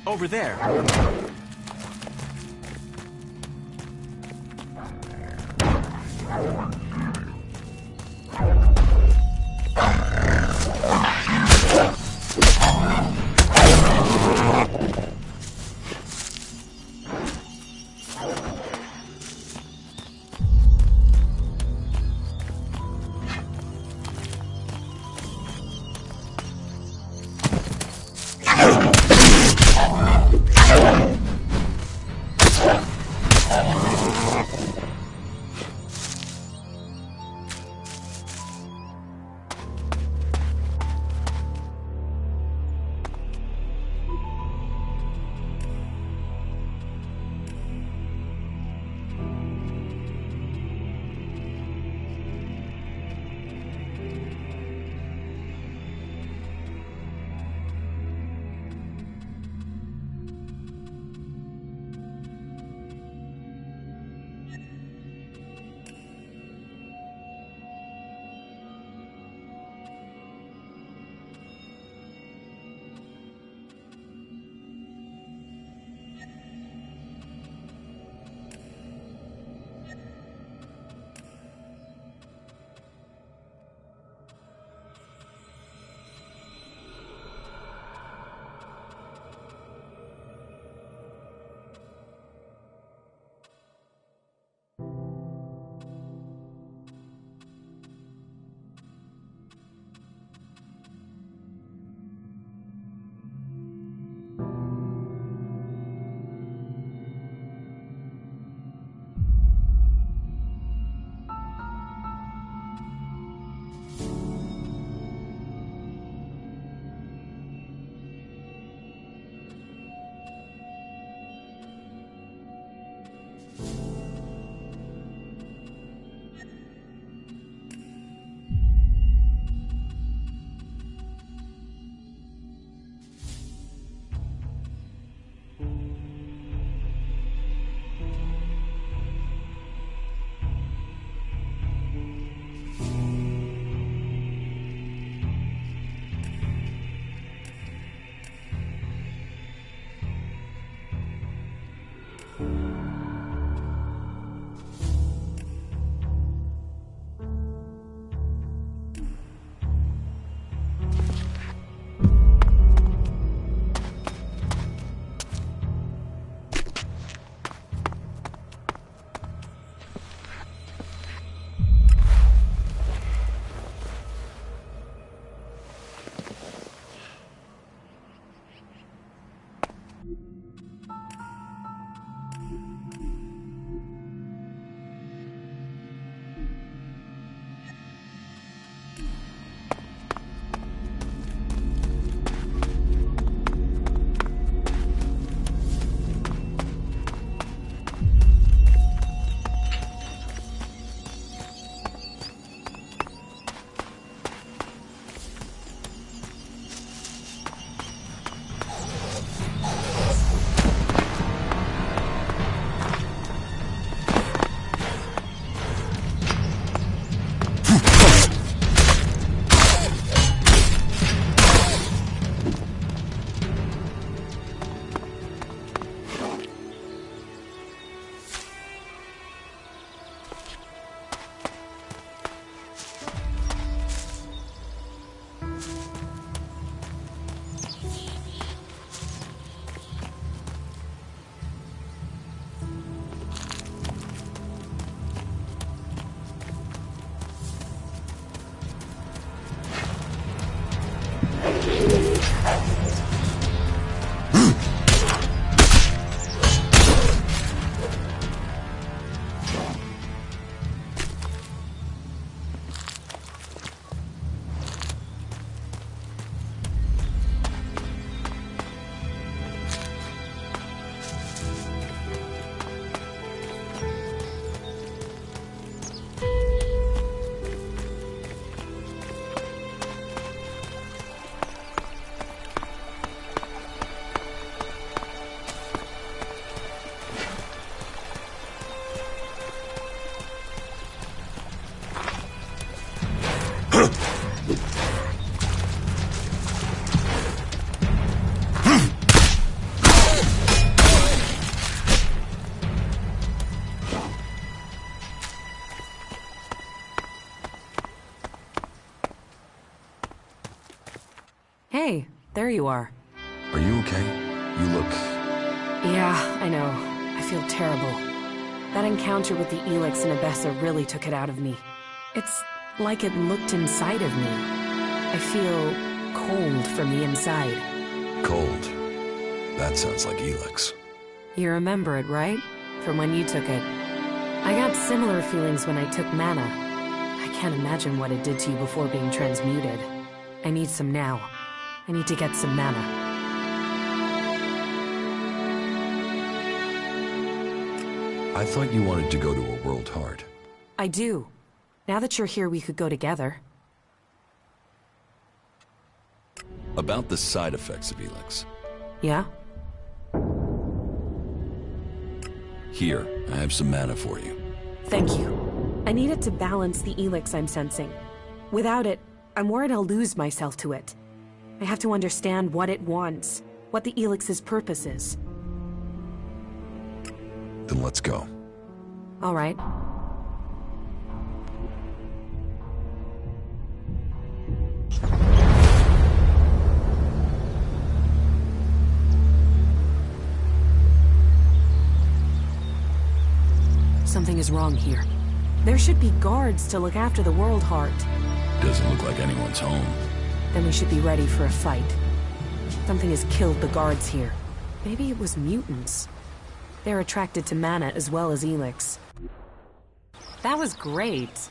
Over there. Hey, there you are. Are you okay? You look... Yeah, I know. I feel terrible. That encounter with the Elex and Abessa really took it out of me. It's like it looked inside of me. I feel cold from the inside. Cold? That sounds like Elex. You remember it, right? From when you took it. I got similar feelings when I took mana. I can't imagine what it did to you before being transmuted. I need some now. I need to get some mana. I thought you wanted to go to a world heart. I do. Now that you're here, we could go together. About the side effects of Elex. Yeah? Here, I have some mana for you. Thank you. I need it to balance the Elex I'm sensing. Without it, I'm worried I'll lose myself to it. I have to understand what it wants, what the Elix's purpose is. Then let's go. All right. Something is wrong here. There should be guards to look after the World Heart. Doesn't look like anyone's home. Then we should be ready for a fight. Something has killed the guards here. Maybe it was mutants. They're attracted to mana as well as Elex. That was great.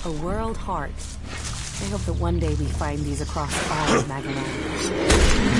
A World Heart. I hope that one day we find these across all of Magalan.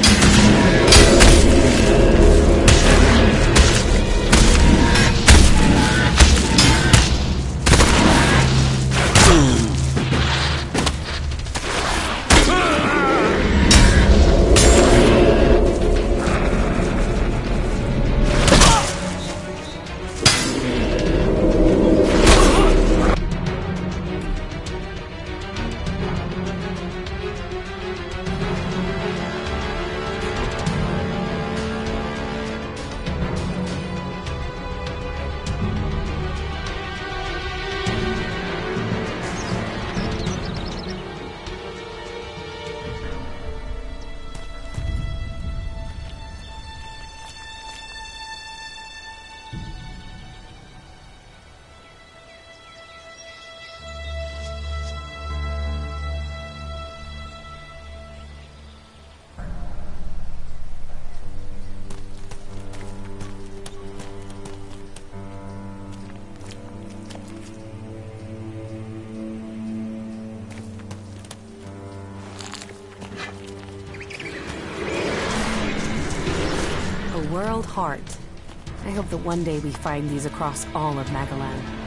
World Heart. I hope that one day we find these across all of Magalan.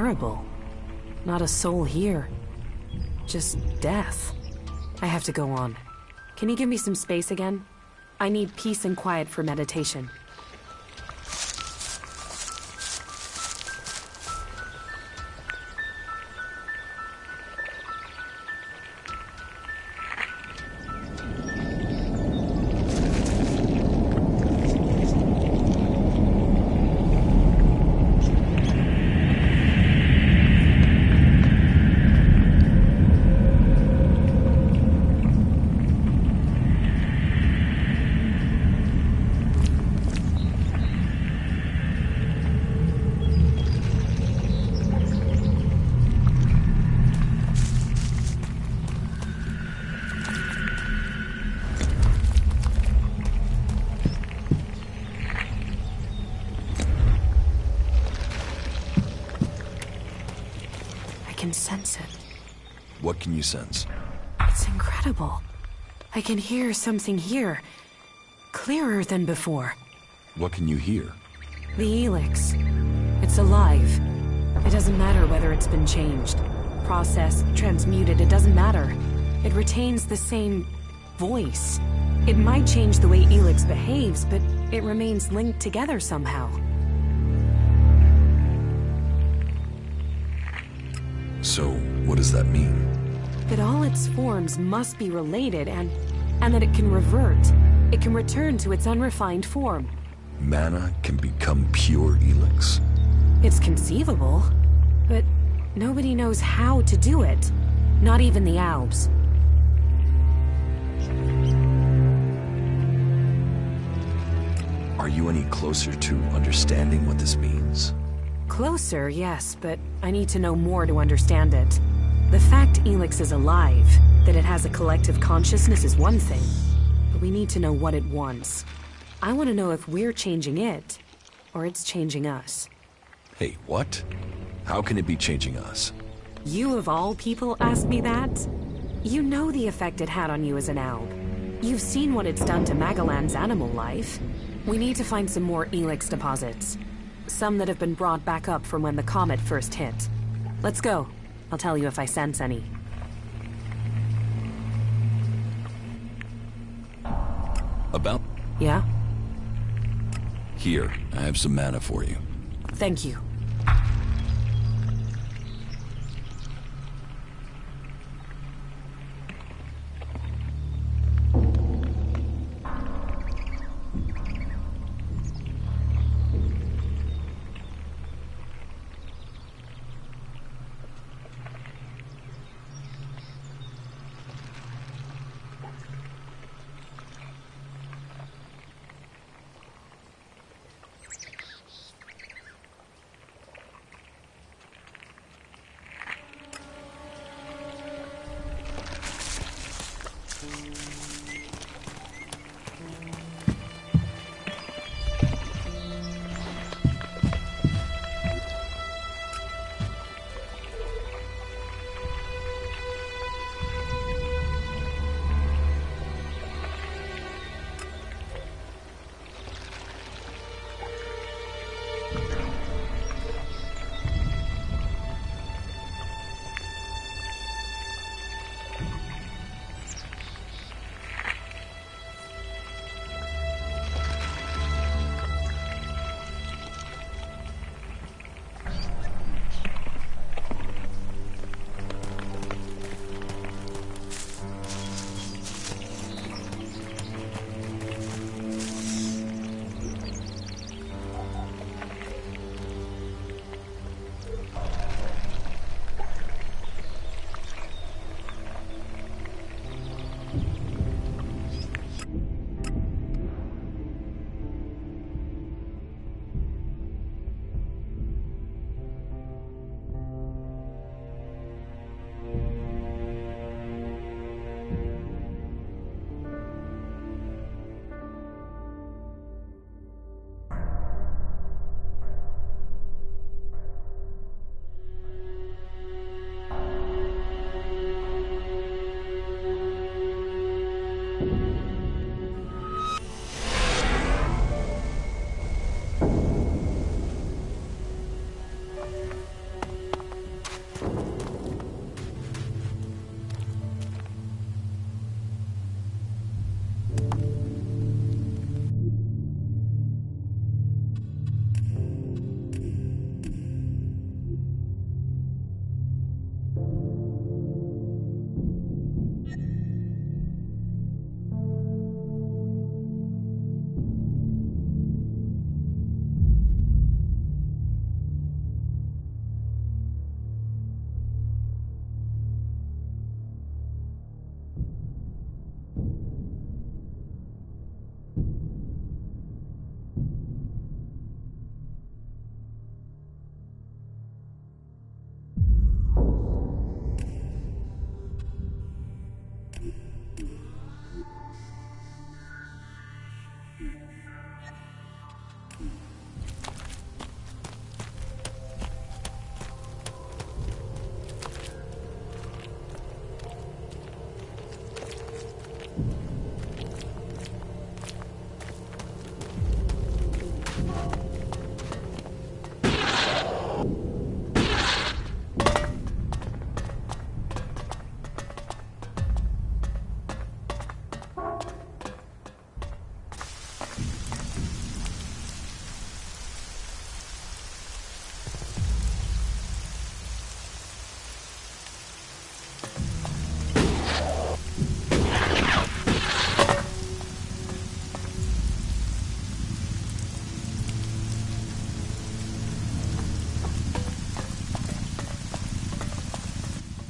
terrible. Not a soul here. Just death. I have to go on. Can you give me some space again? I need peace and quiet for meditation. I can sense it. What can you sense? It's incredible. I can hear something here. Clearer than before. What can you hear? The Elex. It's alive. It doesn't matter whether it's been changed, processed, transmuted, it doesn't matter. It retains the same voice. It might change the way Elex behaves, but it remains linked together somehow. So, what does that mean? That all its forms must be related and that it can revert. It can return to its unrefined form. Mana can become pure Elex? It's conceivable, but nobody knows how to do it. Not even the Albs. Are you any closer to understanding what this means? Closer, yes, but I need to know more to understand it. The fact Elex is alive, that it has a collective consciousness is one thing, but we need to know what it wants. I want to know if we're changing it, or it's changing us. Hey, what? How can it be changing us? You of all people ask me that? You know the effect it had on you as an Alb. You've seen what it's done to Magellan's animal life. We need to find some more Elex deposits. Some that have been brought back up from when the comet first hit. Let's go. I'll tell you if I sense any. About? Yeah? Here, I have some mana for you. Thank you.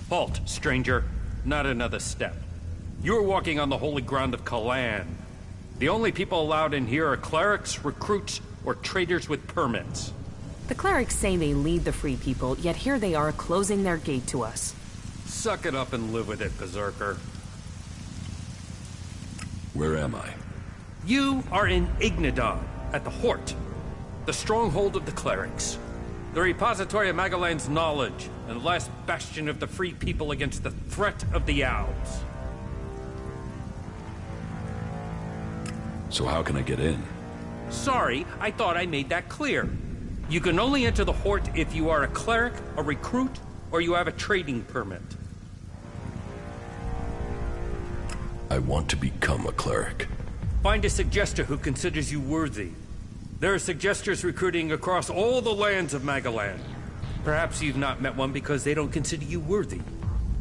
Halt, stranger. Not another step. You're walking on the holy ground of Kalan. The only people allowed in here are clerics, recruits, or traders with permits. The clerics say they lead the free people, yet here they are closing their gate to us. Suck it up and live with it, Berserker. Where am I? You are in Ignadon, at the Hort, the stronghold of the clerics. The repository of Magalan's knowledge, and the last bastion of the free people against the threat of the Owls. So how can I get in? Sorry, I thought I made that clear. You can only enter the Hort if you are a cleric, a recruit, or you have a trading permit. I want to become a cleric. Find a suggester who considers you worthy. There are suggesters recruiting across all the lands of Magalan. Perhaps you've not met one because they don't consider you worthy.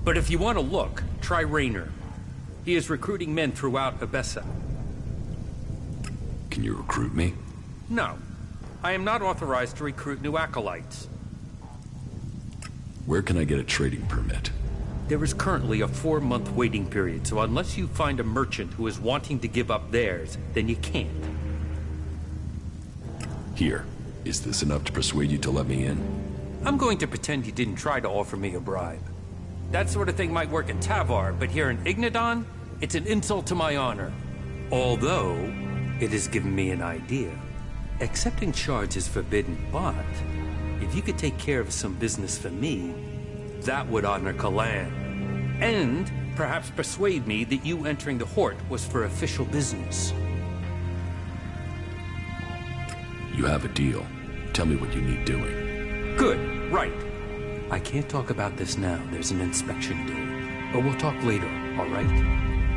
But if you want to look, try Raynor. He is recruiting men throughout Abessa. Can you recruit me? No. I am not authorized to recruit new acolytes. Where can I get a trading permit? There is currently a 4-month waiting period, so unless you find a merchant who is wanting to give up theirs, then you can't. Here. Is this enough to persuade you to let me in? I'm going to pretend you didn't try to offer me a bribe. That sort of thing might work in Tavar, but here in Ignadon, it's an insult to my honor. Although, it has given me an idea. Accepting charge is forbidden, but if you could take care of some business for me, that would honor Kalan. And perhaps persuade me that you entering the Hort was for official business. You have a deal. Tell me what you need doing. Good, right. I can't talk about this now. There's an inspection due. But we'll talk later, all right?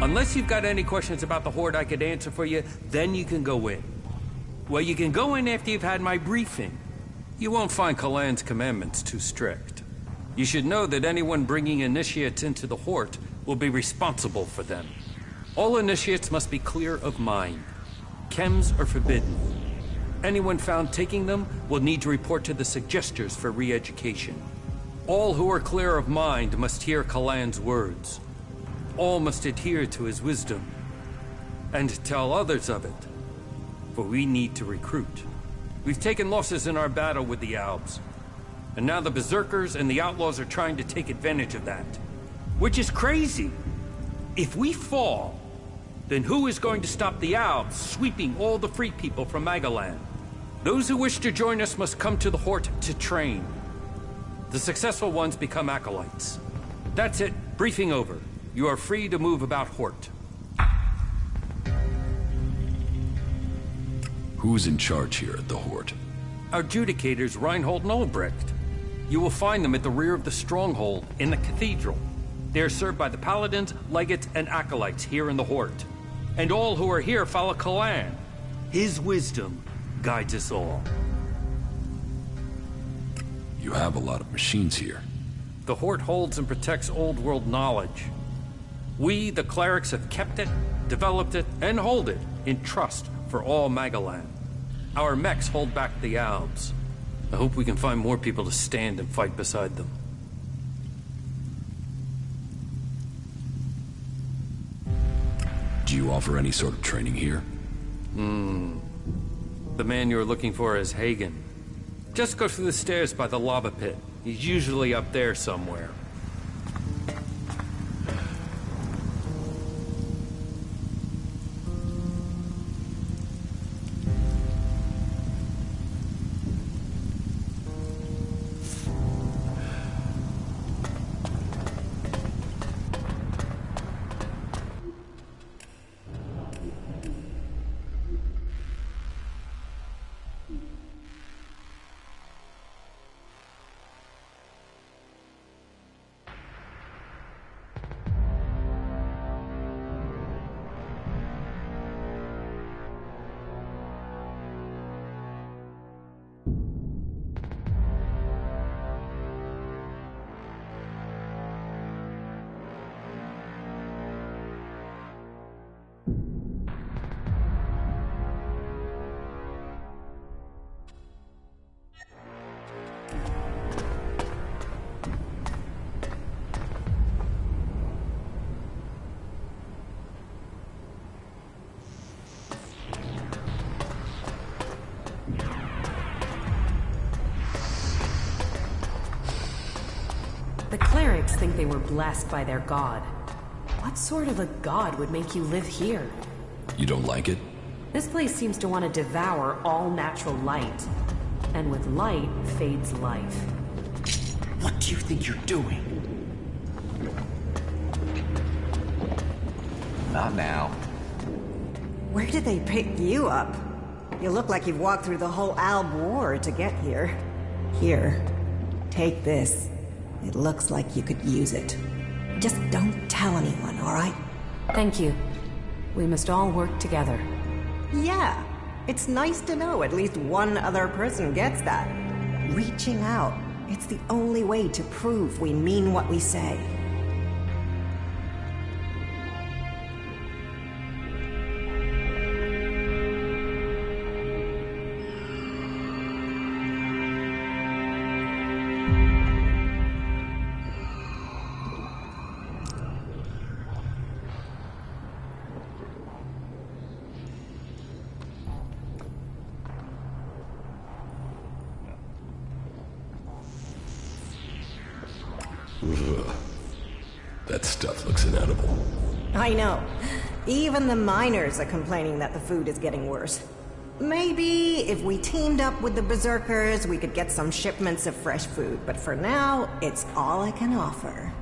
Unless you've got any questions about the Horde I could answer for you, then you can go in. Well, you can go in after you've had my briefing. You won't find Kalan's commandments too strict. You should know that anyone bringing initiates into the Horde will be responsible for them. All initiates must be clear of mind. Chems are forbidden. Anyone found taking them will need to report to the suggesters for re-education. All who are clear of mind must hear Kalan's words. All must adhere to his wisdom, and tell others of it, for we need to recruit. We've taken losses in our battle with the Albs, and now the Berserkers and the Outlaws are trying to take advantage of that. Which is crazy. If we fall, then who is going to stop the Albs sweeping all the free people from Magalan? Those who wish to join us must come to the Hort to train. The successful ones become acolytes. That's it. Briefing over. You are free to move about Hort. Who's in charge here at the Hort? Our adjudicators, Reinhold and Ulbrecht. You will find them at the rear of the stronghold in the cathedral. They are served by the paladins, legates, and acolytes here in the Hort. And all who are here follow Kalan. His wisdom guides us all. You have a lot of machines here. The Hort holds and protects old world knowledge. We, the clerics, have kept it, developed it, and hold it in trust for all Magalan. Our mechs hold back the Albs. I hope we can find more people to stand and fight beside them. Do you offer any sort of training here? The man you're looking for is Hagen. Just go through the stairs by the lava pit. He's usually up there somewhere. The clerics think they were blessed by their god. What sort of a god would make you live here? You don't like it? This place seems to want to devour all natural light. And with light fades life. What do you think you're doing? Not now. Where did they pick you up? You look like you've walked through the whole Alb War to get here. Here, take this. It looks like you could use it. Just don't tell anyone, all right? Thank you. We must all work together. Yeah, it's nice to know at least one other person gets that. Reaching out, it's the only way to prove we mean what we say. Ugh. That stuff looks inedible. I know. Even the miners are complaining that the food is getting worse. Maybe if we teamed up with the Berserkers, we could get some shipments of fresh food, but for now, it's all I can offer.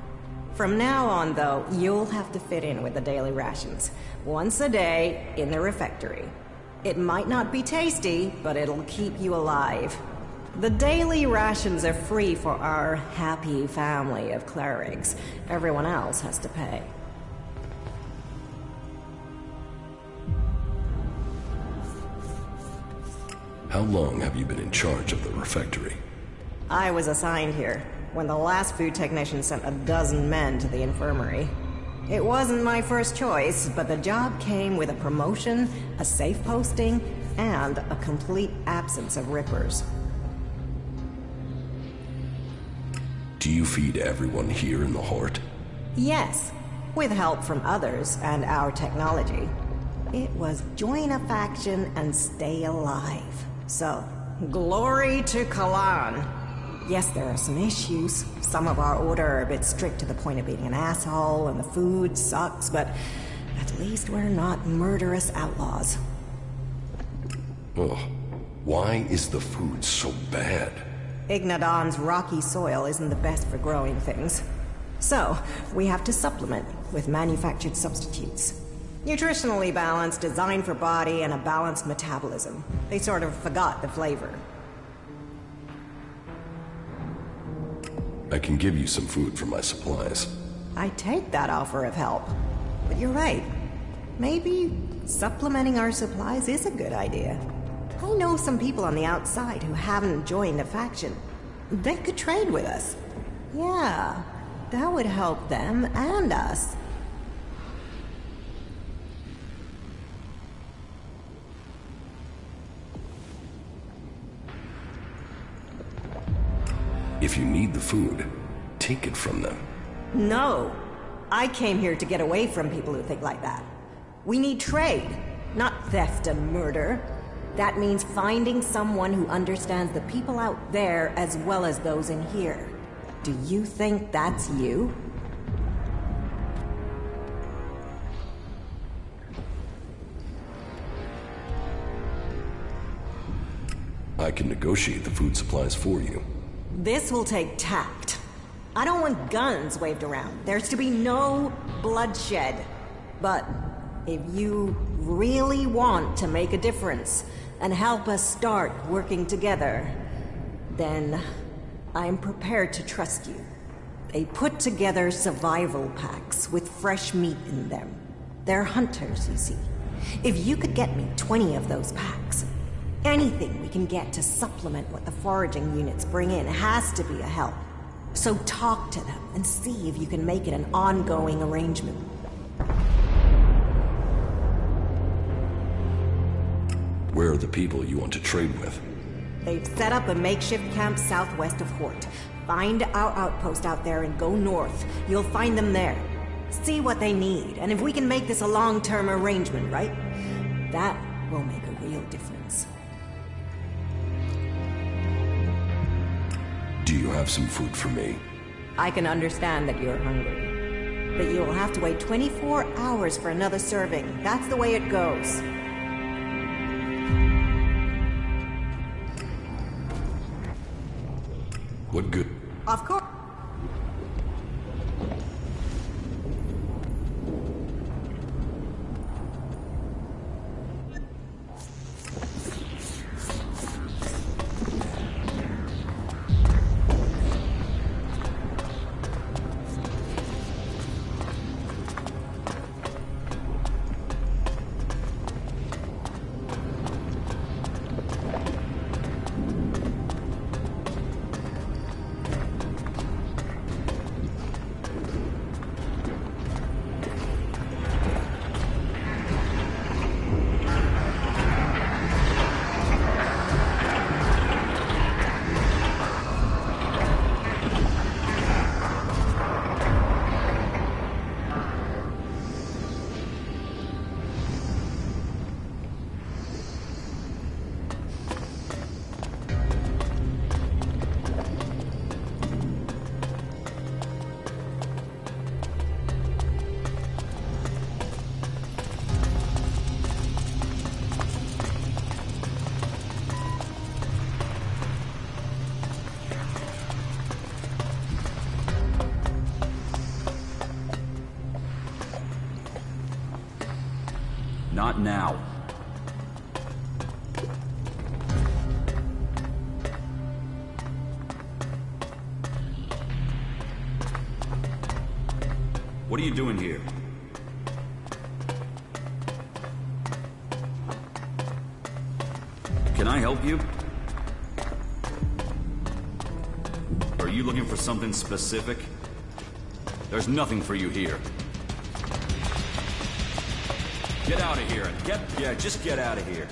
From now on, though, you'll have to fit in with the daily rations. Once a day, in the refectory. It might not be tasty, but it'll keep you alive. The daily rations are free for our happy family of clerics. Everyone else has to pay. How long have you been in charge of the refectory? I was assigned here when the last food technician sent a dozen men to the infirmary. It wasn't my first choice, but the job came with a promotion, a safe posting, and a complete absence of rippers. Do you feed everyone here in the Hort? Yes, with help from others and our technology. It was join a faction and stay alive. So, glory to Kalan. Yes, there are some issues. Some of our order are a bit strict to the point of being an asshole, and the food sucks, but at least we're not murderous outlaws. Ugh. Why is the food so bad? Ignadon's rocky soil isn't the best for growing things. So, we have to supplement with manufactured substitutes. Nutritionally balanced, designed for body and a balanced metabolism. They sort of forgot the flavor. I can give you some food for my supplies. I take that offer of help. But you're right. Maybe supplementing our supplies is a good idea. I know some people on the outside who haven't joined a faction. They could trade with us. Yeah, that would help them and us. If you need the food, take it from them. No. I came here to get away from people who think like that. We need trade, not theft and murder. That means finding someone who understands the people out there as well as those in here. Do you think that's you? I can negotiate the food supplies for you. This will take tact. I don't want guns waved around. There's to be no bloodshed. But if you really want to make a difference and help us start working together, then I'm prepared to trust you. They put together survival packs with fresh meat in them. They're hunters, you see. If you could get me 20 of those packs, anything we can get to supplement what the foraging units bring in has to be a help. So talk to them and see if you can make it an ongoing arrangement. Where are the people you want to trade with? They've set up a makeshift camp southwest of Hort. Find our outpost out there and go north. You'll find them there. See what they need, and if we can make this a long-term arrangement, right? That will make a real difference. Do you have some food for me? I can understand that you're hungry. But you'll have to wait 24 hours for another serving. That's the way it goes. What good? Of course. Not now. What are you doing here? Can I help you? Are you looking for something specific? There's nothing for you here. Get out of here. Just get out of here.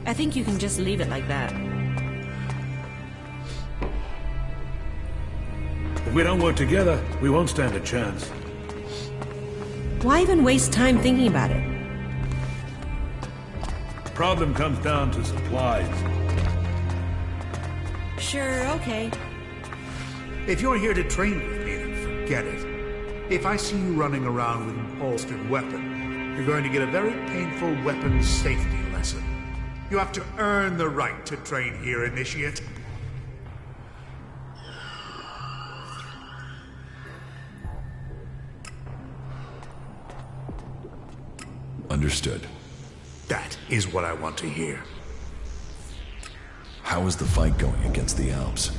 I think you can just leave it like that. If we don't work together, we won't stand a chance. Why even waste time thinking about it? Problem comes down to supplies. Sure, okay. If you're here to train with me, then forget it. If I see you running around with an holstered weapon, you're going to get a very painful weapons safety lesson. You have to earn the right to train here, Initiate. Understood. That is what I want to hear. How is the fight going against the Alps?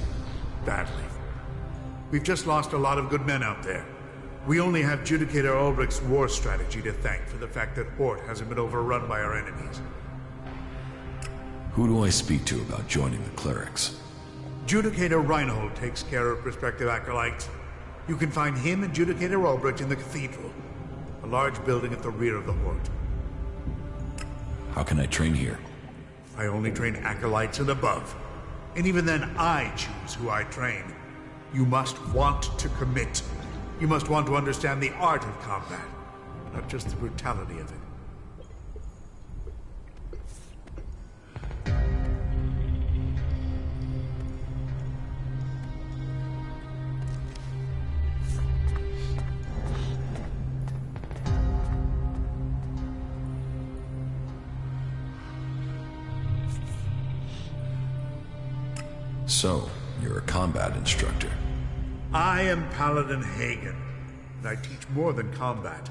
Badly. We've just lost a lot of good men out there. We only have Judicator Ulbrich's war strategy to thank for the fact that Hort hasn't been overrun by our enemies. Who do I speak to about joining the clerics? Judicator Reinhold takes care of prospective acolytes. You can find him and Judicator Ulbrich in the cathedral. A large building at the rear of the Horde. How can I train here? I only train acolytes and above. And even then, I choose who I train. You must want to commit. You must want to understand the art of combat, not just the brutality of it. So, you're a combat instructor. I am Paladin Hagen, and I teach more than combat.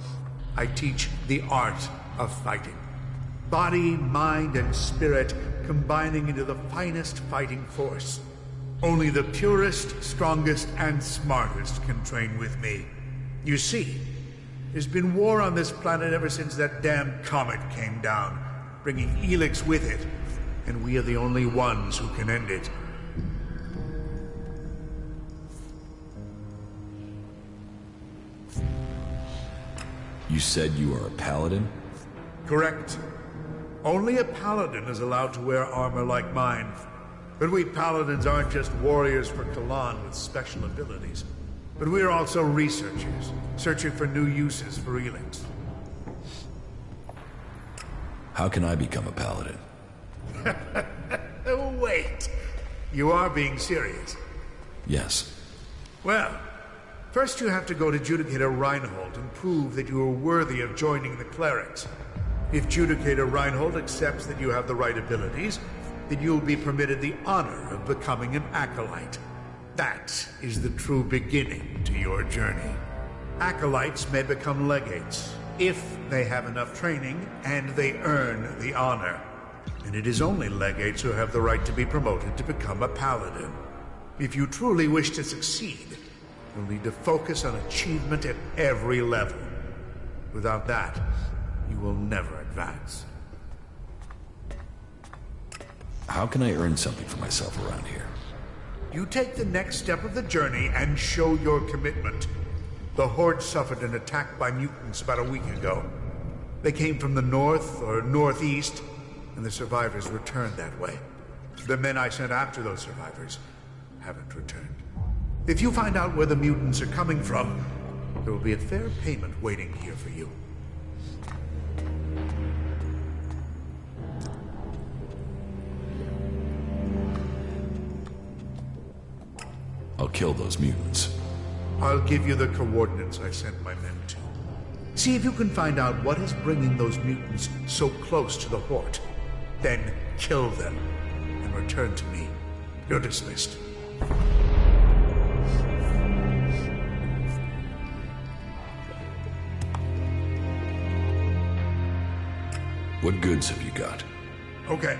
I teach the art of fighting. Body, mind, and spirit combining into the finest fighting force. Only the purest, strongest, and smartest can train with me. You see, there's been war on this planet ever since that damn comet came down, bringing Elex with it, and we are the only ones who can end it. You said you are a paladin? Correct. Only a paladin is allowed to wear armor like mine. But we paladins aren't just warriors for Kalan with special abilities. But we are also researchers, searching for new uses for Elex. How can I become a paladin? Oh, wait. You are being serious. Yes. Well, first you have to go to Judicator Reinhold and prove that you are worthy of joining the clerics. If Judicator Reinhold accepts that you have the right abilities, then you'll be permitted the honor of becoming an acolyte. That is the true beginning to your journey. Acolytes may become legates, if they have enough training and they earn the honor. And it is only legates who have the right to be promoted to become a paladin. If you truly wish to succeed, you'll need to focus on achievement at every level. Without that, you will never advance. How can I earn something for myself around here? You take the next step of the journey and show your commitment. The Horde suffered an attack by mutants about a week ago. They came from the north or northeast, and the survivors returned that way. The men I sent after those survivors haven't returned. If you find out where the mutants are coming from, there will be a fair payment waiting here for you. I'll kill those mutants. I'll give you the coordinates I sent my men to. See if you can find out what is bringing those mutants so close to the Horde. Then kill them and return to me. You're dismissed. What goods have you got? Okay.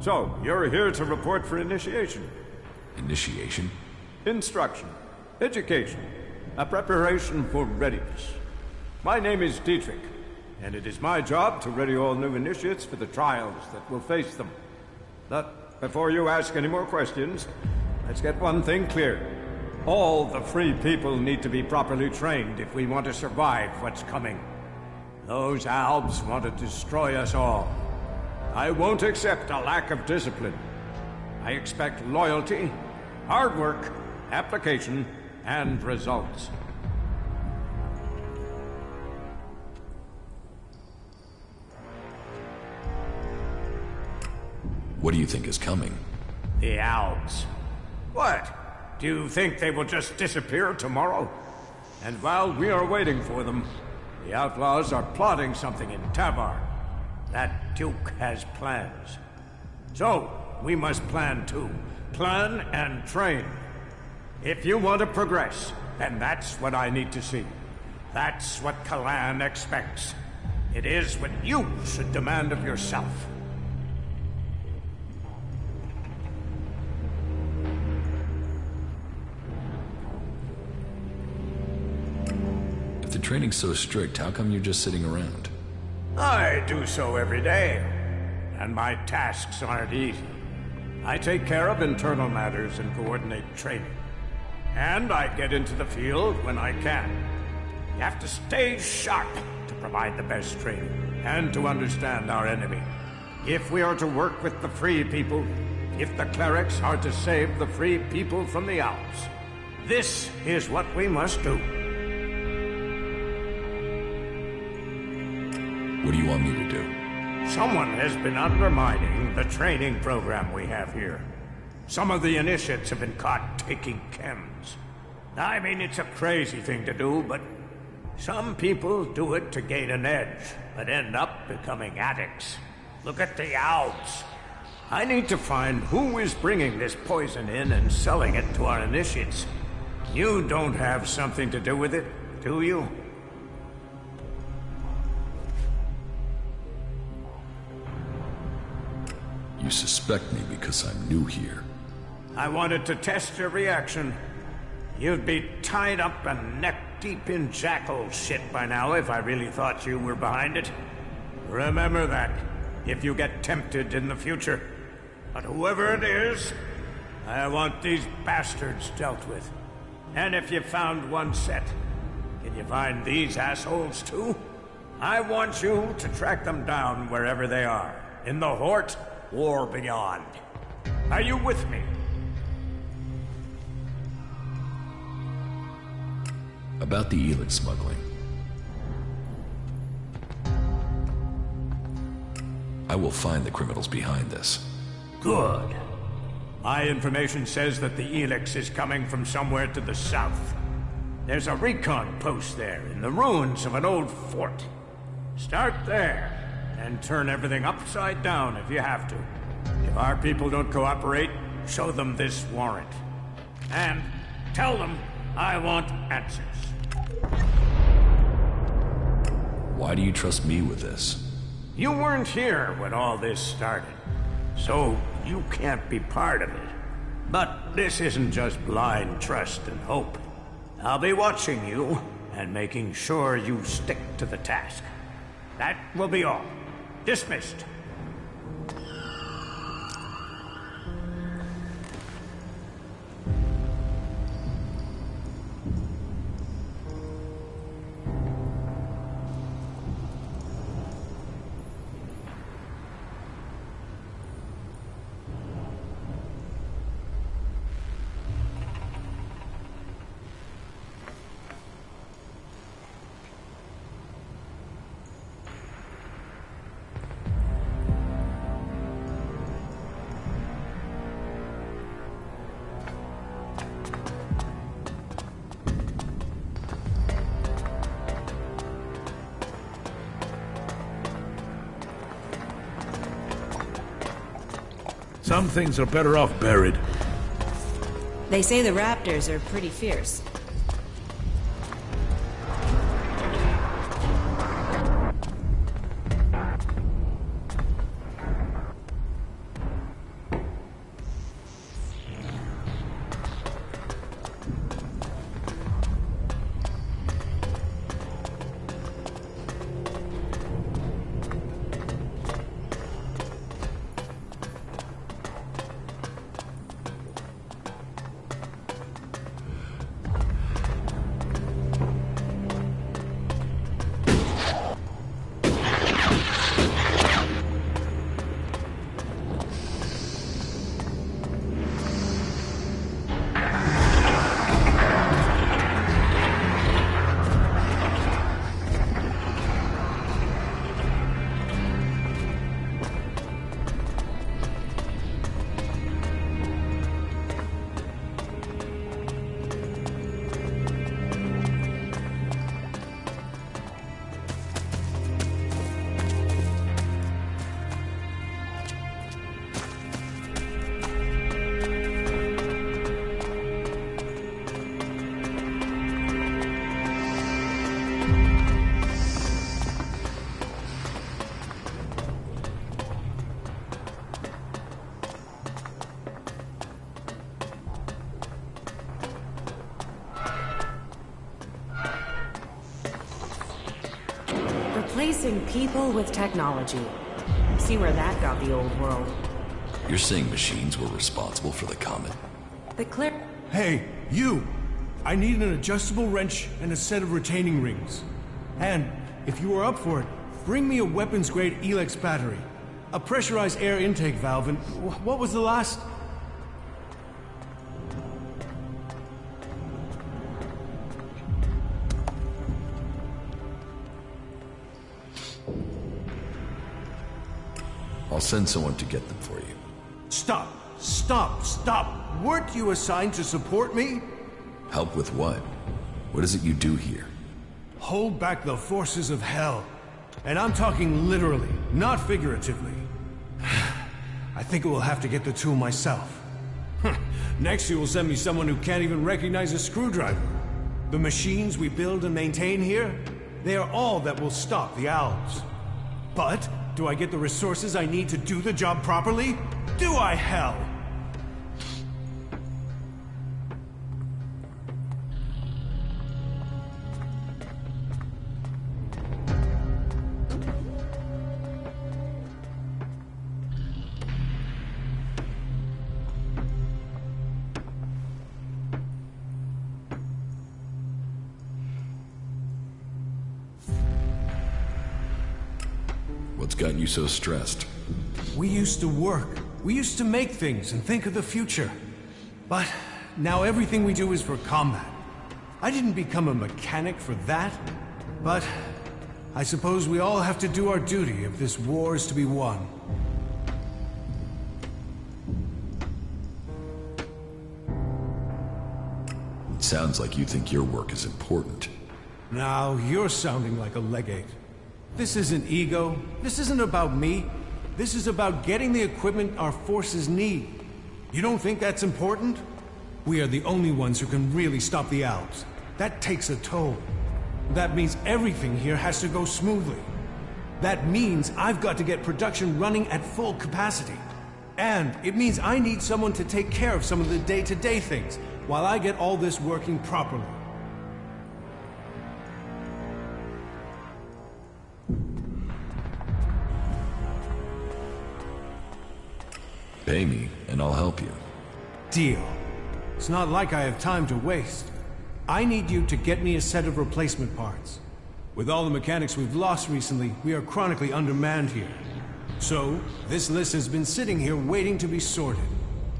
So, you're here to report for initiation. Initiation? Instruction. Education. A preparation for readiness. My name is Dietrich, and it is my job to ready all new initiates for the trials that will face them. But before you ask any more questions, let's get one thing clear. All the free people need to be properly trained if we want to survive what's coming. Those Albs want to destroy us all. I won't accept a lack of discipline. I expect loyalty, hard work, application, and results. What do you think is coming? The Albs. What? Do you think they will just disappear tomorrow? And while we are waiting for them, the outlaws are plotting something in Tavar. That Duke has plans. So, we must plan too. Plan and train. If you want to progress, then that's what I need to see. That's what Kalan expects. It is what you should demand of yourself. If the training's so strict, how come you're just sitting around? I do so every day, and my tasks aren't easy. I take care of internal matters and coordinate training. And I get into the field when I can. You have to stay sharp to provide the best training, and to understand our enemy. If we are to work with the free people, if the clerics are to save the free people from the Alps, this is what we must do. What do you want me to do? Someone has been undermining the training program we have here. Some of the initiates have been caught taking chems. I mean, it's a crazy thing to do, but some people do it to gain an edge, but end up becoming addicts. Look at the Alps. I need to find who is bringing this poison in and selling it to our initiates. You don't have something to do with it, do you? You suspect me because I'm new here. I wanted to test your reaction. You'd be tied up and neck-deep in jackal shit by now if I really thought you were behind it. Remember that, if you get tempted in the future. But whoever it is, I want these bastards dealt with. And if you found one set, can you find these assholes too? I want you to track them down wherever they are, in the Hort or beyond. Are you with me? About the Elex smuggling. I will find the criminals behind this. Good. My information says that the Elex is coming from somewhere to the south. There's a recon post there, in the ruins of an old fort. Start there, and turn everything upside down if you have to. If our people don't cooperate, show them this warrant. And tell them I want answers. Why do you trust me with this? You weren't here when all this started, so you can't be part of it. But this isn't just blind trust and hope. I'll be watching you and making sure you stick to the task. That will be all. Dismissed. Some things are better off buried. They say the raptors are pretty fierce. Replacing people with technology. See where that got the old world. You're saying machines were responsible for the comet? The clear... Hey, you! I need an adjustable wrench and a set of retaining rings. And, if you are up for it, bring me a weapons-grade Elex battery, a pressurized air intake valve, and what was the last? I'll send someone to get them for you. Stop! Stop! Stop! Weren't you assigned to support me? Help with what? What is it you do here? Hold back the forces of hell. And I'm talking literally, not figuratively. I think I will have to get the tool myself. Next you will send me someone who can't even recognize a screwdriver. The machines we build and maintain here, they are all that will stop the owls. But, do I get the resources I need to do the job properly? Do I, hell? What's got you so stressed? We used to work. We used to make things and think of the future. But now everything we do is for combat. I didn't become a mechanic for that. But I suppose we all have to do our duty if this war is to be won. It sounds like you think your work is important. Now, you're sounding like a legate. This isn't ego. This isn't about me. This is about getting the equipment our forces need. You don't think that's important? We are the only ones who can really stop the owls. That takes a toll. That means everything here has to go smoothly. That means I've got to get production running at full capacity. And it means I need someone to take care of some of the day-to-day things, while I get all this working properly. Pay me, and I'll help you. Deal. It's not like I have time to waste. I need you to get me a set of replacement parts. With all the mechanics we've lost recently, we are chronically undermanned here. So, this list has been sitting here waiting to be sorted.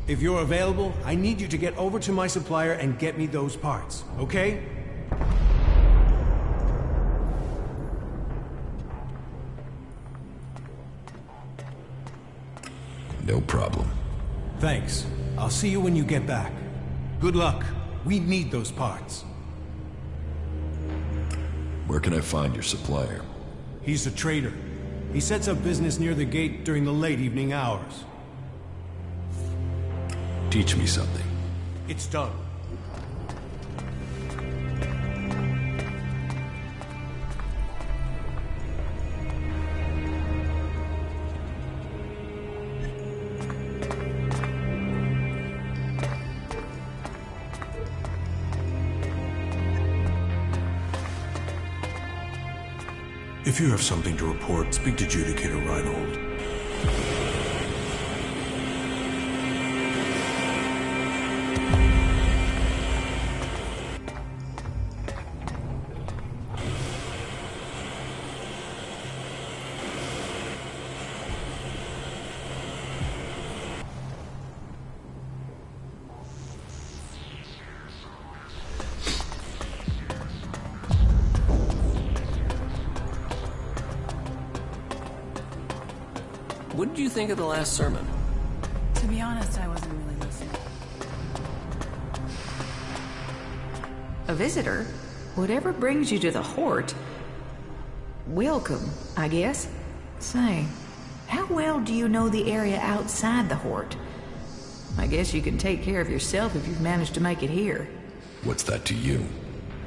If you're available, I need you to get over to my supplier and get me those parts, okay? No problem. Thanks. I'll see you when you get back. Good luck. We need those parts. Where can I find your supplier? He's a trader. He sets up business near the gate during the late evening hours. Teach me something. It's done. If you have something to report, speak to Judicator Reinhold. What did you think of the last sermon? To be honest, I wasn't really listening. A visitor? Whatever brings you to the Hort? Welcome, I guess. Say, how well do you know the area outside the Hort? I guess you can take care of yourself if you've managed to make it here. What's that to you?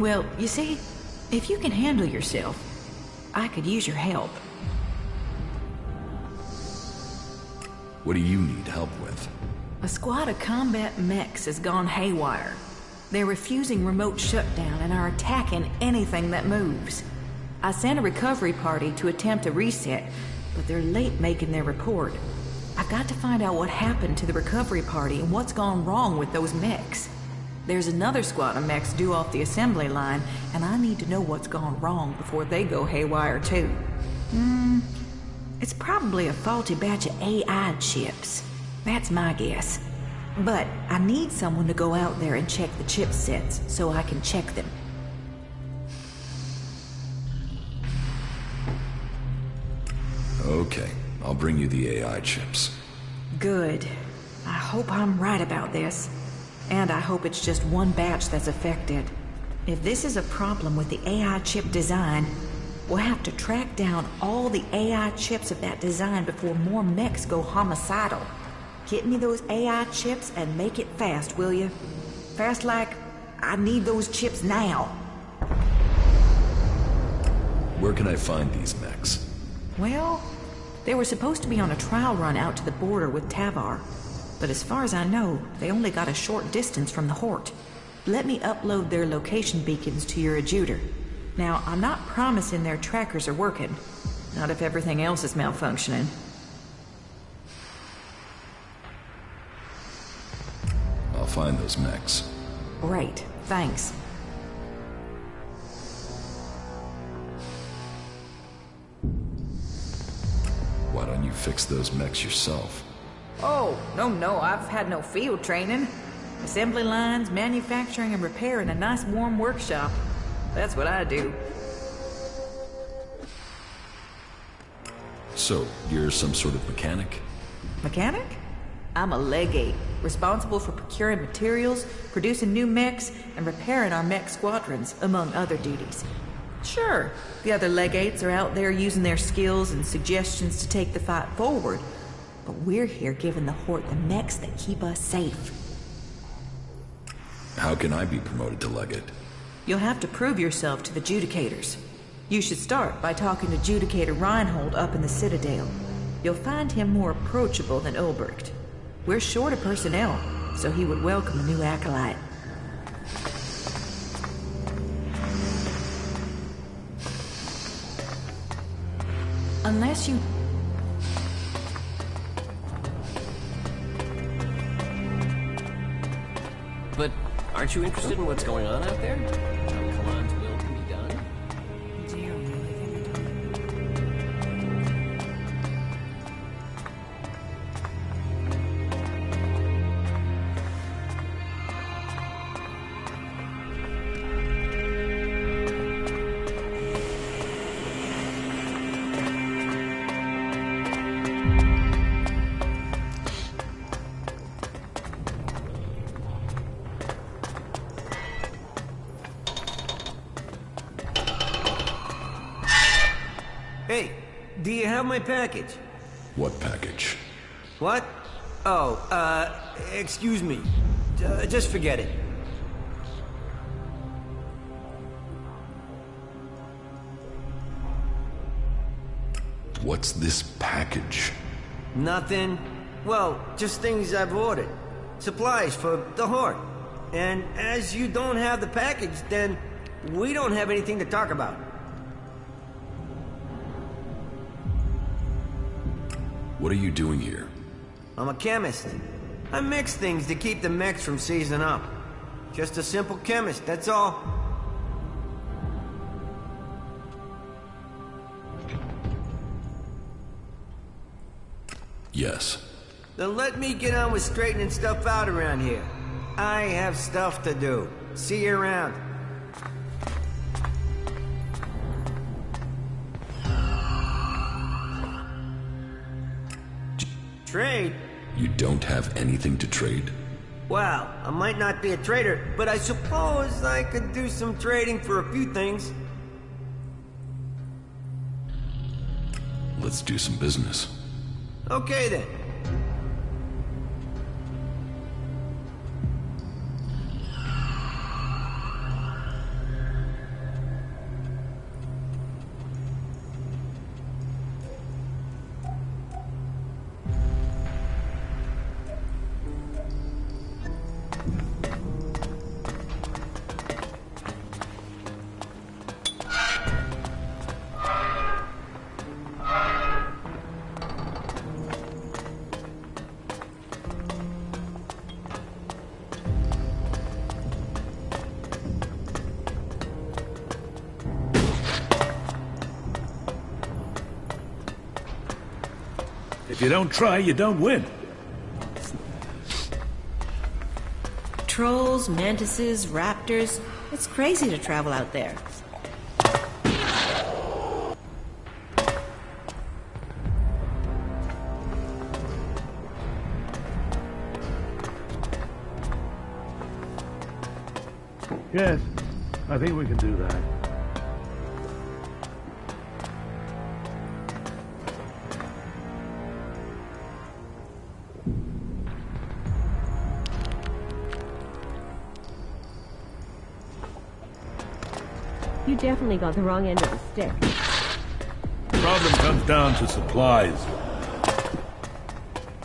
Well, you see, if you can handle yourself, I could use your help. What do you need help with? A squad of combat mechs has gone haywire. They're refusing remote shutdown and are attacking anything that moves. I sent a recovery party to attempt a reset, but they're late making their report. I've got to find out what happened to the recovery party and what's gone wrong with those mechs. There's another squad of mechs due off the assembly line, and I need to know what's gone wrong before they go haywire too. It's probably a faulty batch of AI chips. That's my guess. But I need someone to go out there and check the chipsets so I can check them. Okay, I'll bring you the AI chips. Good. I hope I'm right about this. And I hope it's just one batch that's affected. If this is a problem with the AI chip design, we'll have to track down all the AI chips of that design before more mechs go homicidal. Get me those AI chips and make it fast, will you? Fast like, I need those chips now. Where can I find these mechs? Well, they were supposed to be on a trial run out to the border with Tavar. But as far as I know, they only got a short distance from the Hort. Let me upload their location beacons to your adjuder. Now, I'm not promising their trackers are working. Not if everything else is malfunctioning. I'll find those mechs. Great, thanks. Why don't you fix those mechs yourself? Oh, no, I've had no field training. Assembly lines, manufacturing, and repair in a nice warm workshop. That's what I do. So, you're some sort of mechanic? Mechanic? I'm a legate, responsible for procuring materials, producing new mechs, and repairing our mech squadrons, among other duties. Sure, the other legates are out there using their skills and suggestions to take the fight forward, but we're here giving the Hort the mechs that keep us safe. How can I be promoted to legate? You'll have to prove yourself to the Judicators. You should start by talking to Judicator Reinhold up in the Citadel. You'll find him more approachable than Ulbricht. We're short of personnel, so he would welcome a new acolyte. Unless you... But aren't you interested in what's going on out there? How Kalan's will can be done? Do you really think Hey, do you have my package? What package? What? Oh, excuse me. Just forget it. What's this package? Nothing. Well, just things I've ordered. Supplies for the Hort. And as you don't have the package, then we don't have anything to talk about. What are you doing here? I'm a chemist. I mix things to keep the mechs from seizing up. Just a simple chemist, that's all. Yes. Then let me get on with straightening stuff out around here. I have stuff to do. See you around. Trade? You don't have anything to trade? Well, I might not be a trader, but I suppose I could do some trading for a few things. Let's do some business. Okay then. If you don't try, you don't win. Trolls, mantises, raptors. It's crazy to travel out there. Yes, I think we can do that. You definitely got the wrong end of the stick. Problem comes down to supplies.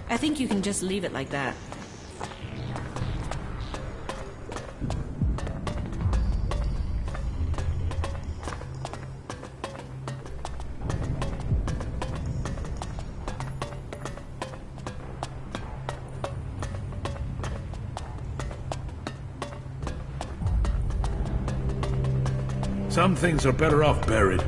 I think you can just leave it like that. Some things are better off buried.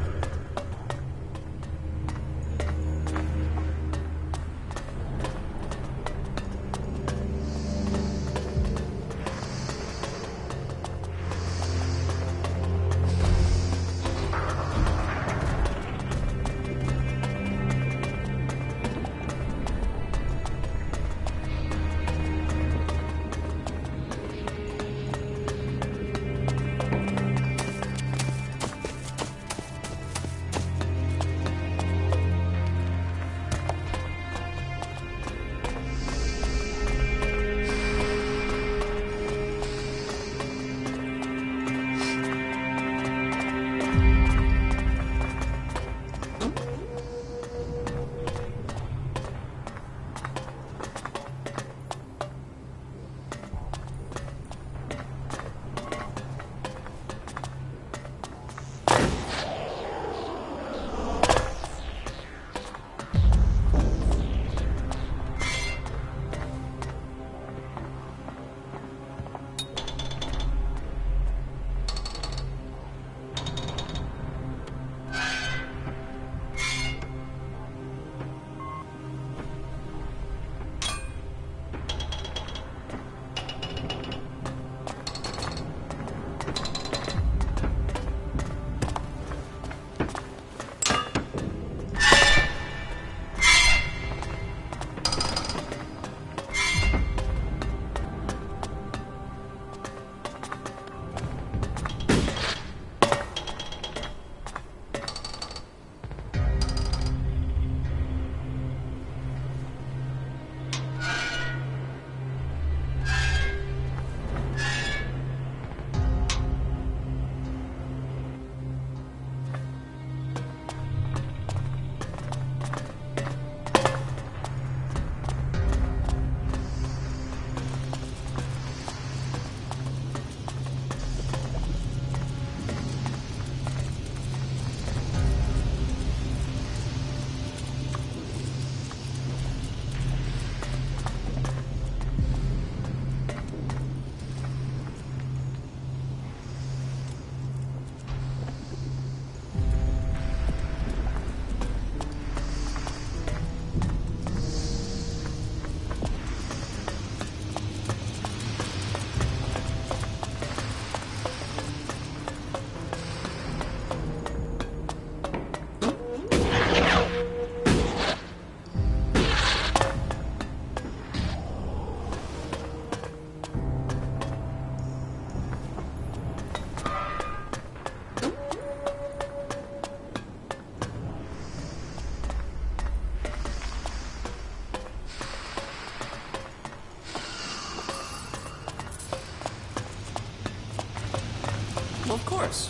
Well, of course.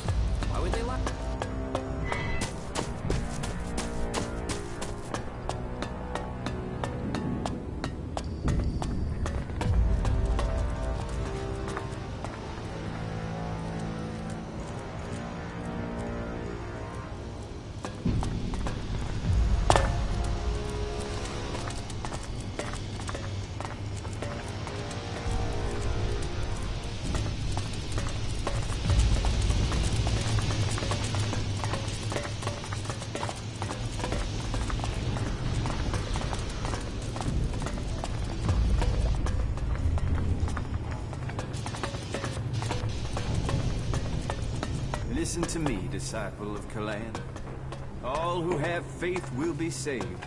Why would they lie? Listen to me, disciple of Kalan. All who have faith will be saved.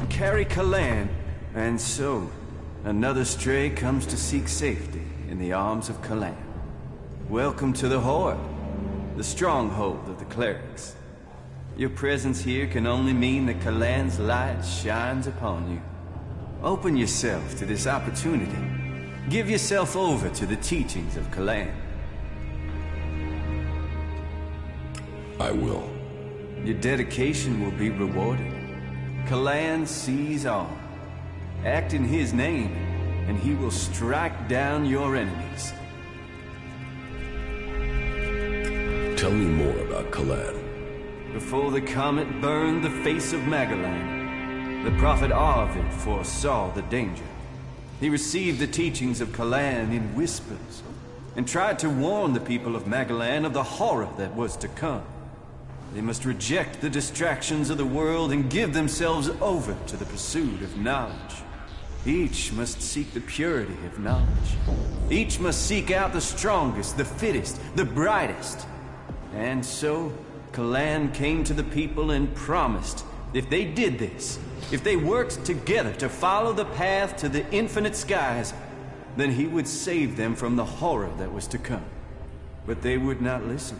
Carry Kalan, and so another stray comes to seek safety in the arms of Kalan. Welcome to the Horde, the stronghold of the clerics. Your presence here can only mean that Kalan's light shines upon you. Open yourself to this opportunity. Give yourself over to the teachings of Kalan. I will. Your dedication will be rewarded. Kalan sees all. Act in his name, and he will strike down your enemies. Tell me more about Kalan. Before the comet burned the face of Magalan, the prophet Arvid foresaw the danger. He received the teachings of Kalan in whispers, and tried to warn the people of Magalan of the horror that was to come. They must reject the distractions of the world and give themselves over to the pursuit of knowledge. Each must seek the purity of knowledge. Each must seek out the strongest, the fittest, the brightest. And so, Kalan came to the people and promised, if they did this, if they worked together to follow the path to the infinite skies, then he would save them from the horror that was to come. But they would not listen.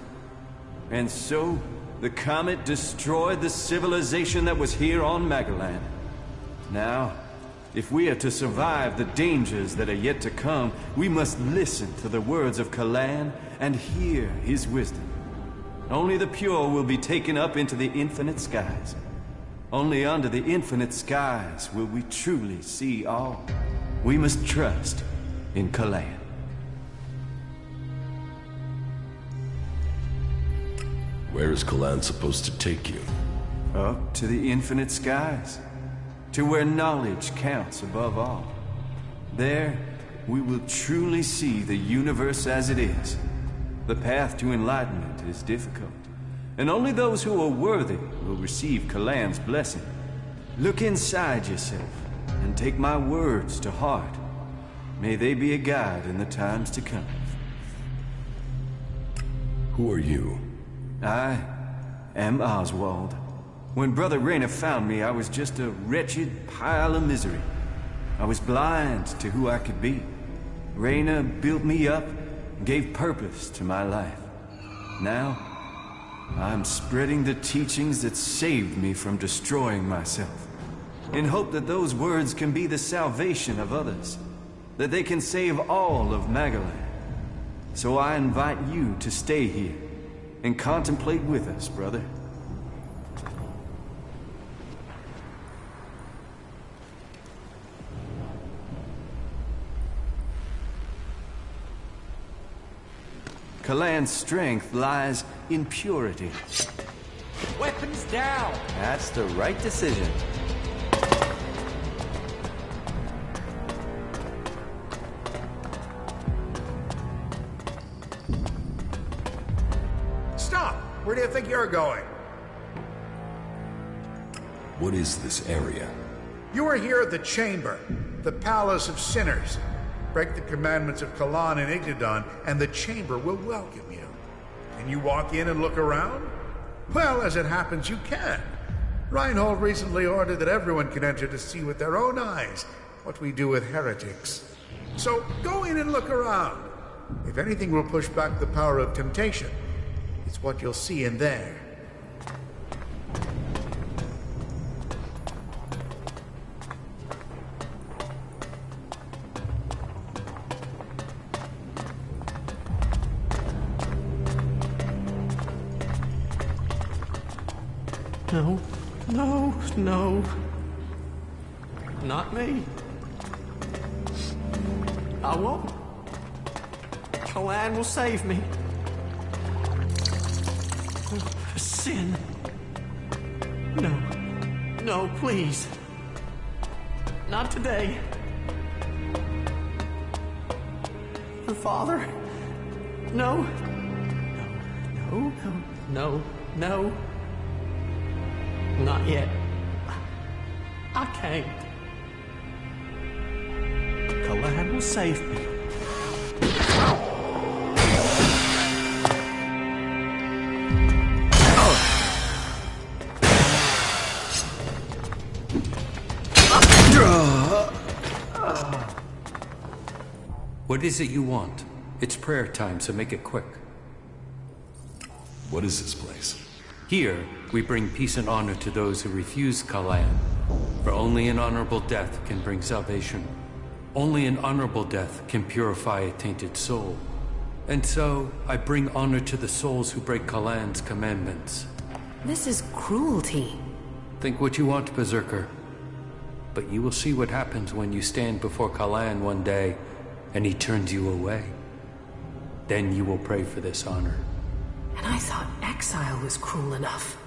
And so, the comet destroyed the civilization that was here on Magalan. Now, if we are to survive the dangers that are yet to come, we must listen to the words of Kalan and hear his wisdom. Only the pure will be taken up into the infinite skies. Only under the infinite skies will we truly see all. We must trust in Kalan. Where is Kalan supposed to take you? Up to the infinite skies. To where knowledge counts above all. There, we will truly see the universe as it is. The path to enlightenment is difficult, and only those who are worthy will receive Kalan's blessing. Look inside yourself, and take my words to heart. May they be a guide in the times to come. Who are you? I am Oswald. When Brother Rayner found me, I was just a wretched pile of misery. I was blind to who I could be. Rayner built me up and gave purpose to my life. Now, I'm spreading the teachings that saved me from destroying myself, in hope that those words can be the salvation of others, that they can save all of Magalan. So I invite you to stay here and contemplate with us, brother. Kalan's strength lies in purity. Weapons down! That's the right decision. Stop! Where do you think you're going? What is this area? You are here at the Chamber, the Palace of Sinners. Break the commandments of Kalan and Ignadon, and the Chamber will welcome you. Can you walk in and look around? Well, as it happens, you can. Reinhold recently ordered that everyone can enter to see with their own eyes what we do with heretics. So go in and look around. If anything will push back the power of temptation, it's what you'll see in there. No, no, no. Not me. I won't. Kalan will save me. Sin. No. No, please. Not today. The Father. No. No, no, no, no. Not yet. I can't. Kalan will save me. What is it you want? It's prayer time, so make it quick. What is this place? Here, we bring peace and honor to those who refuse Kalan. For only an honorable death can bring salvation. Only an honorable death can purify a tainted soul. And so, I bring honor to the souls who break Kalan's commandments. This is cruelty. Think what you want, Berserker. But you will see what happens when you stand before Kalan one day and he turns you away. Then you will pray for this honor. And I thought exile was cruel enough.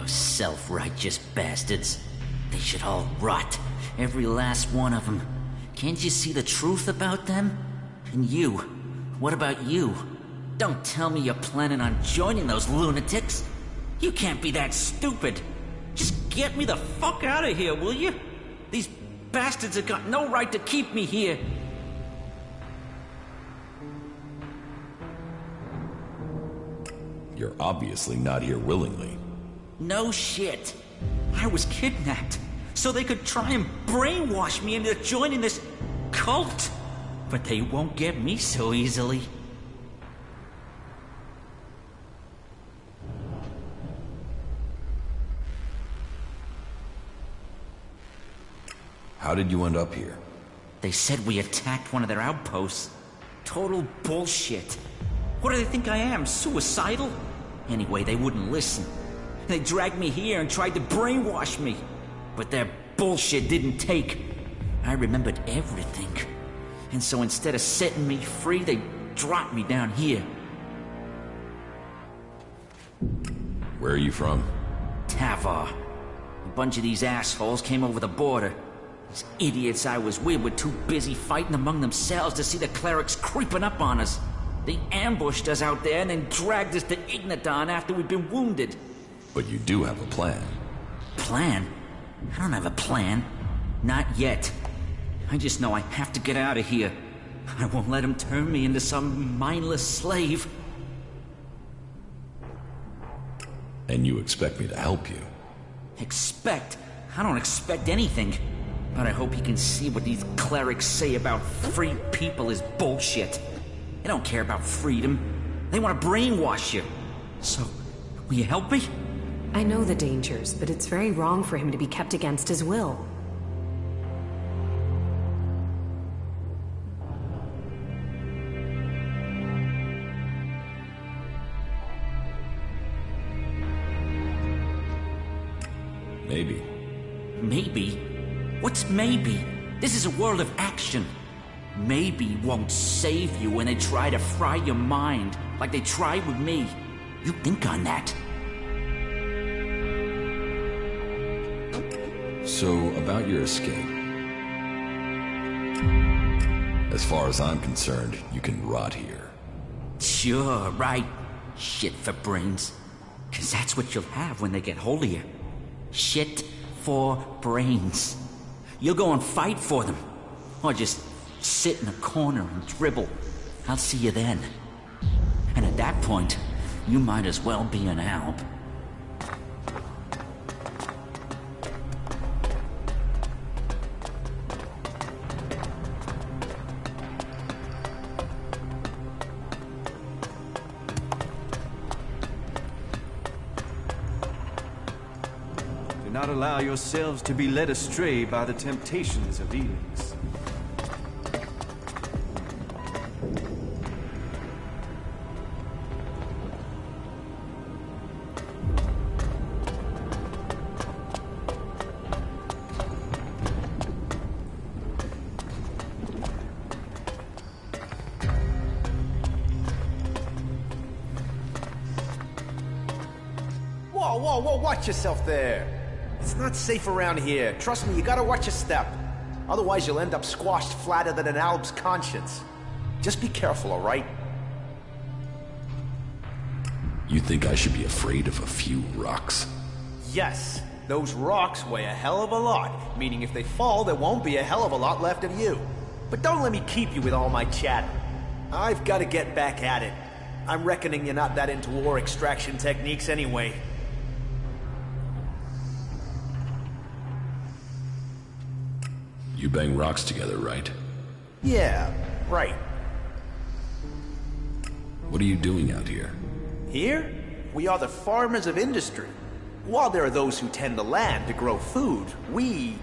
Self-righteous bastards. They should all rot. Every last one of them. Can't you see the truth about them? And you? What about you? Don't tell me you're planning on joining those lunatics. You can't be that stupid. Just get me the fuck out of here, will you? These bastards have got no right to keep me here. You're obviously not here willingly. No shit. I was kidnapped, so they could try and brainwash me into joining this cult. But they won't get me so easily. How did you end up here? They said we attacked one of their outposts. Total bullshit. What do they think I am, suicidal? Anyway, they wouldn't listen. They dragged me here and tried to brainwash me. But their bullshit didn't take. I remembered everything. And so instead of setting me free, they dropped me down here. Where are you from? Tavar. A bunch of these assholes came over the border. These idiots I was with were too busy fighting among themselves to see the clerics creeping up on us. They ambushed us out there and then dragged us to Igniton after we'd been wounded. But you do have a plan. Plan? I don't have a plan. Not yet. I just know I have to get out of here. I won't let them turn me into some mindless slave. And you expect me to help you? Expect? I don't expect anything. But I hope you can see what these clerics say about free people is bullshit. They don't care about freedom. They want to brainwash you. So, will you help me? I know the dangers, but it's very wrong for him to be kept against his will. Maybe. Maybe? What's maybe? This is a world of action. Maybe won't save you when they try to fry your mind, like they tried with me. You think on that. So, about your escape. As far as I'm concerned, you can rot here. Sure, right. Shit for brains. 'Cause that's what you'll have when they get hold of you. Shit for brains. You'll go and fight for them. Or just sit in a corner and dribble. I'll see you then. And at that point, you might as well be an alb. Do not allow yourselves to be led astray by the temptations of Elex. whoa, watch yourself there. It's not safe around here. Trust me, you gotta watch your step. Otherwise, you'll end up squashed flatter than an Alb's conscience. Just be careful, all right? You think I should be afraid of a few rocks? Yes, those rocks weigh a hell of a lot, meaning if they fall, there won't be a hell of a lot left of you. But don't let me keep you with all my chatter. I've got to get back at it. I'm reckoning you're not that into ore extraction techniques anyway. You bang rocks together, right? Yeah, right. What are you doing out here? Here, we are the farmers of industry. While there are those who tend the land to grow food, we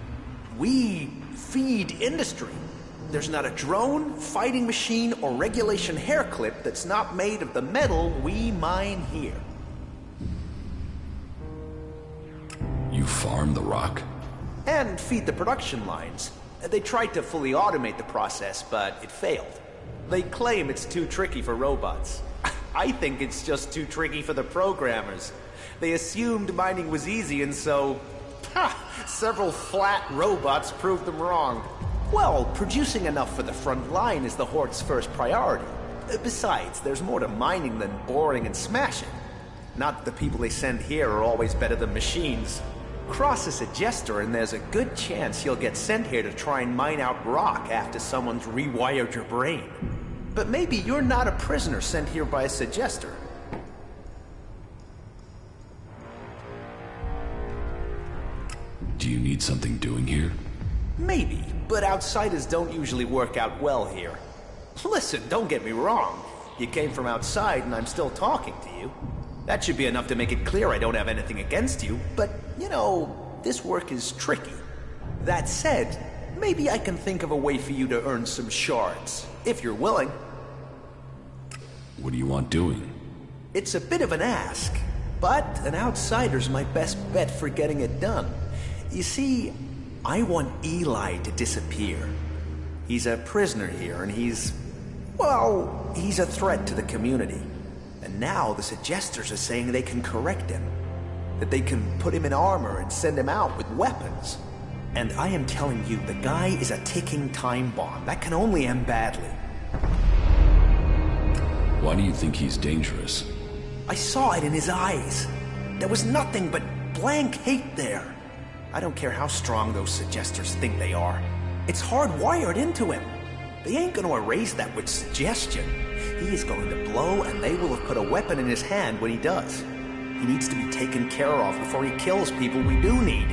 feed industry. There's not a drone, fighting machine, or regulation hair clip that's not made of the metal we mine here. You farm the rock? And feed the production lines. They tried to fully automate the process, but it failed. They claim it's too tricky for robots. I think it's just too tricky for the programmers. They assumed mining was easy, and so... several flat robots proved them wrong. Well, producing enough for the front line is the Horde's first priority. Besides, there's more to mining than boring and smashing. Not that the people they send here are always better than machines. Cross a suggester and there's a good chance you'll get sent here to try and mine out rock after someone's rewired your brain. But maybe you're not a prisoner sent here by a suggester. Do you need something doing here? Maybe, but outsiders don't usually work out well here. Listen, don't get me wrong. You came from outside and I'm still talking to you. That should be enough to make it clear I don't have anything against you, but, you know, this work is tricky. That said, maybe I can think of a way for you to earn some shards, if you're willing. What do you want doing? It's a bit of an ask, but an outsider's my best bet for getting it done. You see, I want Eli to disappear. He's a prisoner here, and he's a threat to the community. And now the suggesters are saying they can correct him. That they can put him in armor and send him out with weapons. And I am telling you, the guy is a ticking time bomb. That can only end badly. Why do you think he's dangerous? I saw it in his eyes. There was nothing but blank hate there. I don't care how strong those suggesters think they are. It's hardwired into him. They ain't gonna erase that with suggestion. He is going to blow, and they will have put a weapon in his hand when he does. He needs to be taken care of before he kills people we do need.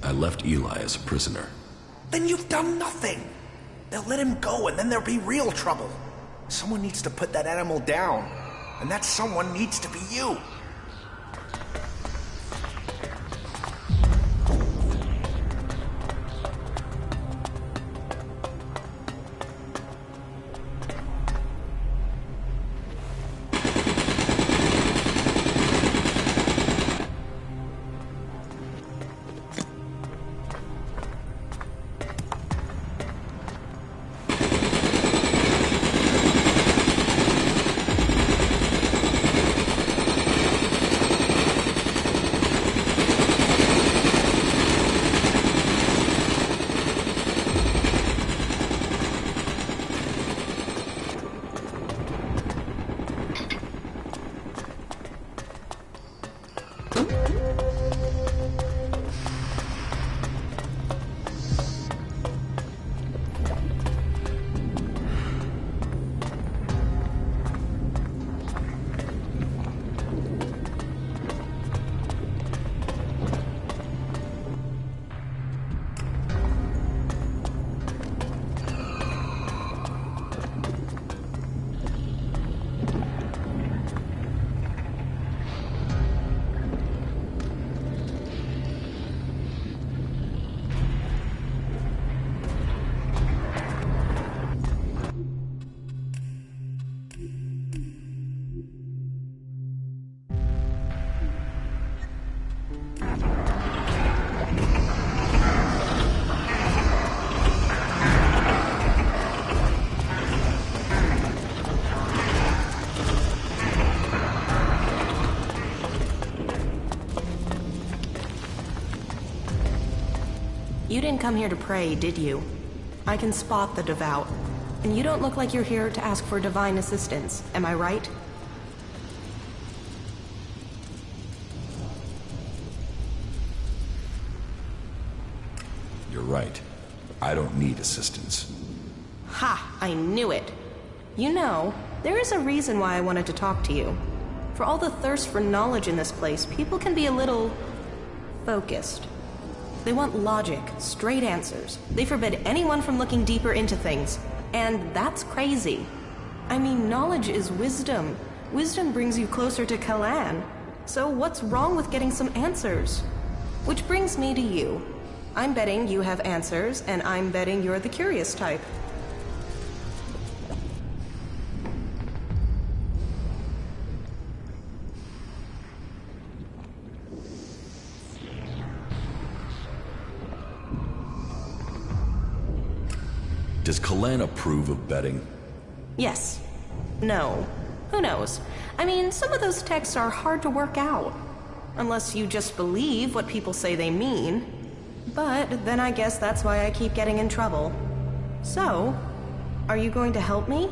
I left Eli as a prisoner. Then you've done nothing. They'll let him go, and then there'll be real trouble. Someone needs to put that animal down, and that someone needs to be you. You didn't come here to pray, did you? I can spot the devout. And you don't look like you're here to ask for divine assistance, am I right? You're right. I don't need assistance. Ha! I knew it! You know, there is a reason why I wanted to talk to you. For all the thirst for knowledge in this place, people can be a little... focused. They want logic, straight answers. They forbid anyone from looking deeper into things. And that's crazy. I mean, knowledge is wisdom. Wisdom brings you closer to Kalan. So what's wrong with getting some answers? Which brings me to you. I'm betting you have answers, and I'm betting you're the curious type. Does Kalan approve of betting? Yes. No. Who knows? I mean, some of those texts are hard to work out. Unless you just believe what people say they mean. But then I guess that's why I keep getting in trouble. So, are you going to help me?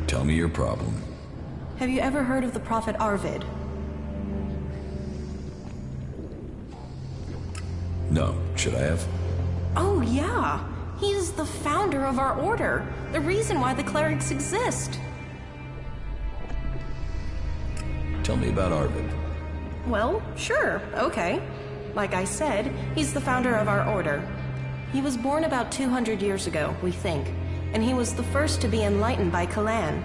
Tell me your problem. Have you ever heard of the Prophet Arvid? No. Should I have? Oh, yeah. He's the founder of our order. The reason why the clerics exist. Tell me about Arvid. Well, sure, okay. Like I said, he's the founder of our order. He was born about 200 years ago, we think, and he was the first to be enlightened by Kalan.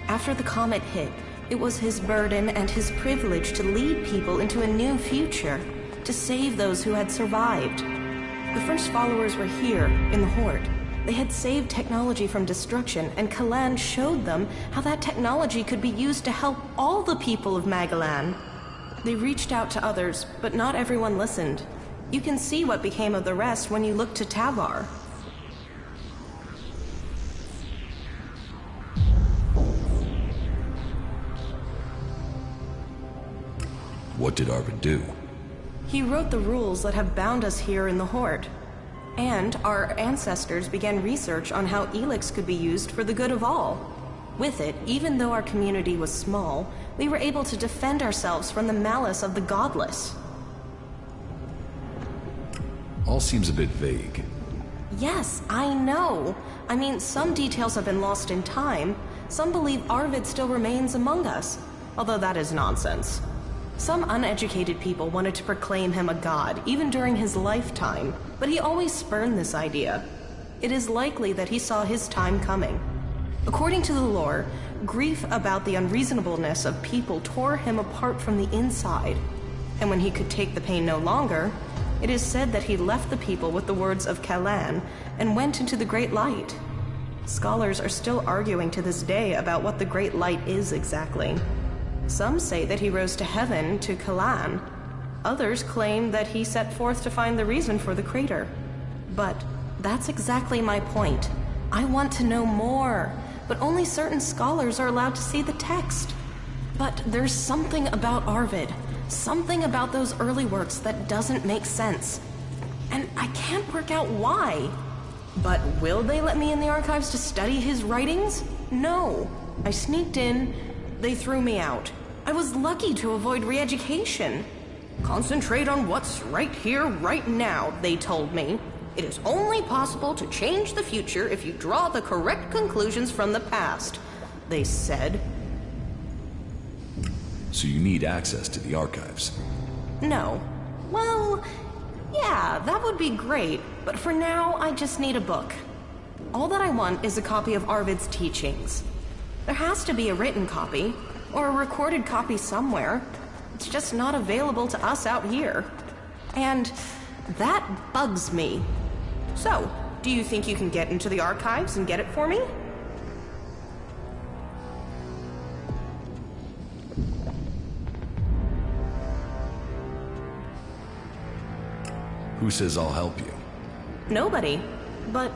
After the comet hit, it was his burden and his privilege to lead people into a new future, to save those who had survived. The first followers were here, in the Horde. They had saved technology from destruction, and Kalan showed them how that technology could be used to help all the people of Magalan. They reached out to others, but not everyone listened. You can see what became of the rest when you look to Tavar. What did Arvid do? He wrote the rules that have bound us here in the Horde. And our ancestors began research on how Elex could be used for the good of all. With it, even though our community was small, we were able to defend ourselves from the malice of the godless. All seems a bit vague. Yes, I know. I mean, some details have been lost in time. Some believe Arvid still remains among us, although that is nonsense. Some uneducated people wanted to proclaim him a god, even during his lifetime, but he always spurned this idea. It is likely that he saw his time coming. According to the lore, grief about the unreasonableness of people tore him apart from the inside. And when he could take the pain no longer, it is said that he left the people with the words of Kalan and went into the Great Light. Scholars are still arguing to this day about what the Great Light is exactly. Some say that he rose to heaven, to Kalan. Others claim that he set forth to find the reason for the crater. But that's exactly my point. I want to know more, but only certain scholars are allowed to see the text. But there's something about Arvid, something about those early works that doesn't make sense. And I can't work out why. But will they let me in the archives to study his writings? No. I sneaked in, they threw me out. I was lucky to avoid re-education. Concentrate on what's right here, right now, they told me. It is only possible to change the future if you draw the correct conclusions from the past, they said. So you need access to the archives? No. Well, yeah, that would be great, but for now, I just need a book. All that I want is a copy of Arvid's teachings. There has to be a written copy, or a recorded copy somewhere. It's just not available to us out here. And that bugs me. So, do you think you can get into the archives and get it for me? Who says I'll help you? Nobody. But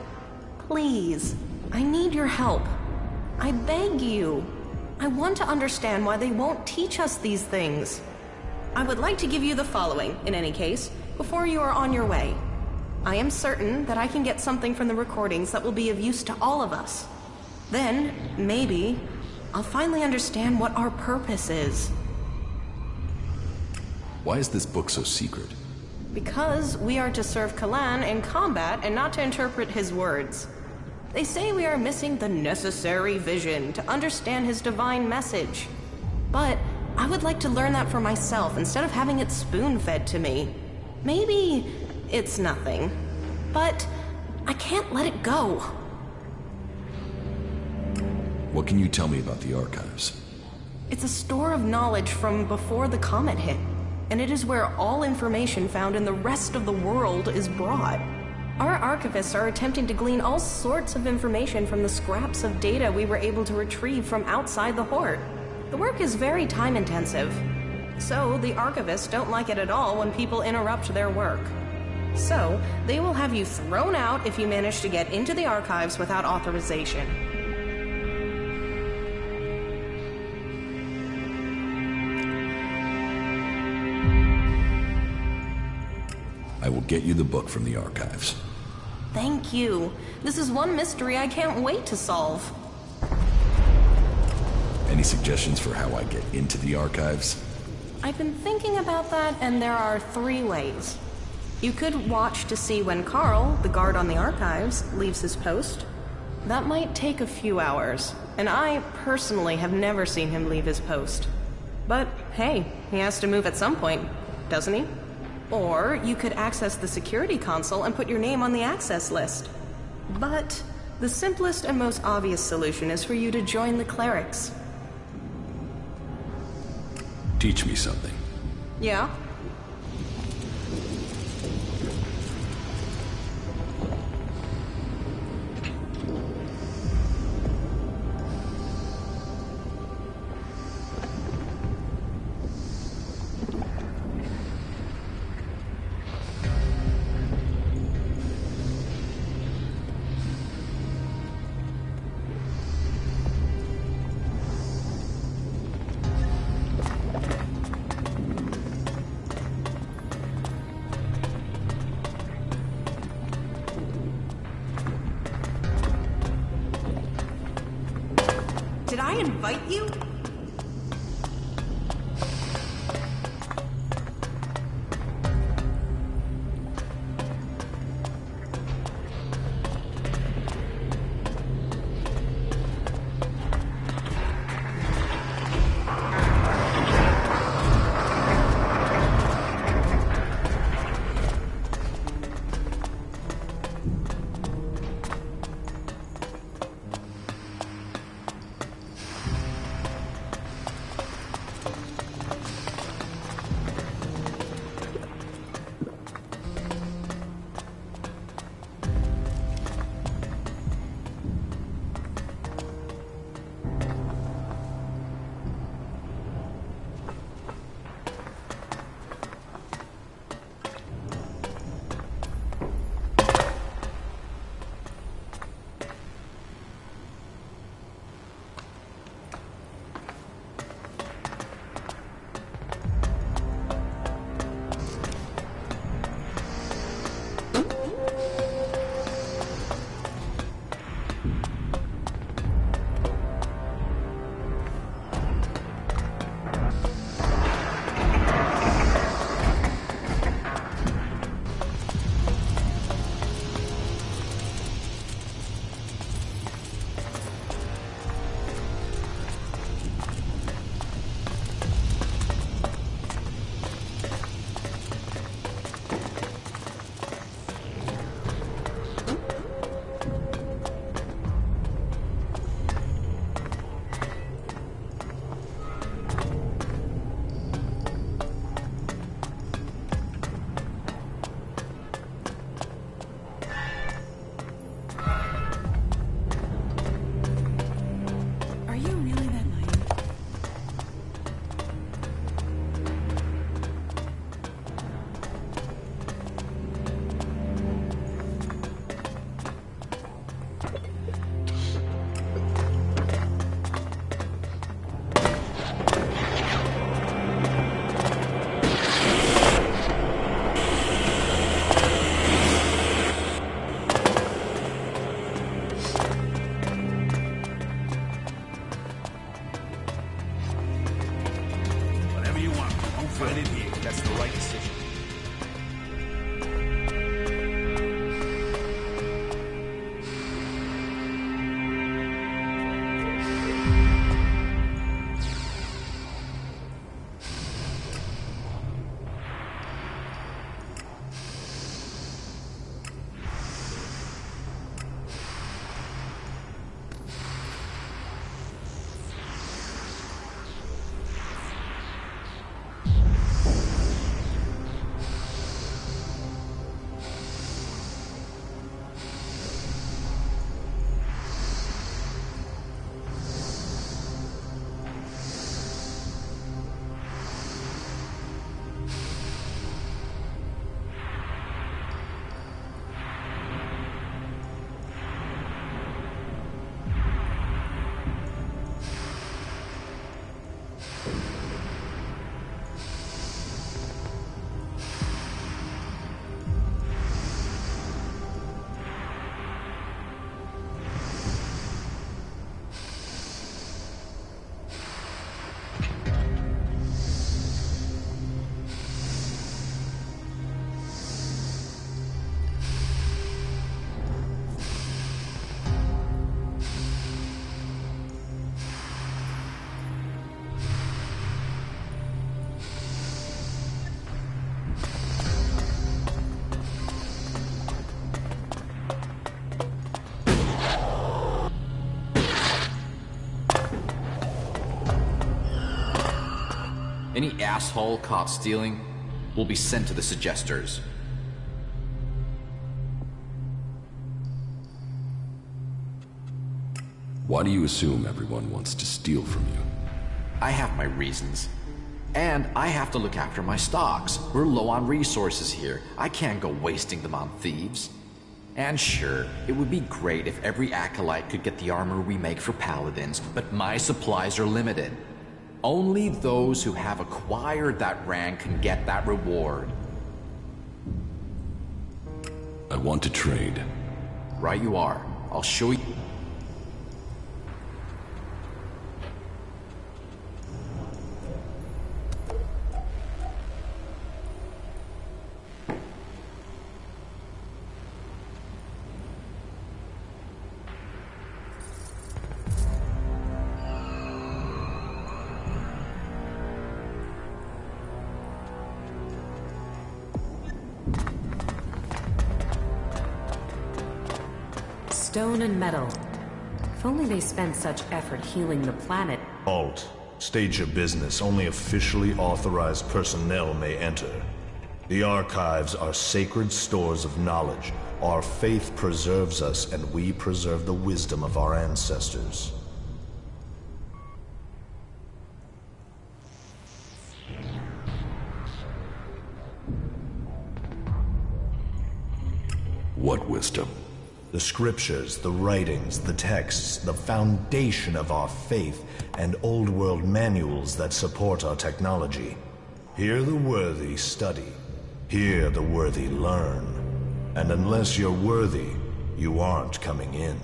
please, I need your help. I beg you. I want to understand why they won't teach us these things. I would like to give you the following, in any case, before you are on your way. I am certain that I can get something from the recordings that will be of use to all of us. Then, maybe, I'll finally understand what our purpose is. Why is this book so secret? Because we are to serve Kalan in combat and not to interpret his words. They say we are missing the necessary vision to understand his divine message. But I would like to learn that for myself instead of having it spoon-fed to me. Maybe it's nothing, but I can't let it go. What can you tell me about the archives? It's a store of knowledge from before the comet hit, and it is where all information found in the rest of the world is brought. Our archivists are attempting to glean all sorts of information from the scraps of data we were able to retrieve from outside the Horde. The work is very time-intensive, so the archivists don't like it at all when people interrupt their work. So, they will have you thrown out if you manage to get into the archives without authorization. I will get you the book from the archives. Thank you. This is one mystery I can't wait to solve. Any suggestions for how I get into the archives? I've been thinking about that, and there are 3 ways. You could watch to see when Carl, the guard on the archives, leaves his post. That might take a few hours, and I personally have never seen him leave his post. But hey, he has to move at some point, doesn't he? Or you could access the security console and put your name on the access list. But the simplest and most obvious solution is for you to join the clerics. Teach me something. Yeah? Did I invite you? asshole caught stealing will be sent to the Suggesters. Why do you assume everyone wants to steal from you? I have my reasons. And I have to look after my stocks. We're low on resources here. I can't go wasting them on thieves. And sure, it would be great if every acolyte could get the armor we make for paladins, but my supplies are limited. Only those who have acquired that rank can get that reward. I want to trade. Right you are. I'll show you. Stone and metal. If only they spent such effort healing the planet. Halt. State your business. Only officially authorized personnel may enter. The archives are sacred stores of knowledge. Our faith preserves us, and we preserve the wisdom of our ancestors. What wisdom? The scriptures, the writings, the texts, the foundation of our faith, and old world manuals that support our technology. Here the worthy study. Here the worthy learn. And unless you're worthy, you aren't coming in.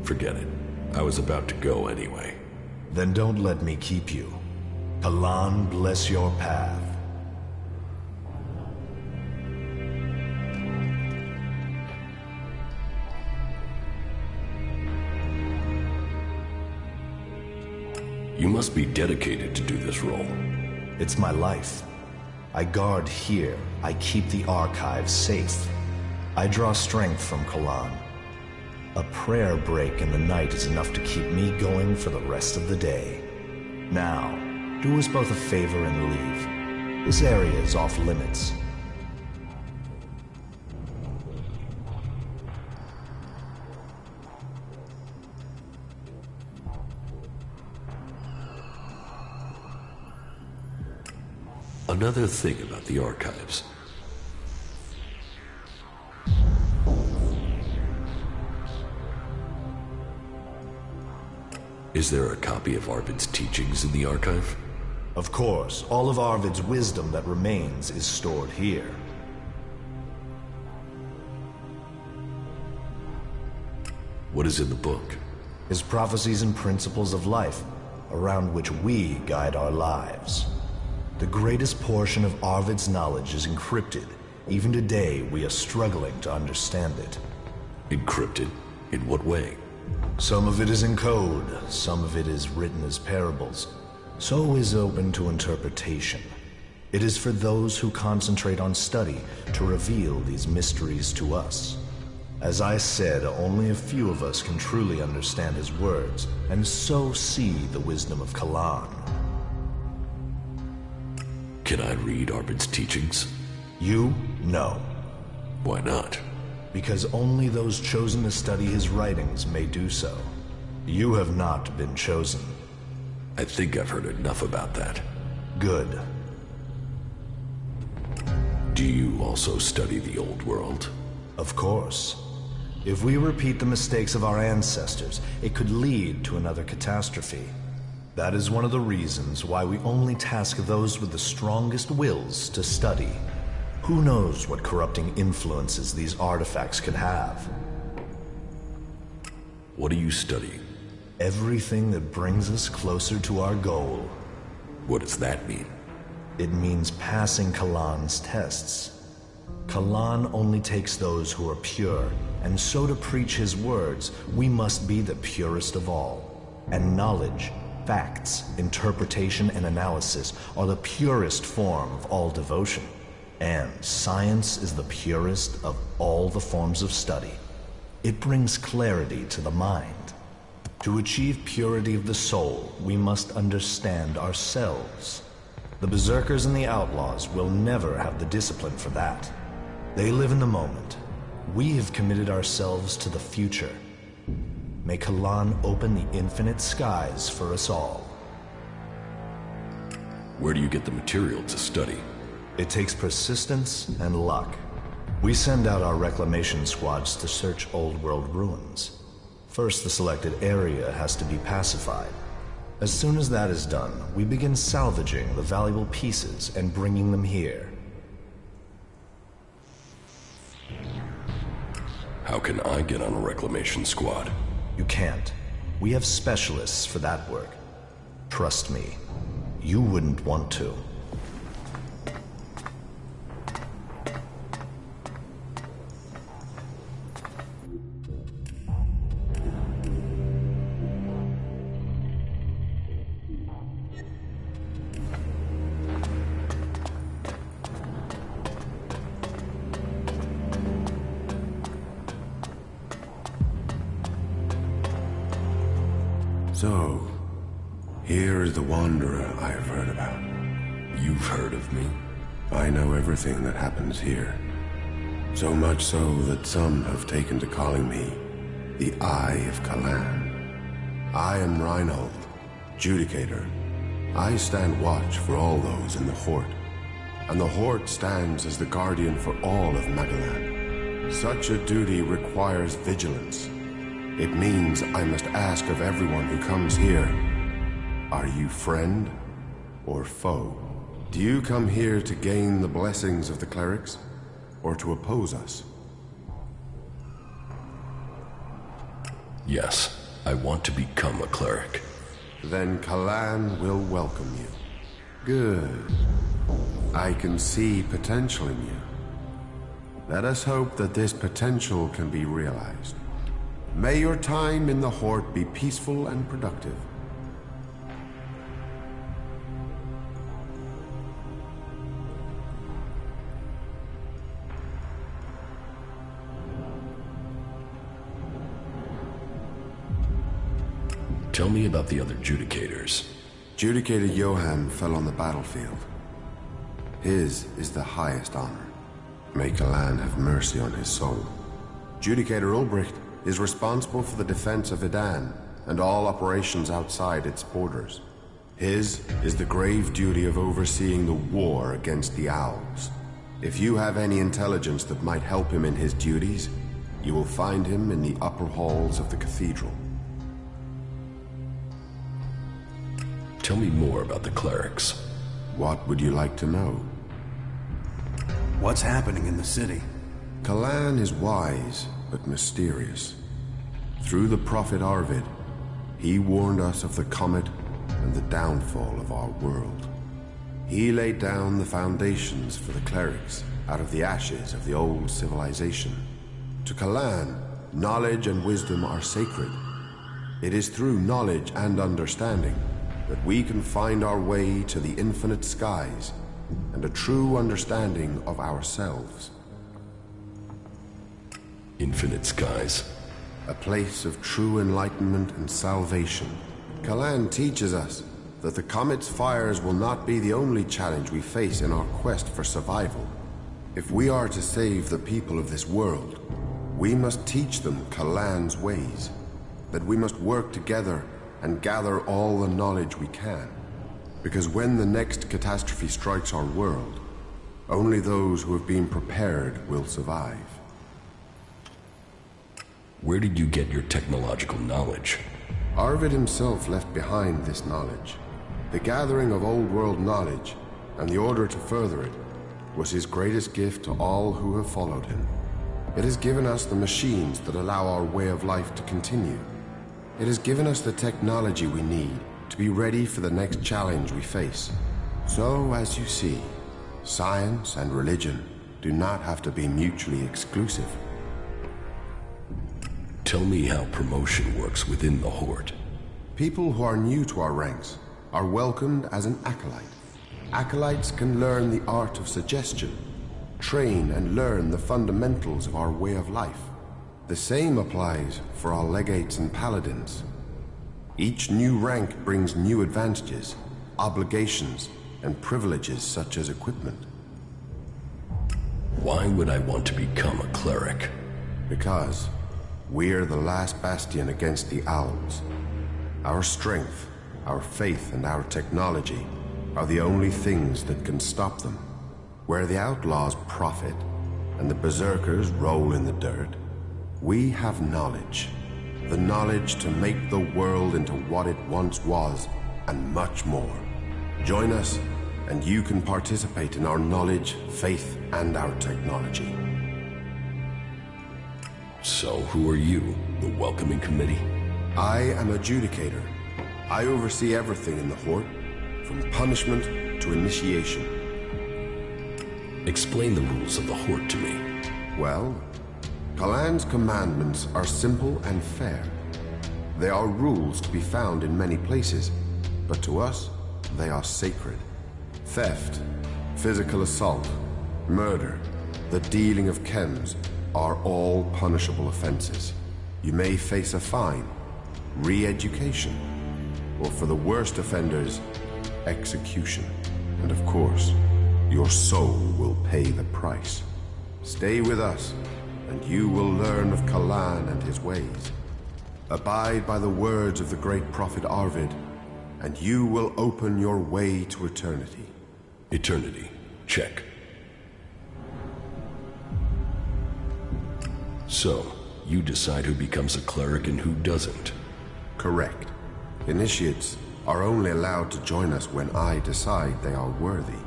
Forget it. I was about to go anyway. Then don't let me keep you. Kalan bless your path. You must be dedicated to do this role. It's my life. I guard here. I keep the archives safe. I draw strength from Kalan. A prayer break in the night is enough to keep me going for the rest of the day. Now, do us both a favor and leave. This area is off limits. Another thing about the archives. Is there a copy of Arvid's teachings in the archive? Of course, all of Arvid's wisdom that remains is stored here. What is in the book? His prophecies and principles of life, around which we guide our lives. The greatest portion of Arvid's knowledge is encrypted. Even today, we are struggling to understand it. Encrypted? In what way? Some of it is in code, some of it is written as parables. So is open to interpretation. It is for those who concentrate on study to reveal these mysteries to us. As I said, only a few of us can truly understand his words, and so see the wisdom of Kalan. Can I read Arvid's teachings? You? No. Why not? Because only those chosen to study his writings may do so. You have not been chosen. I think I've heard enough about that. Good. Do you also study the old world? Of course. If we repeat the mistakes of our ancestors, it could lead to another catastrophe. That is one of the reasons why we only task those with the strongest wills to study. Who knows what corrupting influences these artifacts could have? What are you studying? Everything that brings us closer to our goal. What does that mean? It means passing Kalan's tests. Kalan only takes those who are pure, and so to preach his words, we must be the purest of all. And knowledge, facts, interpretation, and analysis are the purest form of all devotion. And science is the purest of all the forms of study. It brings clarity to the mind. To achieve purity of the soul, we must understand ourselves. The berserkers and the outlaws will never have the discipline for that. They live in the moment. We have committed ourselves to the future. May Kalan open the infinite skies for us all. Where do you get the material to study? It takes persistence and luck. We send out our reclamation squads to search old world ruins. First, the selected area has to be pacified. As soon as that is done, we begin salvaging the valuable pieces and bringing them here. How can I get on a reclamation squad? You can't. We have specialists for that work. Trust me, you wouldn't want to. So, here is the Wanderer I have heard about. You've heard of me? I know everything that happens here. So much so that some have taken to calling me the Eye of Kalan. I am Reinhold, Judicator. I stand watch for all those in the Hort, and the Hort stands as the guardian for all of Magalan. Such a duty requires vigilance. It means I must ask of everyone who comes here, are you friend or foe? Do you come here to gain the blessings of the clerics, or to oppose us? Yes, I want to become a cleric. Then Kalan will welcome you. Good. I can see potential in you. Let us hope that this potential can be realized. May your time in the Hort be peaceful and productive. Tell me about the other Judicators. Judicator Johann fell on the battlefield. His is the highest honor. May Kalan have mercy on his soul. Judicator Ulbricht is responsible for the defense of Idan and all operations outside its borders. His is the grave duty of overseeing the war against the Owls. If you have any intelligence that might help him in his duties, you will find him in the upper halls of the cathedral. Tell me more about the clerics. What would you like to know? What's happening in the city? Kalan is wise, but mysterious. Through the prophet Arvid, he warned us of the comet and the downfall of our world. He laid down the foundations for the clerics out of the ashes of the old civilization. To Kalan, knowledge and wisdom are sacred. It is through knowledge and understanding that we can find our way to the infinite skies and a true understanding of ourselves. Infinite skies. A place of true enlightenment and salvation. Kalan teaches us that the comet's fires will not be the only challenge we face in our quest for survival. If we are to save the people of this world, we must teach them Kalan's ways. That we must work together and gather all the knowledge we can. Because when the next catastrophe strikes our world, only those who have been prepared will survive. Where did you get your technological knowledge? Arvid himself left behind this knowledge. The gathering of old world knowledge, and the order to further it, was his greatest gift to all who have followed him. It has given us the machines that allow our way of life to continue. It has given us the technology we need to be ready for the next challenge we face. So, as you see, science and religion do not have to be mutually exclusive. Tell me how promotion works within the Hort. People who are new to our ranks are welcomed as an acolyte. Acolytes can learn the art of suggestion, train and learn the fundamentals of our way of life. The same applies for our legates and paladins. Each new rank brings new advantages, obligations, and privileges such as equipment. Why would I want to become a cleric? Because we're the last bastion against the Owls. Our strength, our faith, and our technology are the only things that can stop them. Where the outlaws profit and the berserkers roll in the dirt, we have knowledge. The knowledge to make the world into what it once was, and much more. Join us, and you can participate in our knowledge, faith, and our technology. So, who are you, the welcoming committee? I am adjudicator. I oversee everything in the Horde, from punishment to initiation. Explain the rules of the Horde to me. Well, Kalan's commandments are simple and fair. They are rules to be found in many places, but to us, they are sacred. Theft, physical assault, murder, the dealing of chems are all punishable offenses. You may face a fine, re-education, or for the worst offenders, execution. And of course, your soul will pay the price. Stay with us, and you will learn of Kalan and his ways. Abide by the words of the great prophet Arvid, and you will open your way to eternity. Eternity. Check. So, you decide who becomes a cleric and who doesn't? Correct. Initiates are only allowed to join us when I decide they are worthy.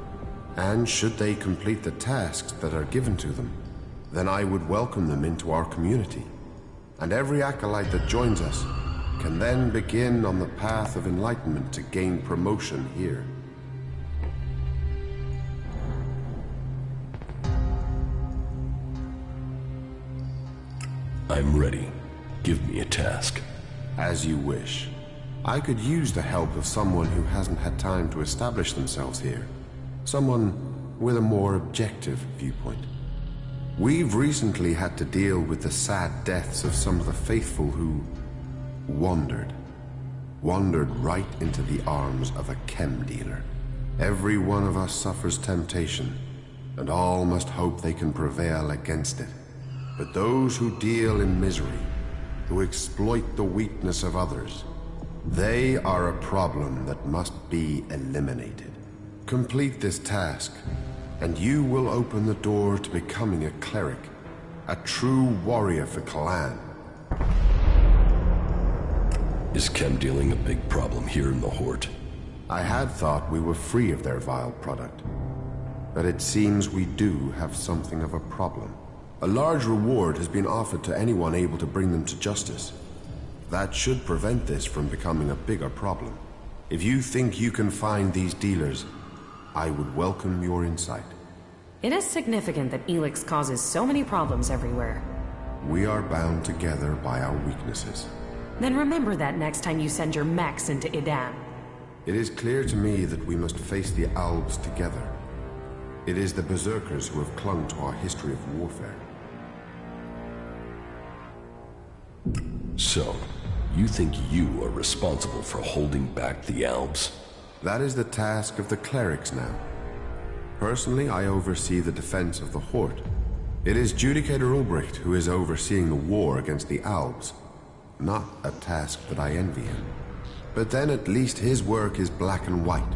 And should they complete the tasks that are given to them, then I would welcome them into our community. And every acolyte that joins us can then begin on the path of enlightenment to gain promotion here. I'm ready. Give me a task. As you wish. I could use the help of someone who hasn't had time to establish themselves here. Someone with a more objective viewpoint. We've recently had to deal with the sad deaths of some of the faithful who wandered right into the arms of a chem dealer. Every one of us suffers temptation, and all must hope they can prevail against it. But those who deal in misery, who exploit the weakness of others, they are a problem that must be eliminated. Complete this task, and you will open the door to becoming a cleric, a true warrior for Kalan. Is chem dealing a big problem here in the Horde? I had thought we were free of their vile product, but it seems we do have something of a problem. A large reward has been offered to anyone able to bring them to justice. That should prevent this from becoming a bigger problem. If you think you can find these dealers, I would welcome your insight. It is significant that Elex causes so many problems everywhere. We are bound together by our weaknesses. Then remember that next time you send your mechs into Idan. It is clear to me that we must face the Alps together. It is the berserkers who have clung to our history of warfare. So, you think you are responsible for holding back the Alps? That is the task of the clerics now. Personally, I oversee the defense of the Horde. It is Judicator Ulbricht who is overseeing the war against the Alps. Not a task that I envy him. But then at least his work is black and white.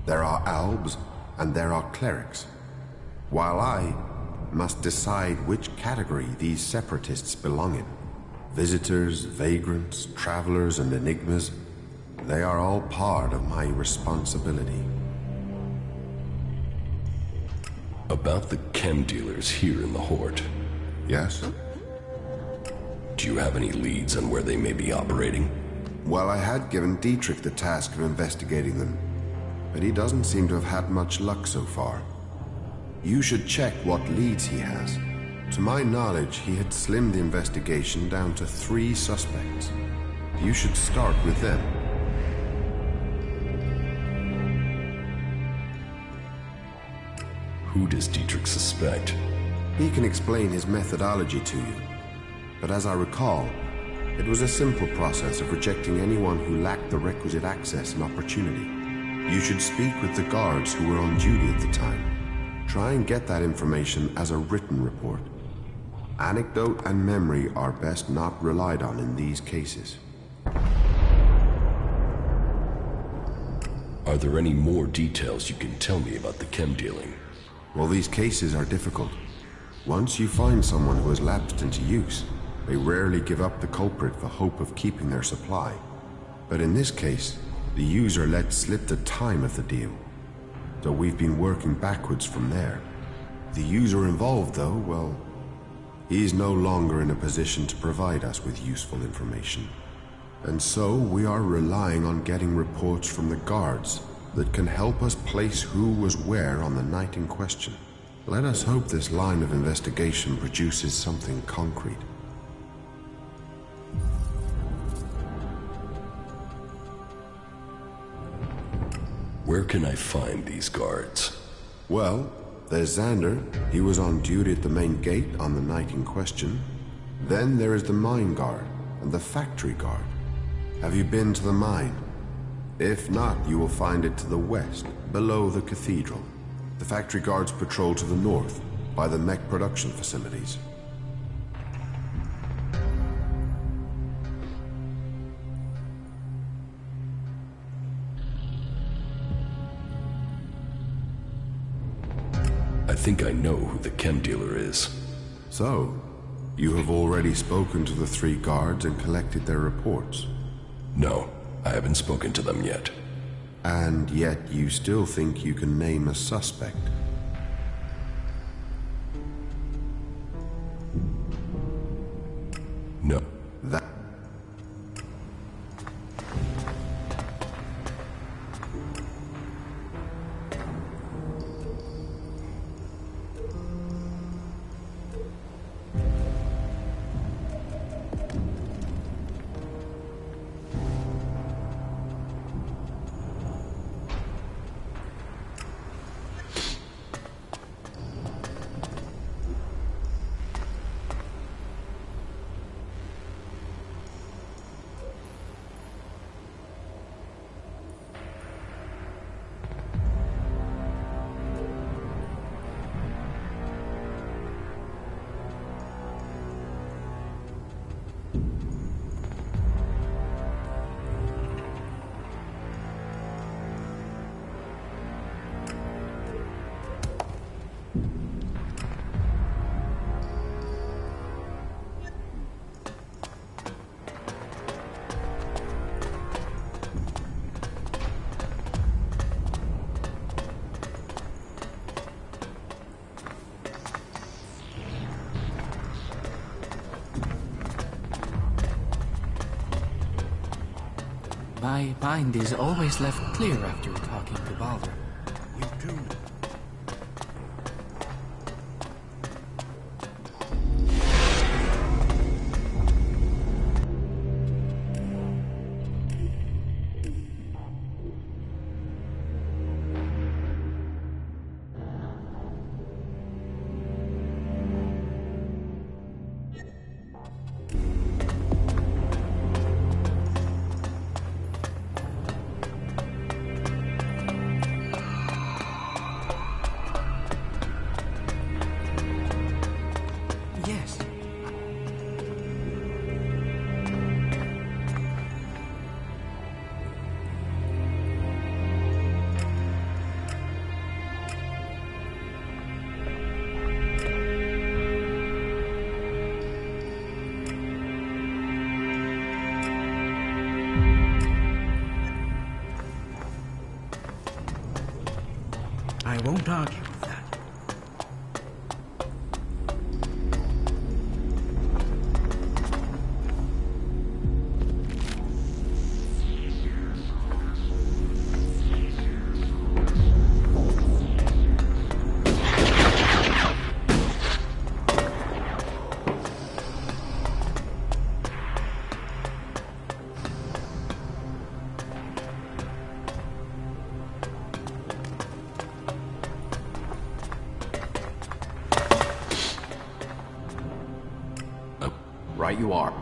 There are Albs and there are clerics. While I must decide which category these separatists belong in. Visitors, vagrants, travelers, and enigmas, they are all part of my responsibility. About the chem dealers here in the Horde. Yes? Do you have any leads on where they may be operating? Well, I had given Dietrich the task of investigating them, but he doesn't seem to have had much luck so far. You should check what leads he has. To my knowledge, he had slimmed the investigation down to 3 suspects. You should start with them. Who does Dietrich suspect? He can explain his methodology to you. But as I recall, It was a simple process of rejecting anyone who lacked the requisite access and opportunity. You should speak with the guards who were on duty at the time. Try and get that information as a written report. Anecdote and memory are best not relied on in these cases. Are there any more details you can tell me about the chem dealing? Well, these cases are difficult. Once you find someone who has lapsed into use, they rarely give up the culprit for hope of keeping their supply. But in this case, the user let slip the time of the deal. So we've been working backwards from there. The user involved, though, well, he is no longer in a position to provide us with useful information. And so we are relying on getting reports from the guards that can help us place who was where on the night in question. Let us hope this line of investigation produces something concrete. Where can I find these guards? Well, there's Xander. He was on duty at the main gate on the night in question. Then there is the mine guard and the factory guard. Have you been to the mine? If not, you will find it to the west, below the cathedral. The factory guards patrol to the north, by the mech production facilities. I think I know who the chem dealer is. So, you have already spoken to the 3 guards and collected their reports? No, I haven't spoken to them yet. And yet you still think you can name a suspect? No. That... My mind is always left clear after talking to Baldur. You do. I won't argue with that. Right you are.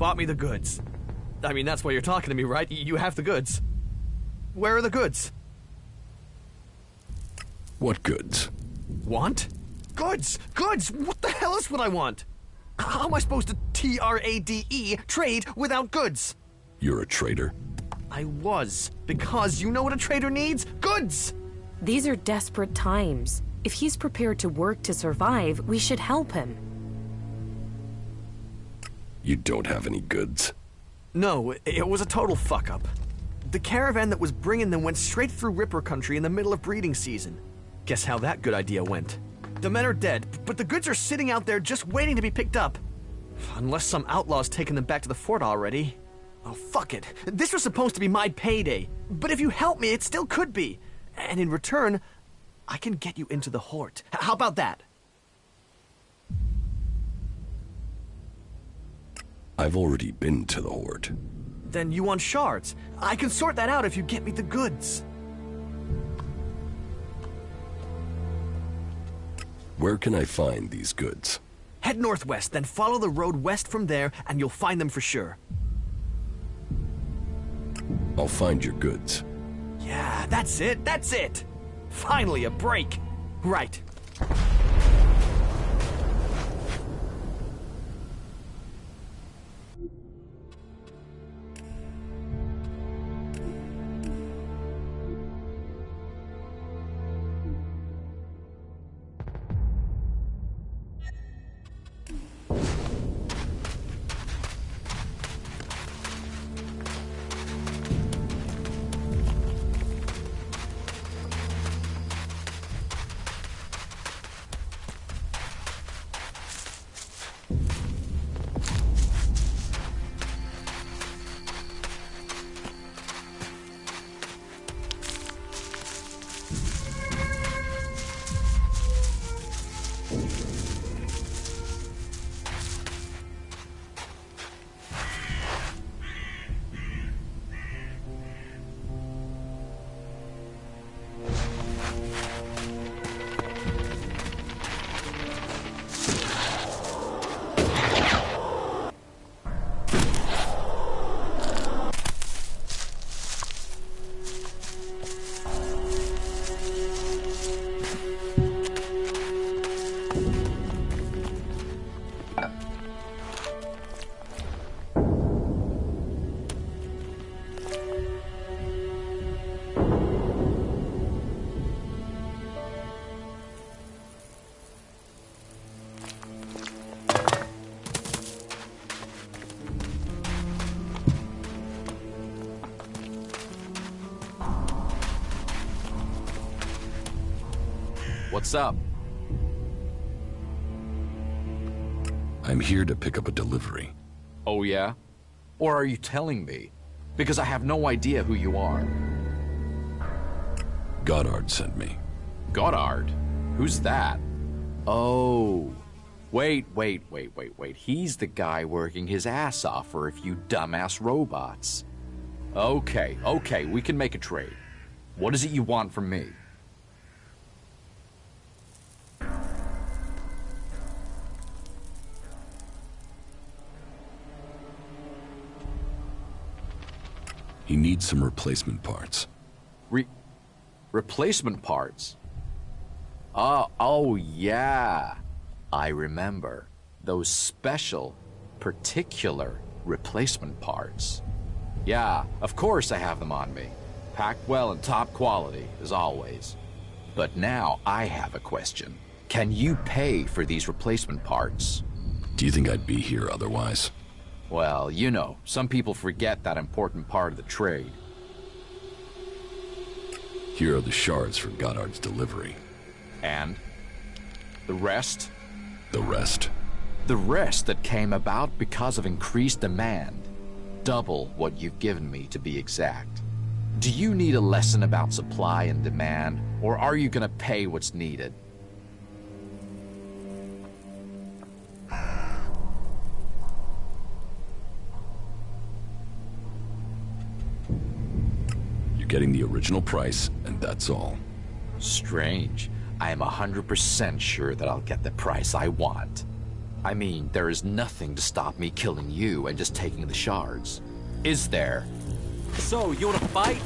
bought me the goods. I mean, that's why you're talking to me, right? You have the goods. Where are the goods? What goods? Want? Goods! Goods! What the hell is what I want? How am I supposed to trade without goods? You're a traitor? I was, because you know what a trader needs? Goods! These are desperate times. If he's prepared to work to survive, we should help him. You don't have any goods? No, it was a total fuck-up. The caravan that was bringing them went straight through Ripper Country in the middle of breeding season. Guess how that good idea went. The men are dead, but the goods are sitting out there just waiting to be picked up. Unless some outlaw's taken them back to the fort already. Oh, fuck it. This was supposed to be my payday. But if you help me, it still could be. And in return, I can get you into the Hort. How about that? I've already been to the Hort. Then you want shards. I can sort that out if you get me the goods. Where can I find these goods? Head northwest, then follow the road west from there, and you'll find them for sure. I'll find your goods. Yeah, that's it, that's it! Finally, a break! Right. What's up? I'm here to pick up a delivery. Oh, yeah? Or are you telling me? Because I have no idea who you are. Goddard sent me. Goddard? Who's that? Oh. Wait. He's the guy working his ass off for a few dumbass robots. Okay, we can make a trade. What is it you want from me? He needs some replacement parts. Replacement parts? Oh yeah. I remember. Those special, particular replacement parts. Yeah, of course I have them on me. Packed well and top quality, as always. But now I have a question. Can you pay for these replacement parts? Do you think I'd be here otherwise? Well, you know, some people forget that important part of the trade. Here are the shards for Goddard's delivery. And? The rest? The rest? The rest that came about because of increased demand. Double what you've given me, to be exact. Do you need a lesson about supply and demand, or are you gonna pay what's needed? You're getting the original price, and that's all. Strange. I am 100% sure that I'll get the price I want. I mean, there is nothing to stop me killing you and just taking the shards. Is there? So, you wanna fight?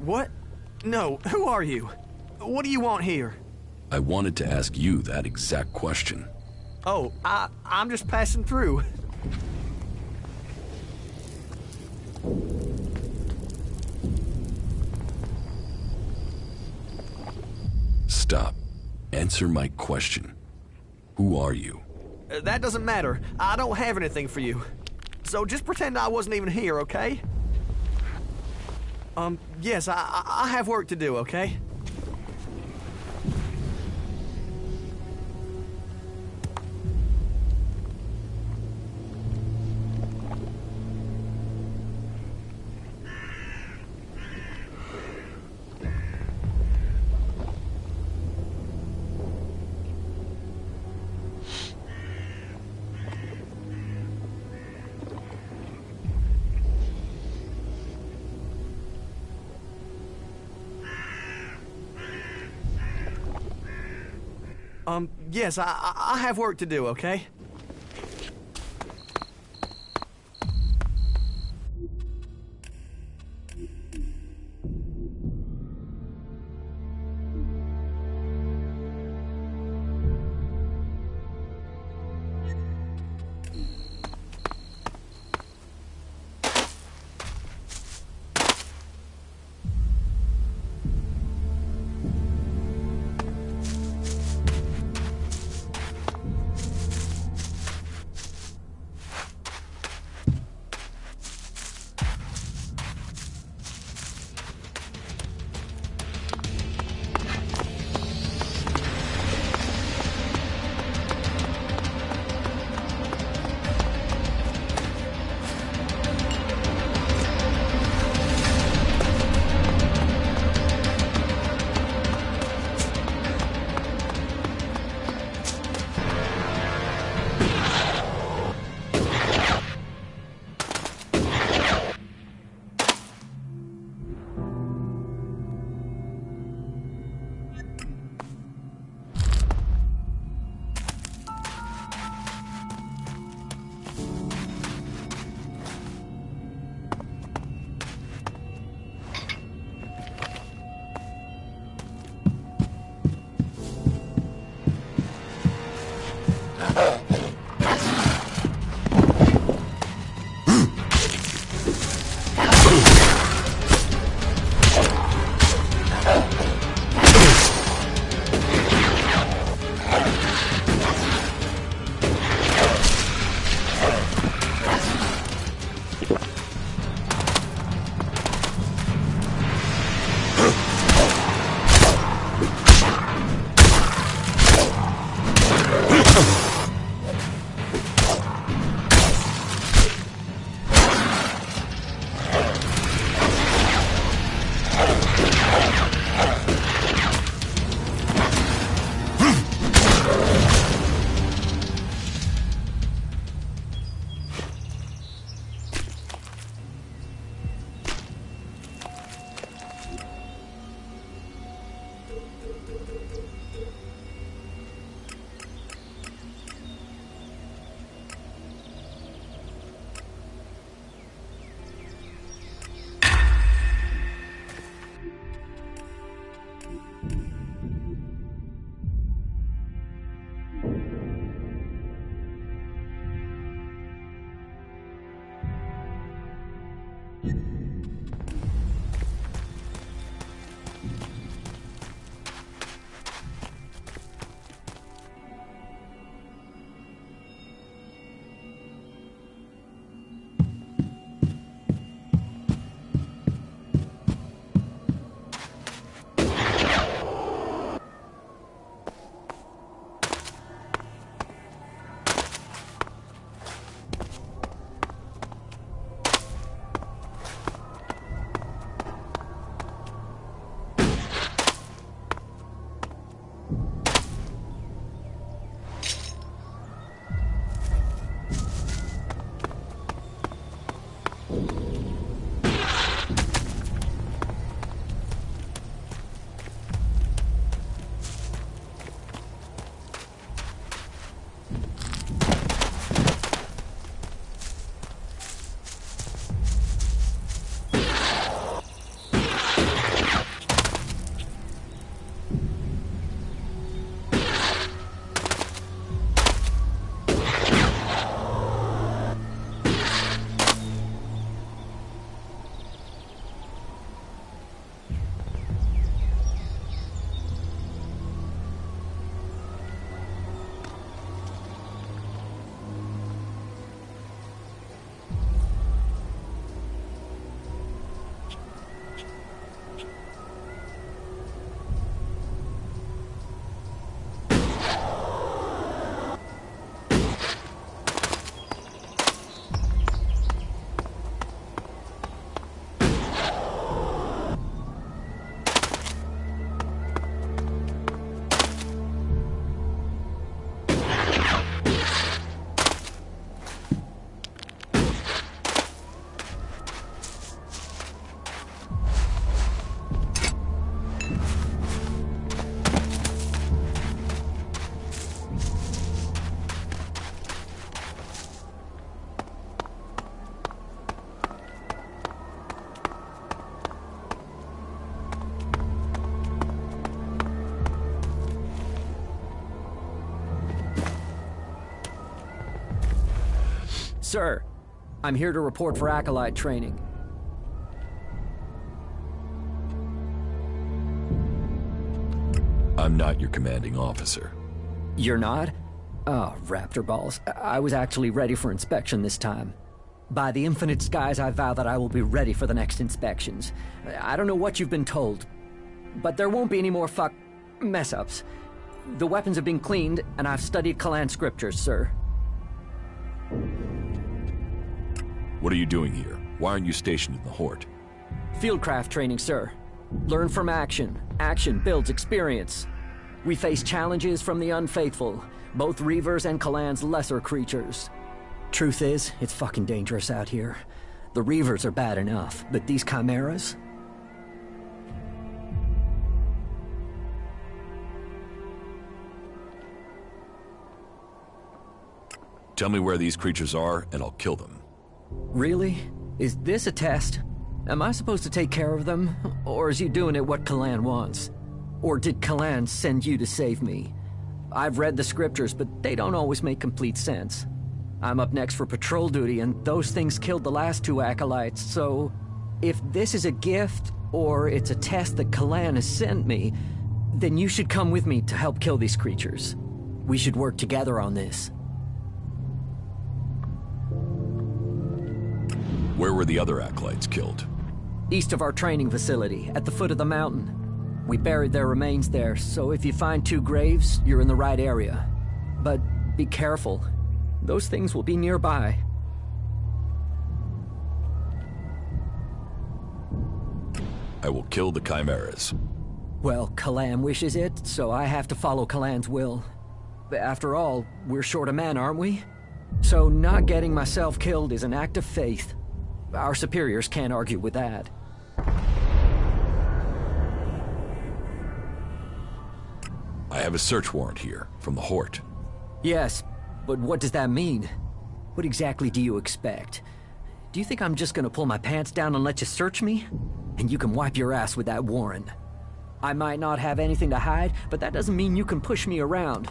What? No, who are you? What do you want here? I wanted to ask you that exact question. Oh, I'm just passing through. Stop. Answer my question. Who are you? That doesn't matter. I don't have anything for you. So just pretend I wasn't even here, okay? Yes, I have work to do, okay? Yes, I have work to do, okay? Sir, I'm here to report for Acolyte training. I'm not your commanding officer. You're not? Oh, raptor balls. I was actually ready for inspection this time. By the infinite skies, I vow that I will be ready for the next inspections. I don't know what you've been told, but there won't be any more mess-ups. The weapons have been cleaned, and I've studied Kalan scriptures, sir. What are you doing here? Why aren't you stationed in the Hort? Fieldcraft training, sir. Learn from action. Action builds experience. We face challenges from the unfaithful, both Reavers and Kalan's lesser creatures. Truth is, it's fucking dangerous out here. The Reavers are bad enough, but these chimeras? Tell me where these creatures are, and I'll kill them. Really? Is this a test? Am I supposed to take care of them? Or is you doing it what Kalan wants? Or did Kalan send you to save me? I've read the scriptures, but they don't always make complete sense. I'm up next for patrol duty, and those things killed the last 2 acolytes, so... if this is a gift, or it's a test that Kalan has sent me, then you should come with me to help kill these creatures. We should work together on this. Where were the other acolytes killed? East of our training facility, at the foot of the mountain. We buried their remains there, so if you find 2 graves, you're in the right area. But be careful. Those things will be nearby. I will kill the chimeras. Well, Kalan wishes it, so I have to follow Kalan's will. After all, we're short a man, aren't we? So not getting myself killed is an act of faith. Our superiors can't argue with that. I have a search warrant here, from the Hort. Yes, but what does that mean? What exactly do you expect? Do you think I'm just gonna pull my pants down and let you search me? And you can wipe your ass with that warrant. I might not have anything to hide, but that doesn't mean you can push me around.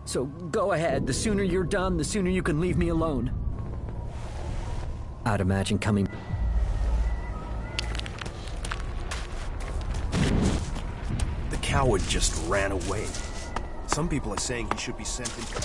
So go ahead, the sooner you're done, the sooner you can leave me alone. I'd imagine coming... The coward just ran away. Some people are saying he should be sent into...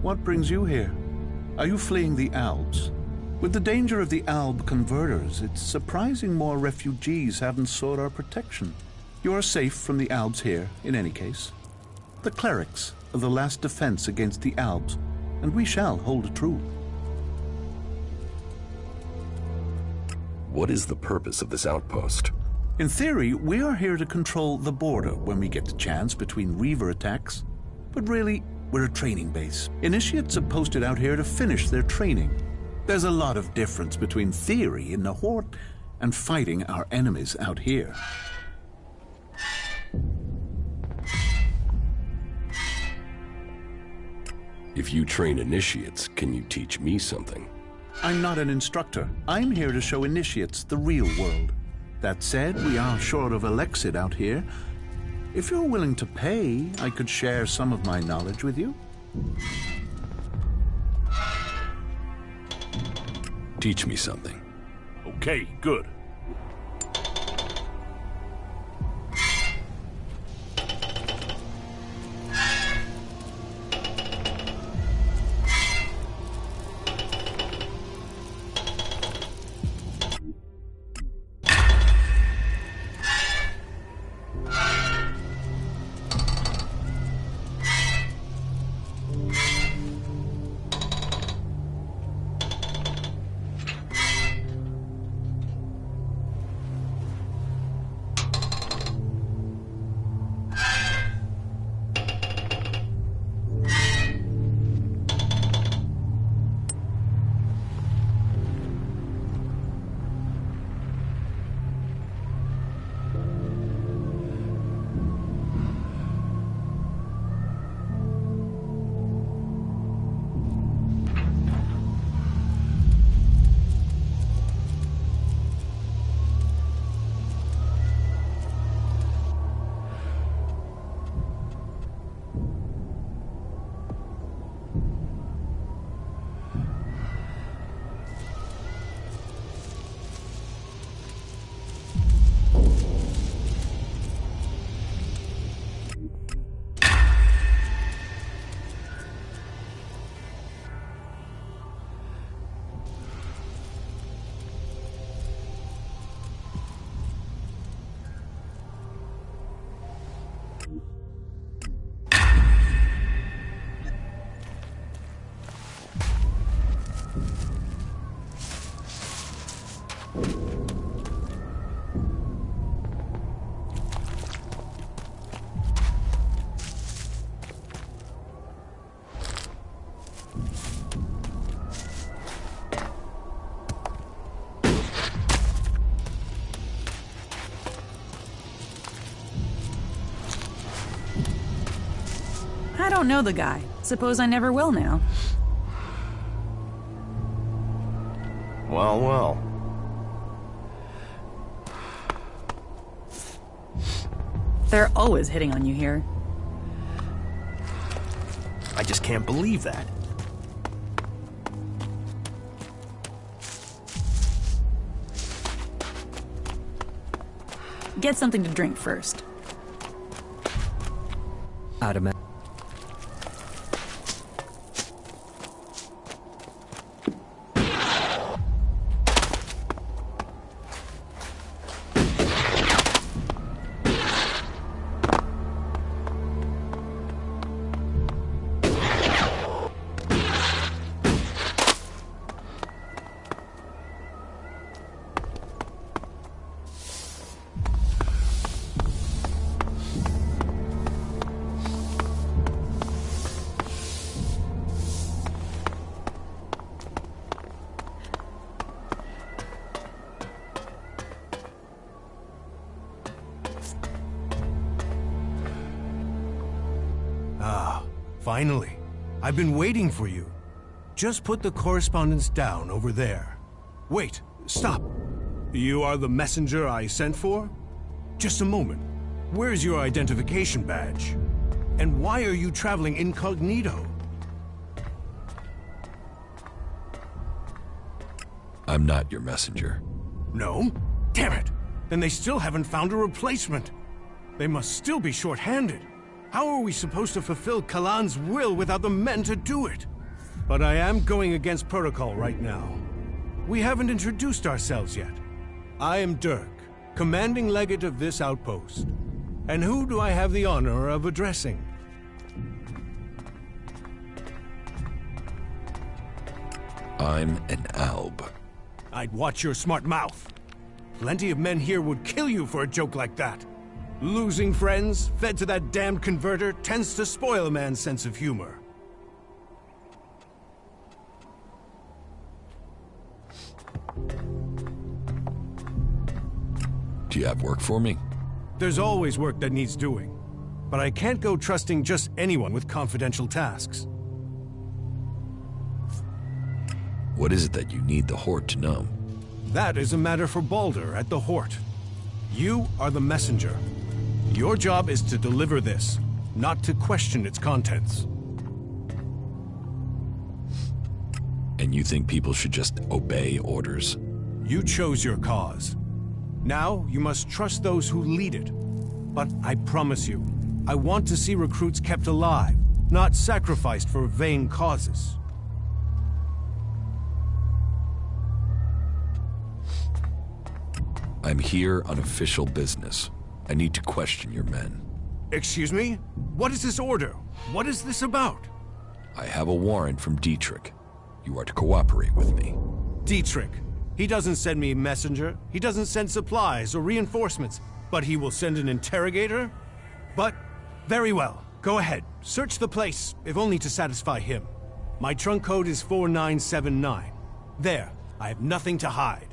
What brings you here? Are you fleeing the Albs? With the danger of the Alb converters, it's surprising more refugees haven't sought our protection. You are safe from the Albs here, in any case. The clerics of the last defense against the Albs, and we shall hold true. What is the purpose of this outpost? In theory, we are here to control the border when we get the chance between Reaver attacks. But really, we're a training base. Initiates are posted out here to finish their training. There's a lot of difference between theory in the Hort and fighting our enemies out here. If you train initiates, can you teach me something? I'm not an instructor. I'm here to show initiates the real world. That said, we are short of Elexid out here. If you're willing to pay, I could share some of my knowledge with you. Teach me something. Okay, good. don't know the guy. Suppose I never will now. Well, well. They're always hitting on you here. I just can't believe that. Get something to drink first. Automatic. Finally. I've been waiting for you. Just put the correspondence down over there. Wait, stop. You are the messenger I sent for? Just a moment. Where's your identification badge? And why are you traveling incognito? I'm not your messenger. No? Damn it! Then they still haven't found a replacement. They must still be short-handed. How are we supposed to fulfill Kalan's will without the men to do it? But I am going against protocol right now. We haven't introduced ourselves yet. I am Dirk, commanding legate of this outpost. And who do I have the honor of addressing? I'm an alb. I'd watch your smart mouth. Plenty of men here would kill you for a joke like that. Losing friends, fed to that damned converter, tends to spoil a man's sense of humor. Do you have work for me? There's always work that needs doing. But I can't go trusting just anyone with confidential tasks. What is it that you need the Horde to know? That is a matter for Baldur at the Hort. You are the messenger. Your job is to deliver this, not to question its contents. And you think people should just obey orders? You chose your cause. Now, you must trust those who lead it. But I promise you, I want to see recruits kept alive, not sacrificed for vain causes. I'm here on official business. I need to question your men. Excuse me? What is this order? What is this about? I have a warrant from Dietrich. You are to cooperate with me. Dietrich. He doesn't send me a messenger. He doesn't send supplies or reinforcements. But he will send an interrogator? But, very well. Go ahead. Search the place, if only to satisfy him. My trunk code is 4979. There. I have nothing to hide.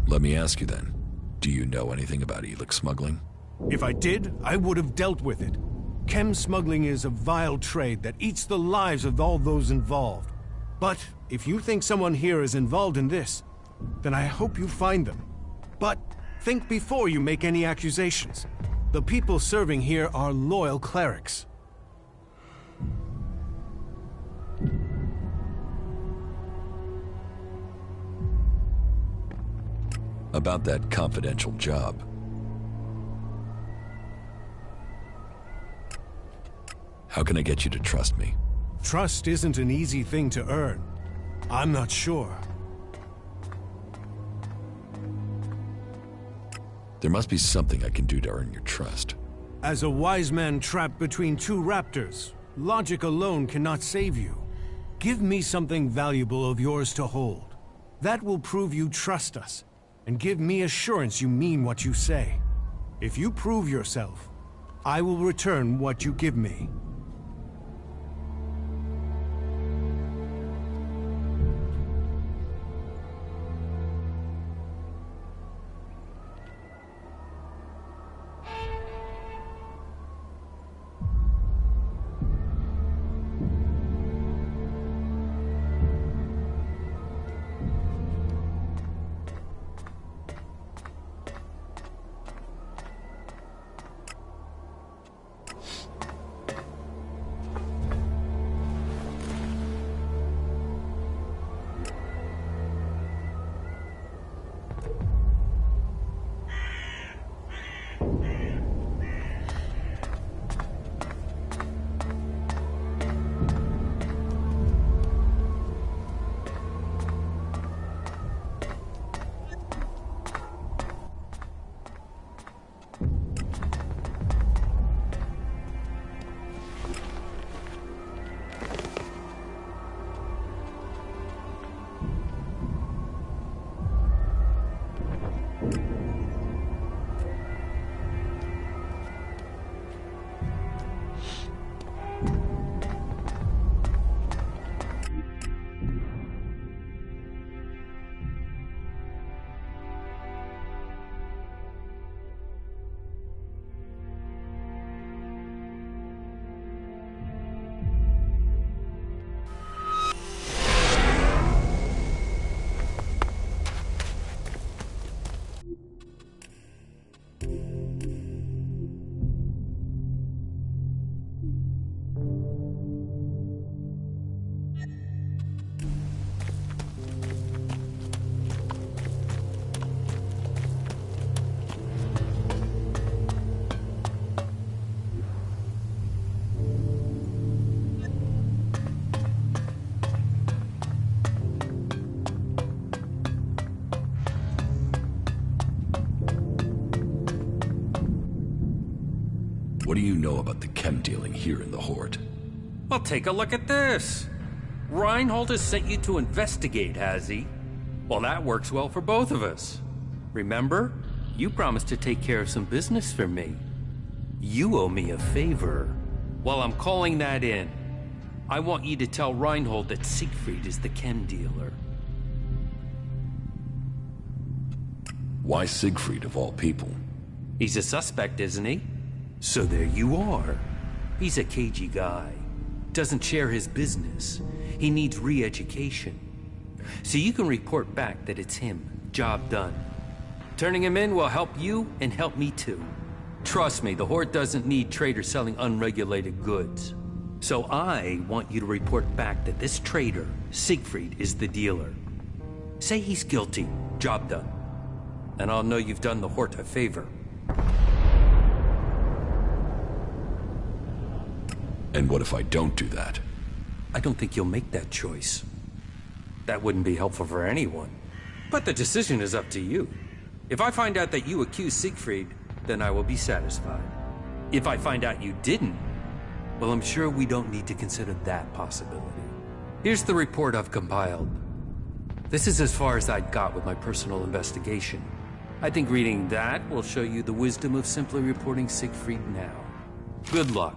Let me ask you then, do you know anything about Elex smuggling? If I did, I would have dealt with it. Chem smuggling is a vile trade that eats the lives of all those involved. But if you think someone here is involved in this, then I hope you find them. But think before you make any accusations. The people serving here are loyal clerics. About that confidential job. How can I get you to trust me? Trust isn't an easy thing to earn. I'm not sure. There must be something I can do to earn your trust. As a wise man trapped between two raptors, logic alone cannot save you. Give me something valuable of yours to hold. That will prove you trust us, and give me assurance you mean what you say. If you prove yourself, I will return what you give me. What do you know about the chem dealing here in the Horde? Well, take a look at this. Reinhold has sent you to investigate, has he? Well, that works well for both of us. Remember? You promised to take care of some business for me. You owe me a favor. Well, I'm calling that in. I want you to tell Reinhold that Siegfried is the chem dealer. Why Siegfried, of all people? He's a suspect, isn't he? So there you are. He's a cagey guy. Doesn't share his business. He needs re-education. So you can report back that it's him. Job done. Turning him in will help you and help me too. Trust me, the Horde doesn't need traders selling unregulated goods. So I want you to report back that this trader, Siegfried, is the dealer. Say he's guilty. Job done. And I'll know you've done the Horde a favor. And what if I don't do that? I don't think you'll make that choice. That wouldn't be helpful for anyone. But the decision is up to you. If I find out that you accused Siegfried, then I will be satisfied. If I find out you didn't, well, I'm sure we don't need to consider that possibility. Here's the report I've compiled. This is as far as I got with my personal investigation. I think reading that will show you the wisdom of simply reporting Siegfried now. Good luck.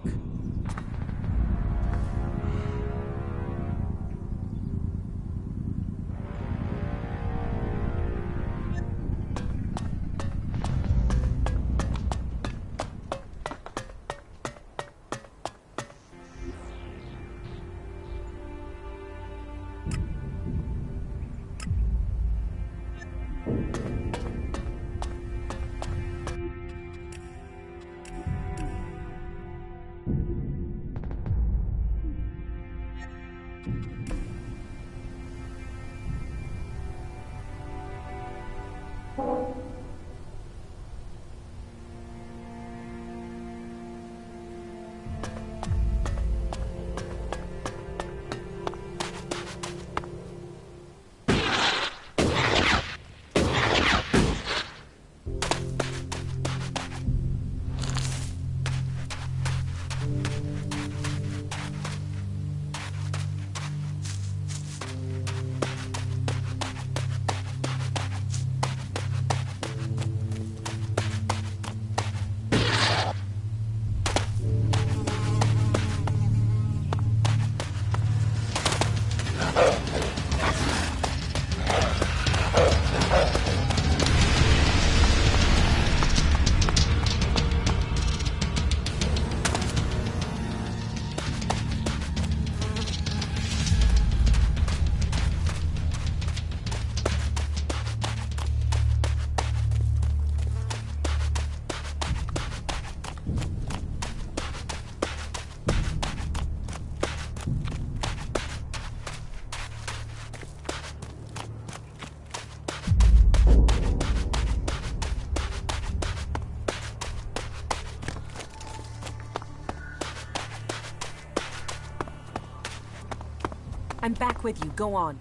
I'm back with you. Go on.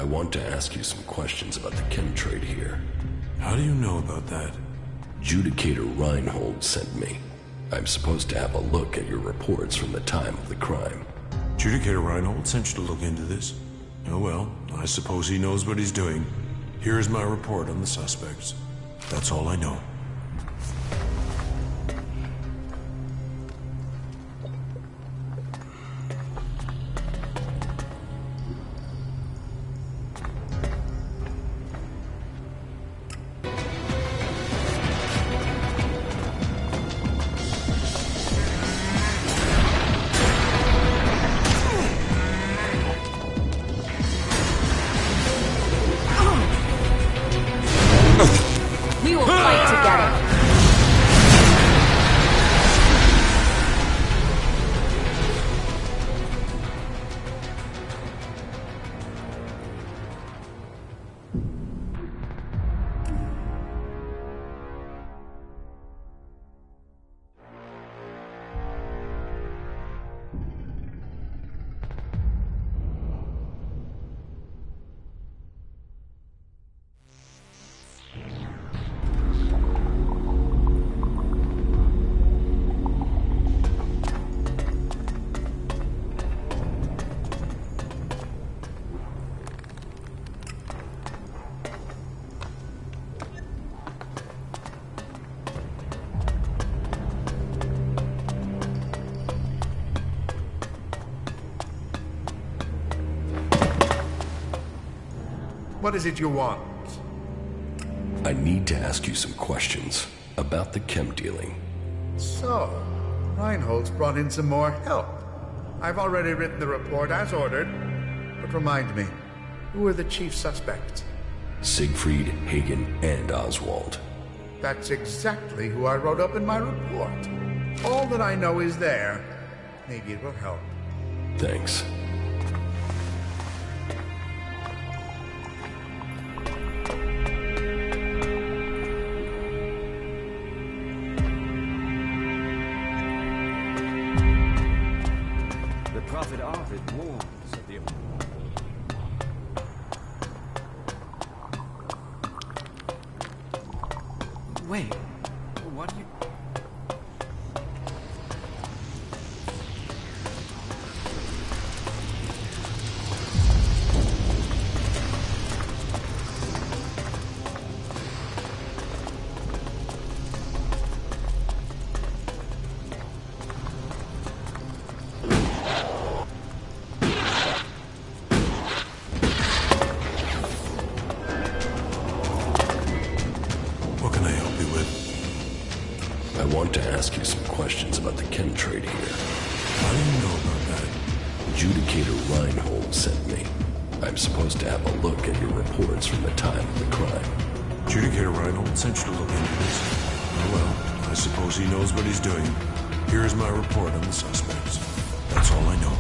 want to ask you some questions about the chem trade here. How do you know about that? Judicator Reinhold sent me. I'm supposed to have a look at your reports from the time of the crime. Judicator Reinhold sent you to look into this? Oh well, I suppose he knows what he's doing. Here's my report on the suspects. That's all I know. We will fight together. What is it you want? I need to ask you some questions about the chem dealing. So, Reinhold's brought in some more help. I've already written the report as ordered. But remind me, who are the chief suspects? Siegfried, Hagen, and Oswald. That's exactly who I wrote up in my report. All that I know is there. Maybe it will help. Thanks. The Prophet Arvid warns of the... Wait, what do you... What can I help you with? I want to ask you some questions about the chem trade here. How do you know about that? Judicator Reinhold sent me. I'm supposed to have a look at your reports from the time of the crime. Judicator Reinhold sent you to look into this. Oh well, I suppose he knows what he's doing. Here's my report on the suspects. That's all I know.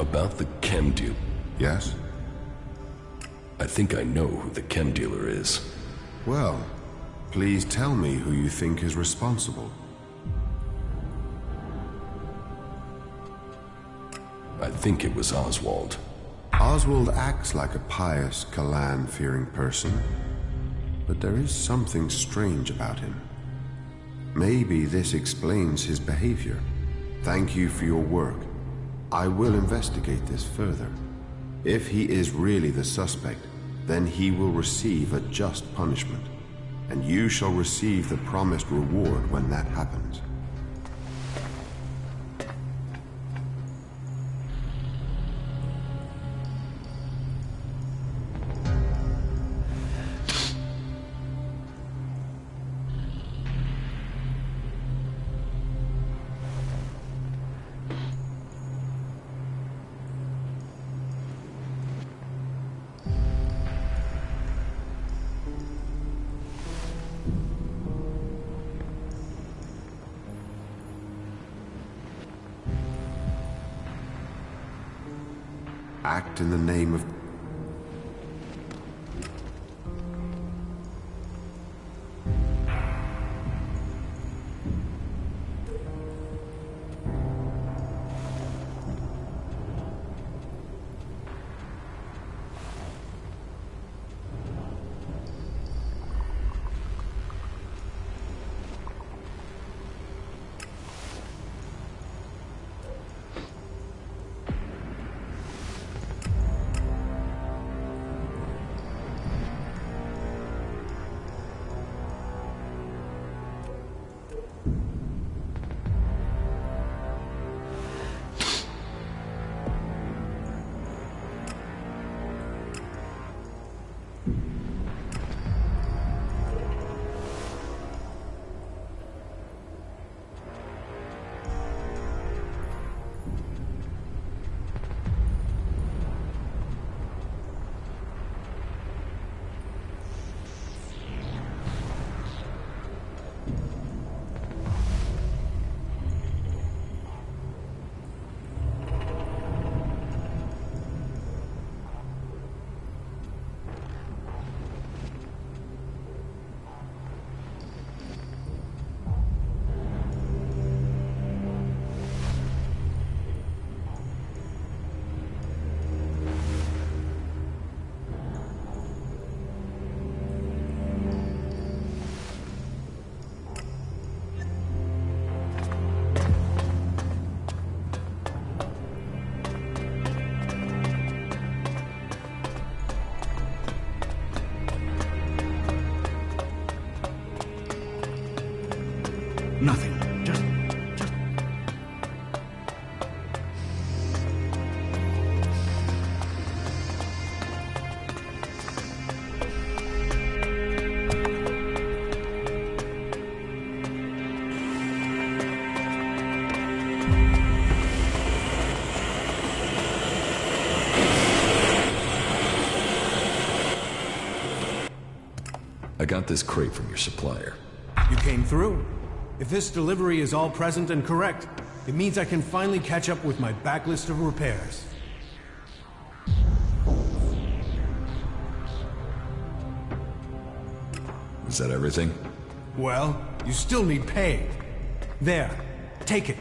About the chem deal. Yes? I think I know who the chem dealer is. Well, please tell me who you think is responsible. I think it was Oswald. Oswald acts like a pious, Kalan-fearing person, but there is something strange about him. Maybe this explains his behavior. Thank you for your work. I will investigate this further. If he is really the suspect, then he will receive a just punishment, and you shall receive the promised reward when that happens. Act in the name of... Nothing. Just... I got this crate from your supplier. You came through. If this delivery is all present and correct, it means I can finally catch up with my backlist of repairs. Is that everything? Well, you still need pay. There, take it.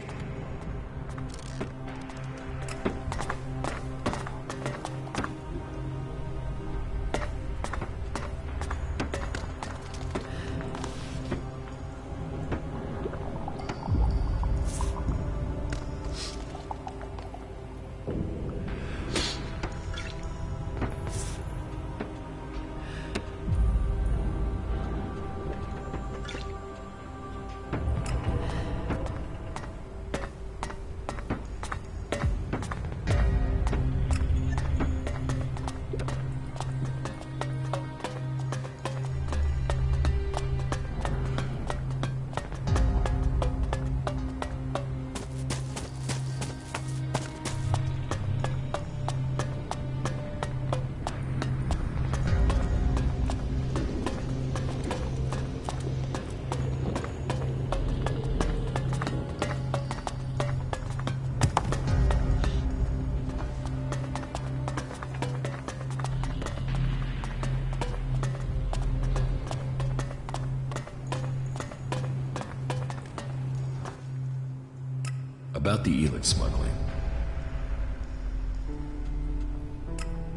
About the Elex smuggling.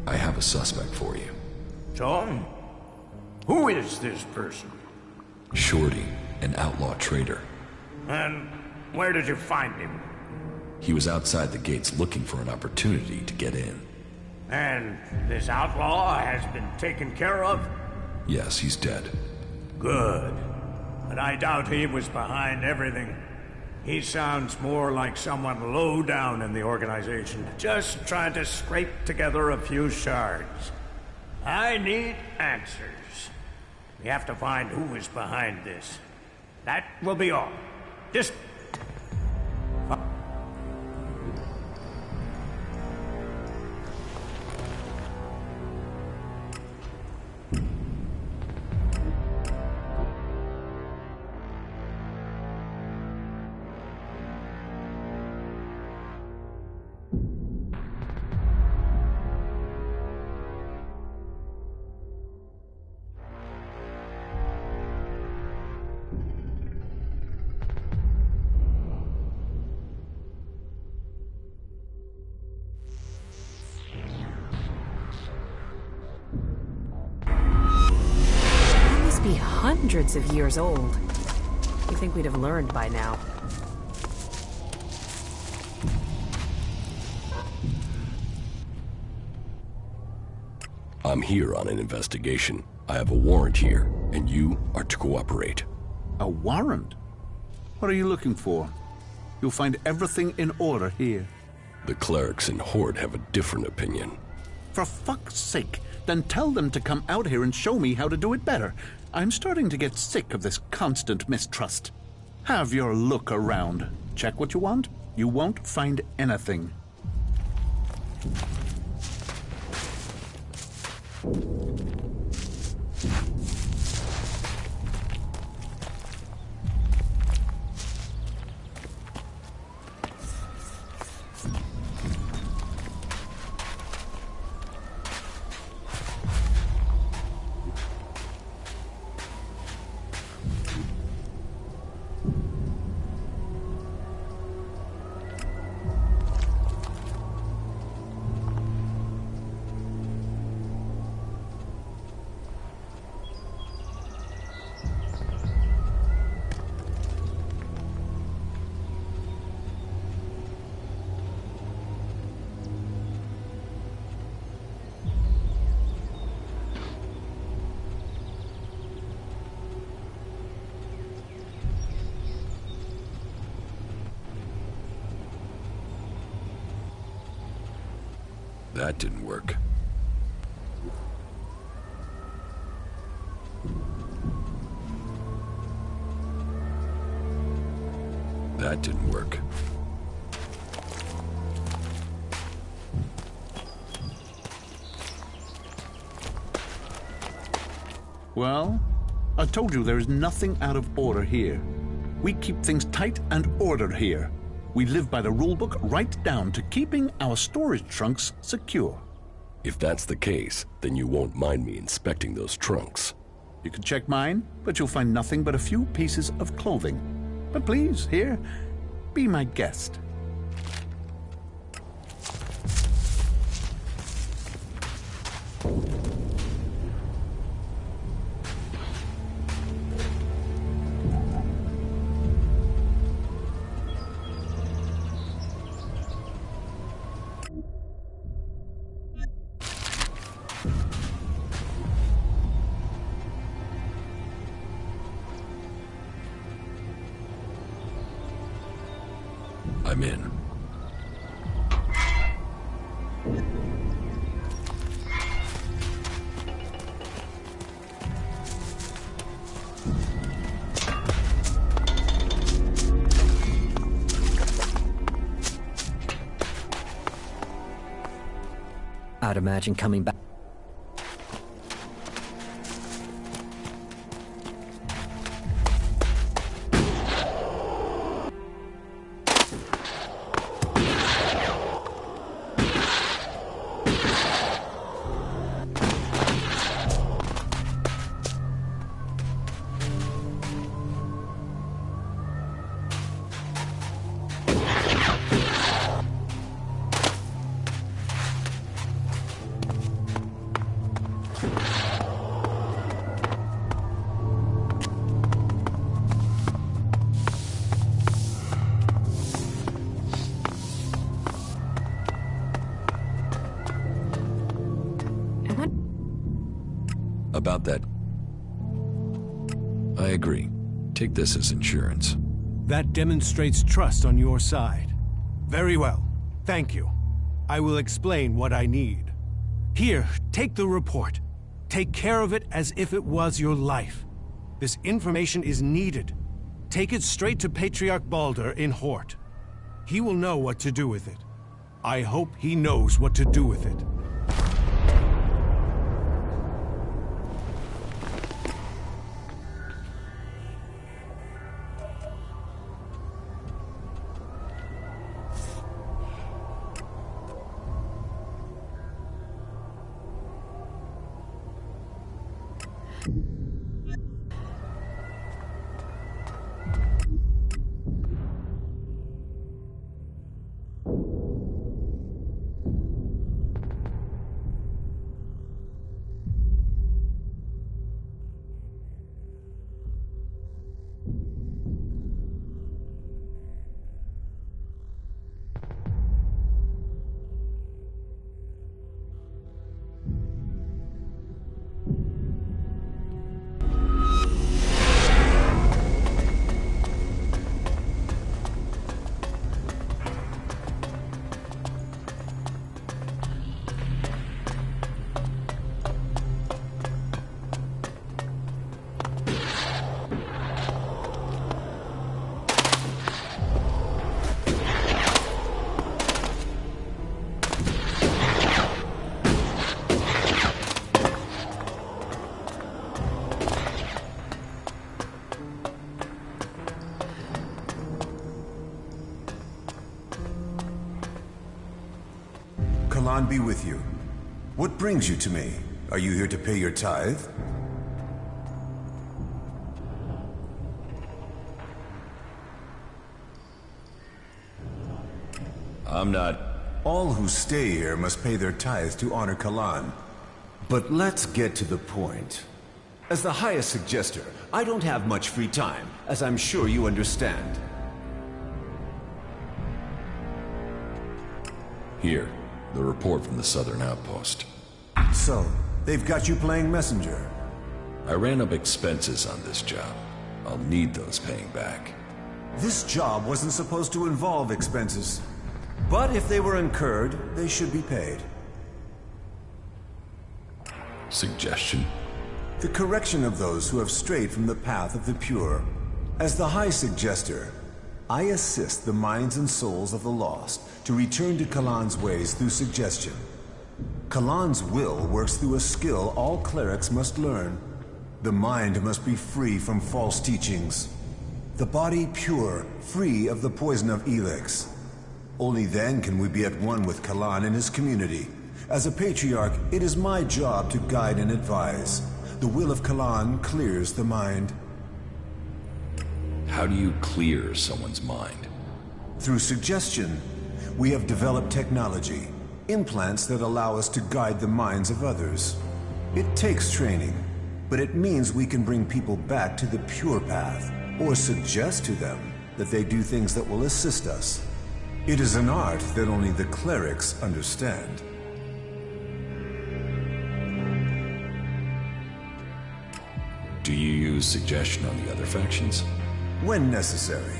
I have a suspect for you. Tom? Who is this person? Shorty, an outlaw trader. And where did you find him? He was outside the gates looking for an opportunity to get in. And this outlaw has been taken care of? Yes, he's dead. Good. But I doubt he was behind everything. He sounds more like someone low down in the organization, just trying to scrape together a few shards. I need answers. We have to find who is behind this. That will be all. Just... Be hundreds of years old. You'd think we'd have learned by now. I'm here on an investigation. I have a warrant here, and you are to cooperate. A warrant? What are you looking for? You'll find everything in order here. The clerics in Horde have a different opinion. For fuck's sake, then tell them to come out here and show me how to do it better. I'm starting to get sick of this constant mistrust. Have your look around. Check what you want. You won't find anything. That didn't work. That didn't work. Well, I told you there is nothing out of order here. We keep things tight and ordered here. We live by the rulebook right down to keeping our storage trunks secure. If that's the case, then you won't mind me inspecting those trunks. You can check mine, but you'll find nothing but a few pieces of clothing. But please, here, be my guest. I'm in. I'd imagine coming back. about that? I agree. Take this as insurance. That demonstrates trust on your side. Very well. Thank you. I will explain what I need. Here, take the report. Take care of it as if it was your life. This information is needed. Take it straight to Patriarch Balder in Hort. He will know what to do with it. I hope he knows what to do with it. Kalan be with you. What brings you to me? Are you here to pay your tithe? I'm not... All who stay here must pay their tithe to honor Kalan. But let's get to the point. As the highest suggester, I don't have much free time, as I'm sure you understand. Here, the report from the Southern Outpost. So, they've got you playing messenger. I ran up expenses on this job. I'll need those paying back. This job wasn't supposed to involve expenses. But if they were incurred, they should be paid. Suggestion? The correction of those who have strayed from the path of the pure. As the High Suggester, I assist the minds and souls of the lost to return to Kalan's ways through suggestion. Kalan's will works through a skill all clerics must learn. The mind must be free from false teachings. The body pure, free of the poison of Elex. Only then can we be at one with Kalan and his community. As a patriarch, it is my job to guide and advise. The will of Kalan clears the mind. How do you clear someone's mind? Through suggestion. We have developed technology, implants that allow us to guide the minds of others. It takes training, but it means we can bring people back to the pure path, or suggest to them that they do things that will assist us. It is an art that only the clerics understand. Do you use suggestion on the other factions? When necessary.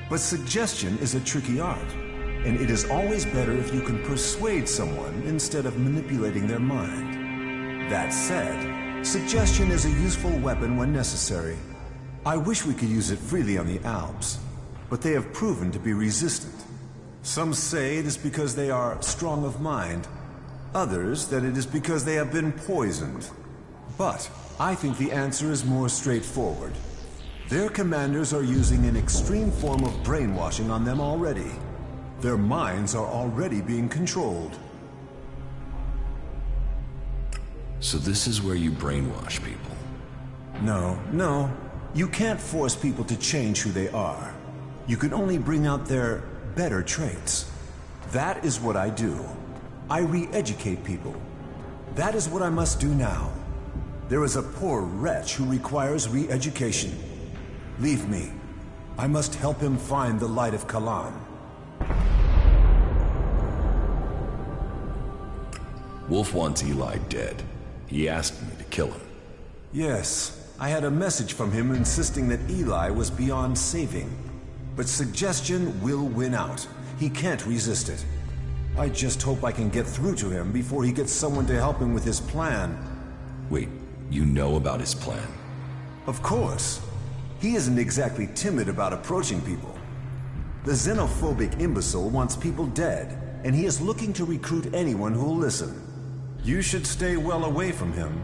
But suggestion is a tricky art, and it is always better if you can persuade someone instead of manipulating their mind. That said, suggestion is a useful weapon when necessary. I wish we could use it freely on the Alps, but they have proven to be resistant. Some say it is because they are strong of mind, others that it is because they have been poisoned. But I think the answer is more straightforward. Their commanders are using an extreme form of brainwashing on them already. Their minds are already being controlled. So this is where you brainwash people? No. You can't force people to change who they are. You can only bring out their better traits. That is what I do. I re-educate people. That is what I must do now. There is a poor wretch who requires re-education. Leave me. I must help him find the light of Kalan. Wolf wants Eli dead. He asked me to kill him. Yes, I had a message from him insisting that Eli was beyond saving. But suggestion will win out. He can't resist it. I just hope I can get through to him before he gets someone to help him with his plan. Wait, you know about his plan? Of course. He isn't exactly timid about approaching people. The xenophobic imbecile wants people dead, and he is looking to recruit anyone who'll listen. You should stay well away from him.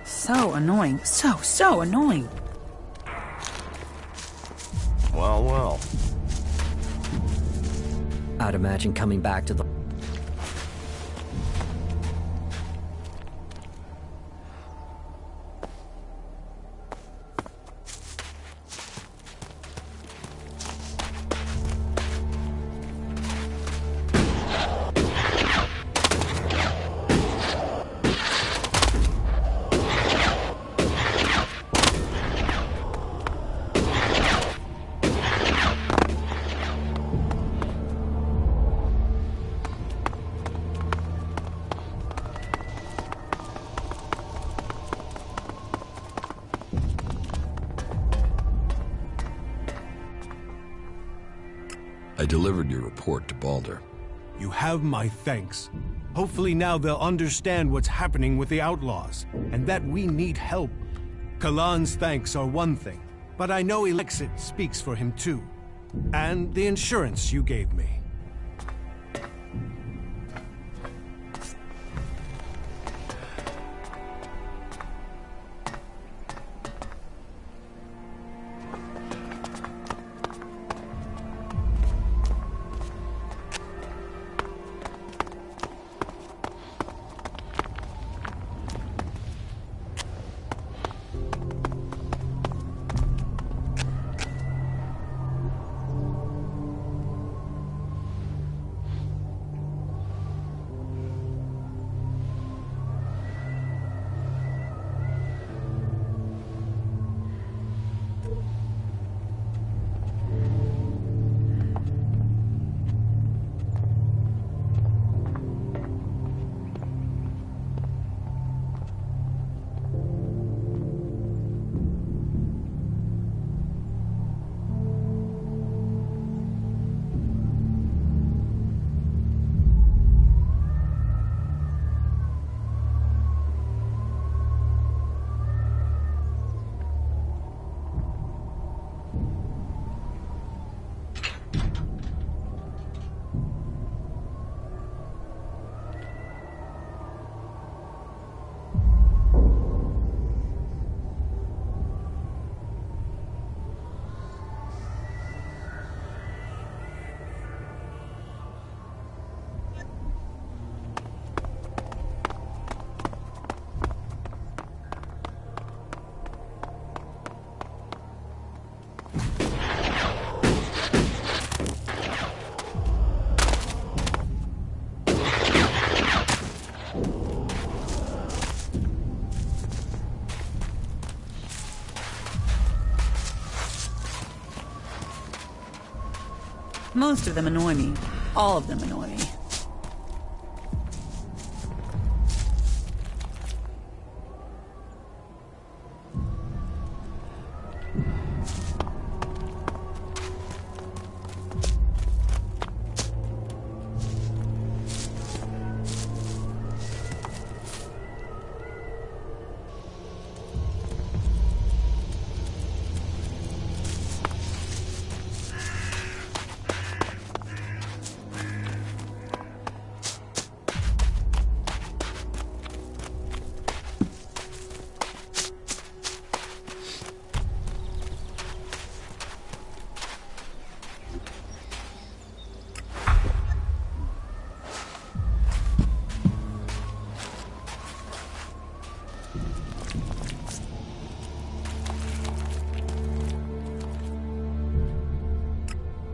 So annoying. So annoying. Well, well. I'd imagine coming back to the... I delivered your report to Balder. You have my thanks. Hopefully now they'll understand what's happening with the outlaws, and that we need help. Kalan's thanks are one thing, but I know Elex speaks for him too. And the insurance you gave me. Most of them annoy me. All of them annoy me.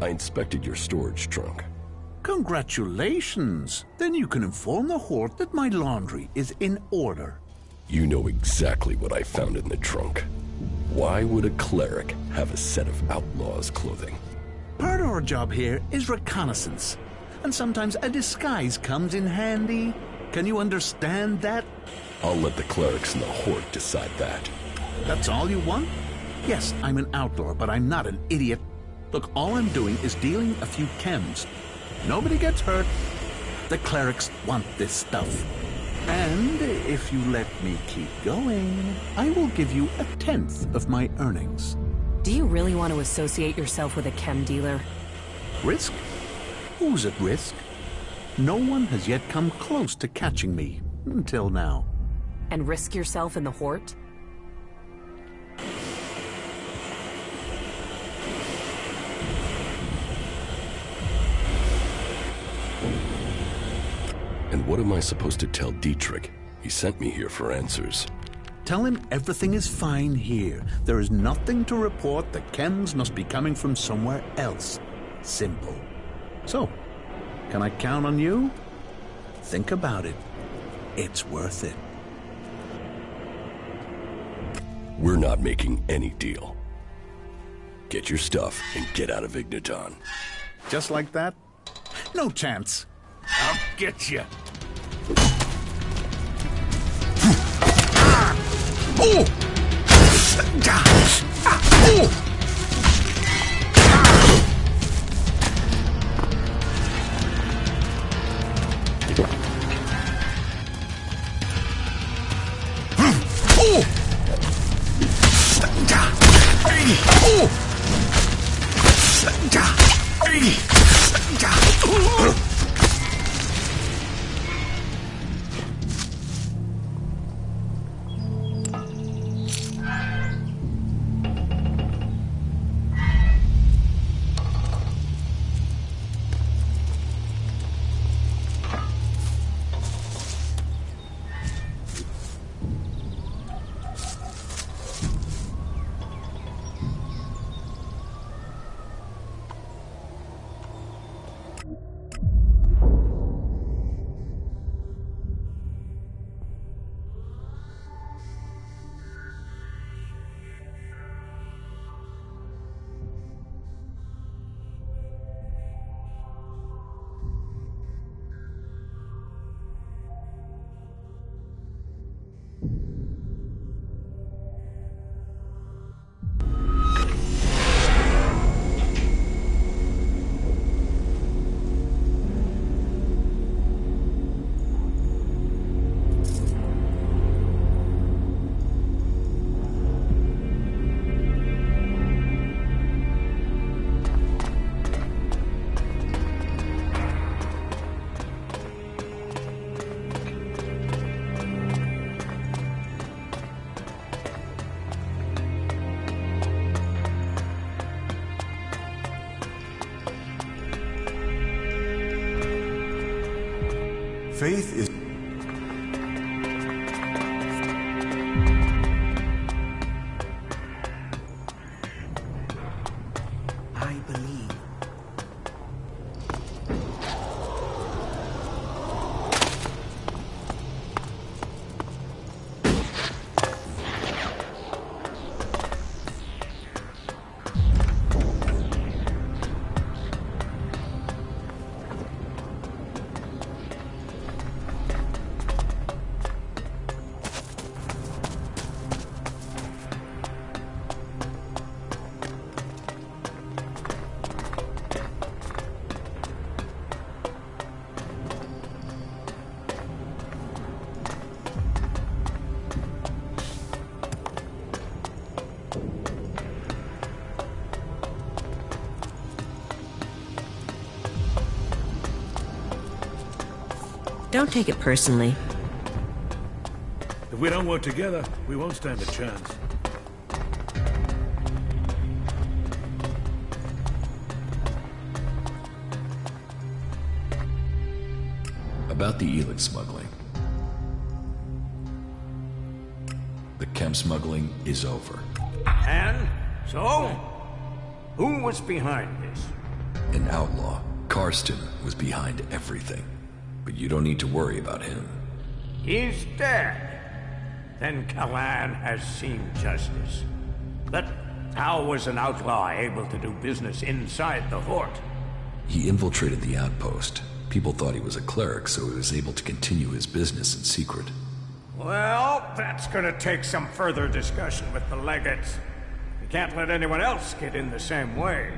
I inspected your storage trunk. Congratulations! Then you can inform the Horde that my laundry is in order. You know exactly what I found in the trunk. Why would a cleric have a set of outlaws' clothing? Part of our job here is reconnaissance, and sometimes a disguise comes in handy. Can you understand that? I'll let the clerics and the Horde decide that. That's all you want? Yes, I'm an outlaw, but I'm not an idiot. Look, all I'm doing is dealing a few chems. Nobody gets hurt. The clerics want this stuff. And if you let me keep going, I will give you 1/10 of my earnings. Do you really want to associate yourself with a chem dealer? Risk? Who's at risk? No one has yet come close to catching me, until now. And risk yourself in the Horde? And what am I supposed to tell Dietrich? He sent me here for answers. Tell him everything is fine here. There is nothing to report. The chems must be coming from somewhere else. Simple. So, can I count on you? Think about it. It's worth it. We're not making any deal. Get your stuff and get out of Igniton. Just like that? No chance. I'll get you. Oh! Faith is... I believe. Don't take it personally. If we don't work together, we won't stand a chance. About the Elex smuggling. The chem smuggling is over. And so, who was behind this? An outlaw. Karsten was behind everything. But you don't need to worry about him. He's dead. Then Kalan has seen justice. But how was an outlaw able to do business inside the Horde? He infiltrated the outpost. People thought he was a cleric, so he was able to continue his business in secret. Well, that's gonna take some further discussion with the legates. We can't let anyone else get in the same way.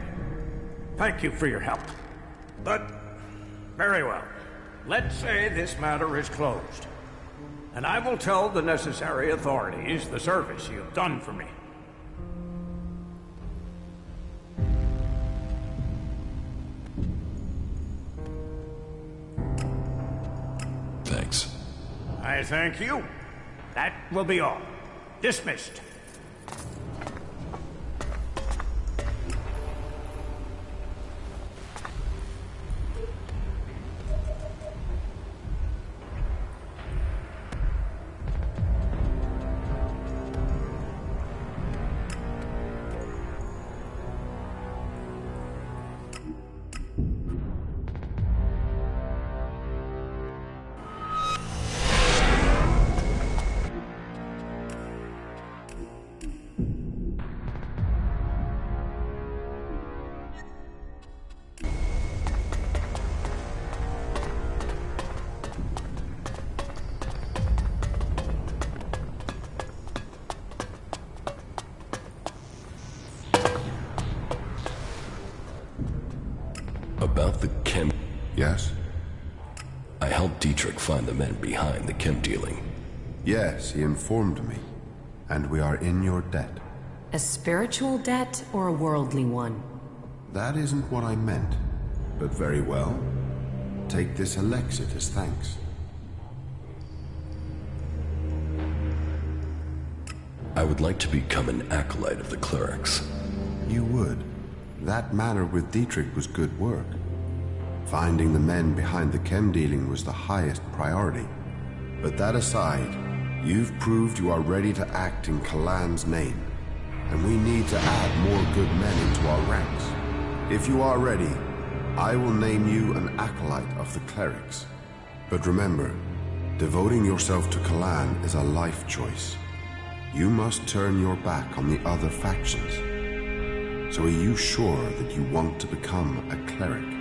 Thank you for your help. But, very well. Let's say this matter is closed. And I will tell the necessary authorities the service you've done for me. Thanks. I thank you. That will be all. Dismissed. About the chem... Yes? I helped Dietrich find the men behind the chem dealing. Yes, he informed me. And we are in your debt. A spiritual debt or a worldly one? That isn't what I meant. But very well. Take this Elexit as thanks. I would like to become an acolyte of the clerics. You would. That matter with Dietrich was good work. Finding the men behind the chem dealing was the highest priority. But that aside, you've proved you are ready to act in Kalan's name. And we need to add more good men into our ranks. If you are ready, I will name you an acolyte of the clerics. But remember, devoting yourself to Kalan is a life choice. You must turn your back on the other factions. So are you sure that you want to become a cleric?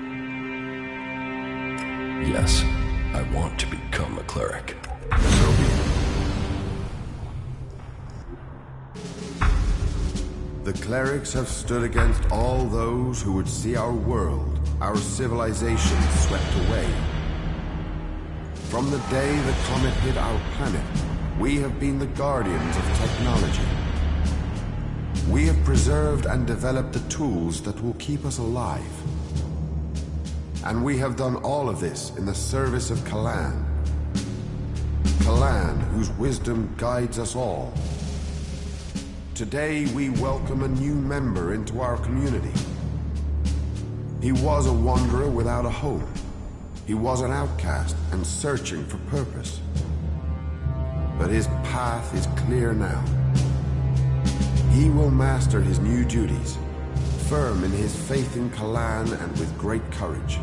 Yes, I want to become a cleric. So be it. The clerics have stood against all those who would see our world, our civilization swept away. From the day the comet hit our planet, we have been the guardians of technology. We have preserved and developed the tools that will keep us alive. And we have done all of this in the service of Kalan. Kalan, whose wisdom guides us all. Today, we welcome a new member into our community. He was a wanderer without a home. He was an outcast and searching for purpose. But his path is clear now. He will master his new duties, firm in his faith in Kalan and with great courage.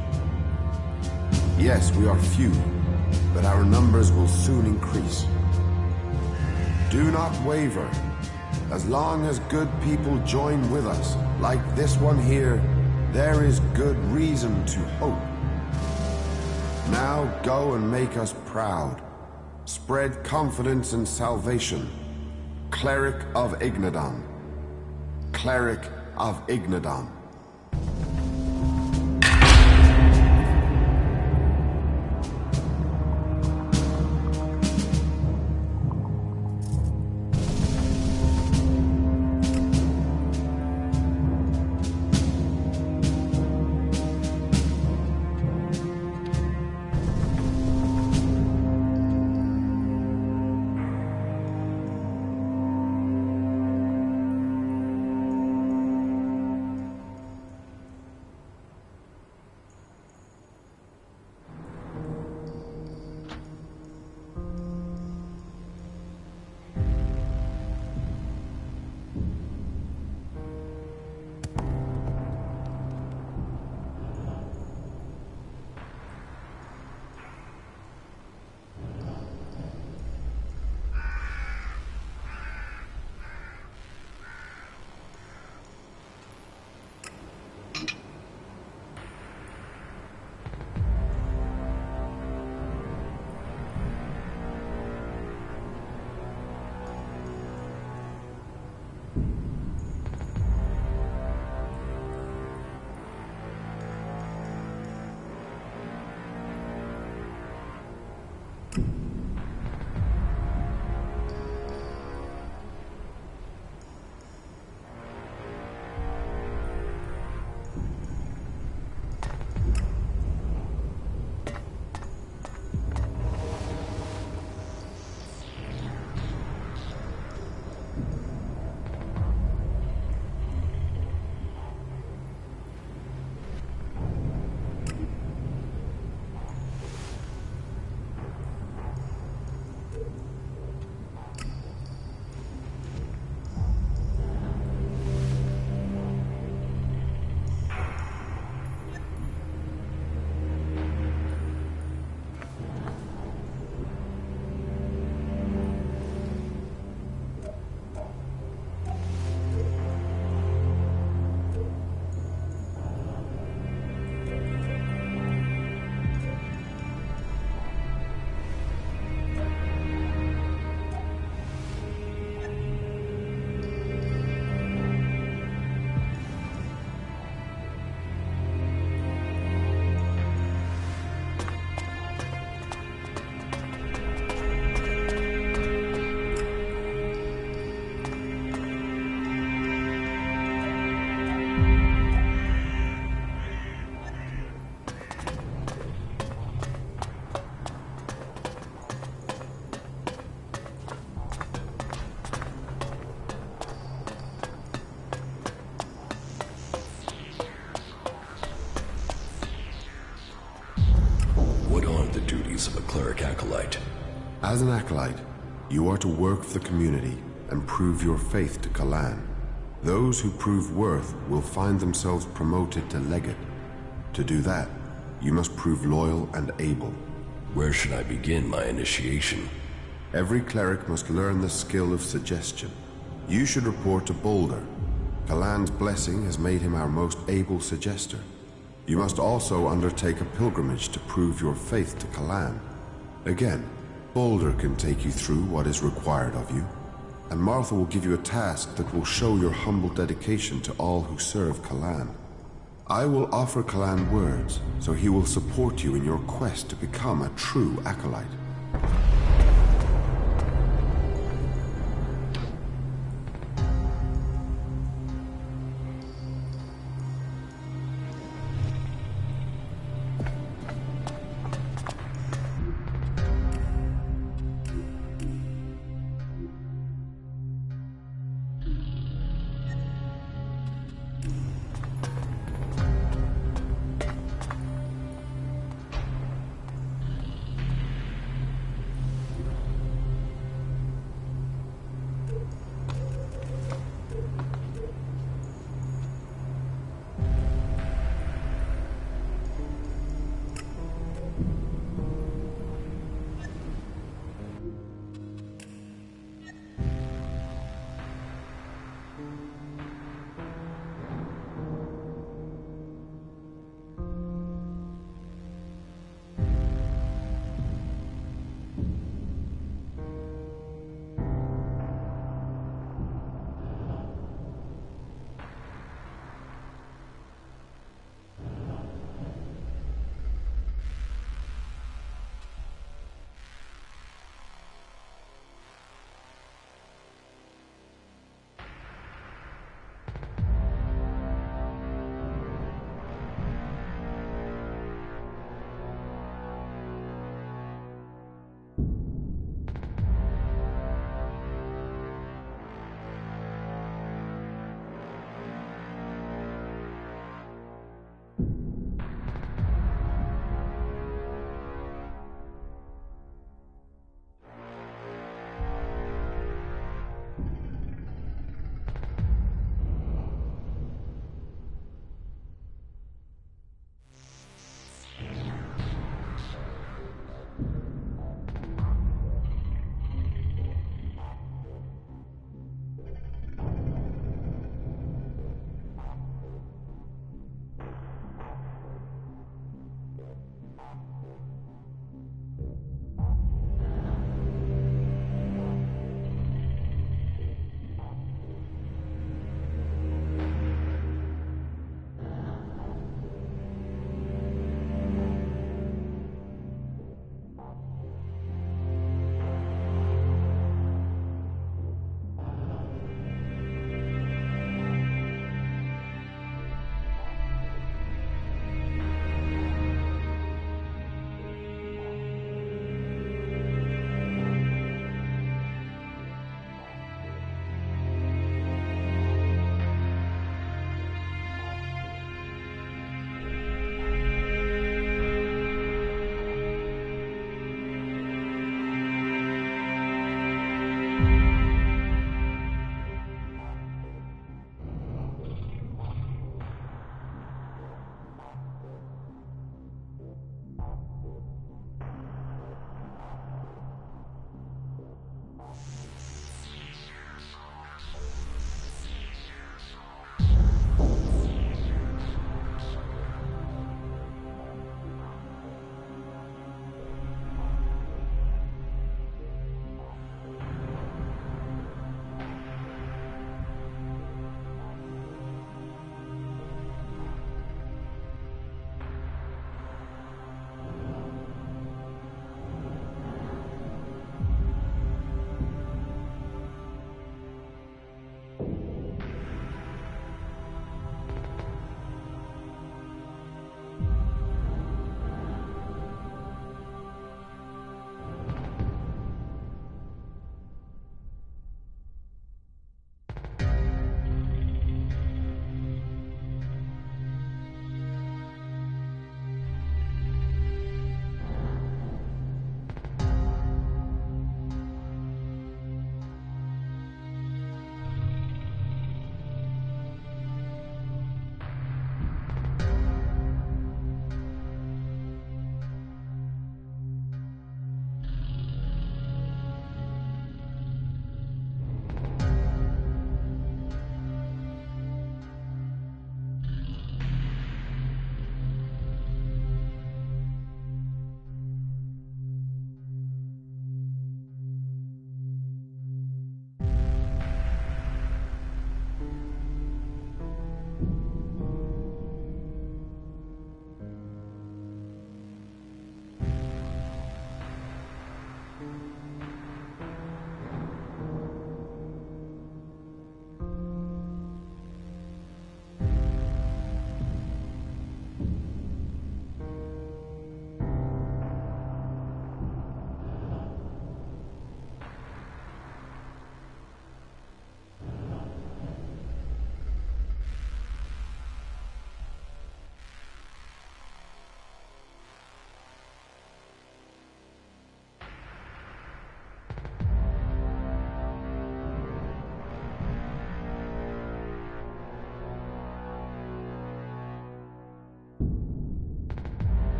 Yes, we are few, but our numbers will soon increase. Do not waver. As long as good people join with us, like this one here, there is good reason to hope. Now go and make us proud. Spread confidence and salvation. Cleric of Ignadon. Cleric of Ignadon. acolyte. As an acolyte, you are to work for the community and prove your faith to Kalan. Those who prove worth will find themselves promoted to legate. To do that, you must prove loyal and able. Where should I begin my initiation? Every cleric must learn the skill of suggestion. You should report to Boulder. Kalan's blessing has made him our most able suggester. You must also undertake a pilgrimage to prove your faith to Kalan. Again, Boulder can take you through what is required of you, and Martha will give you a task that will show your humble dedication to all who serve Kalan. I will offer Kalan words, so he will support you in your quest to become a true acolyte.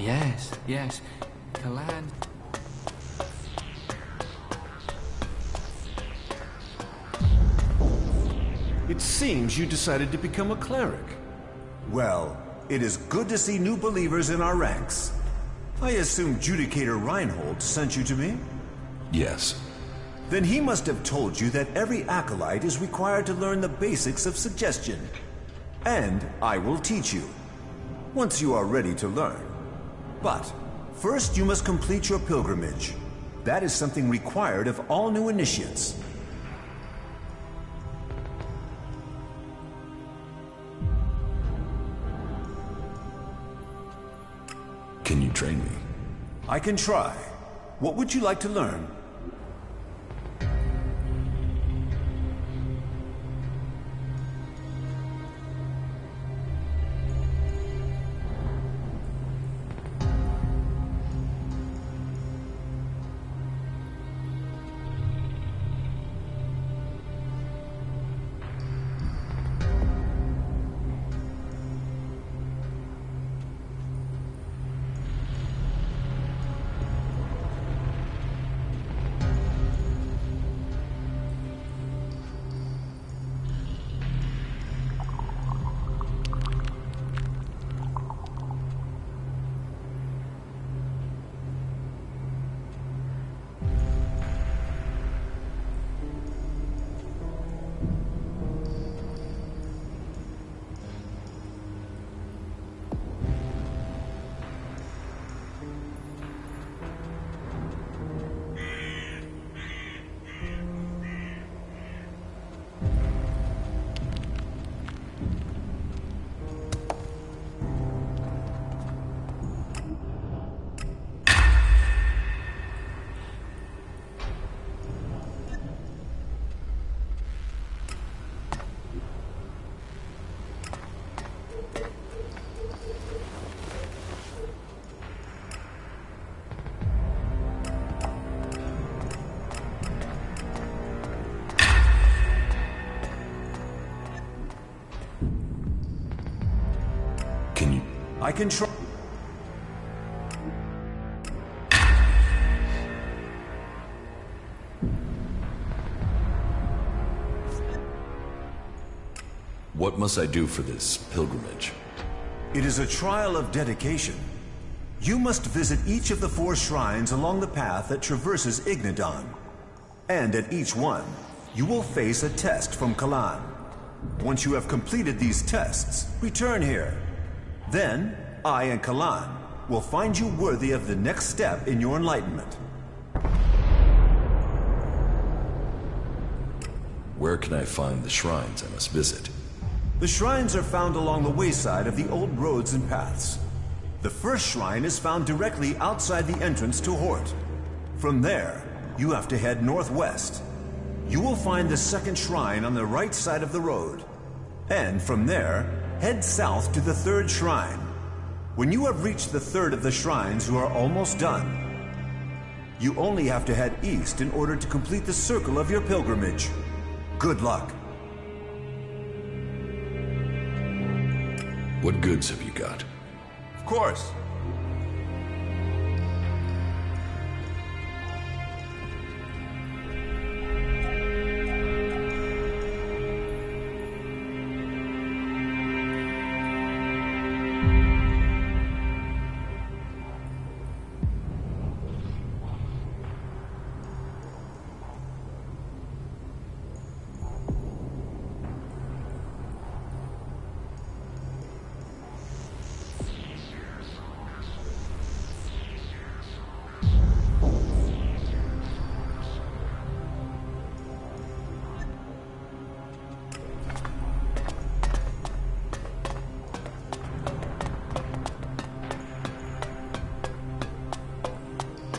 Yes, yes. Kalan. It seems you decided to become a cleric. Well, it is good to see new believers in our ranks. I assume Judicator Reinhold sent you to me? Yes. Then he must have told you that every acolyte is required to learn the basics of suggestion. And I will teach you, once you are ready to learn. But first you must complete your pilgrimage. That is something required of all new initiates. Can you train me? I can try. What would you like to learn? I can try. What must I do for this pilgrimage? It is a trial of dedication. You must visit each of the 4 shrines along the path that traverses Ignadon. And at each one, you will face a test from Kalan. Once you have completed these tests, return here. Then, I and Kalan will find you worthy of the next step in your enlightenment. Where can I find the shrines I must visit? The shrines are found along the wayside of the old roads and paths. The first shrine is found directly outside the entrance to Hort. From there, you have to head northwest. You will find the second shrine on the right side of the road. And from there, head south to the 3rd shrine. When you have reached the 3rd of the shrines, you are almost done. You only have to head east in order to complete the circle of your pilgrimage. Good luck. What goods have you got? Of course.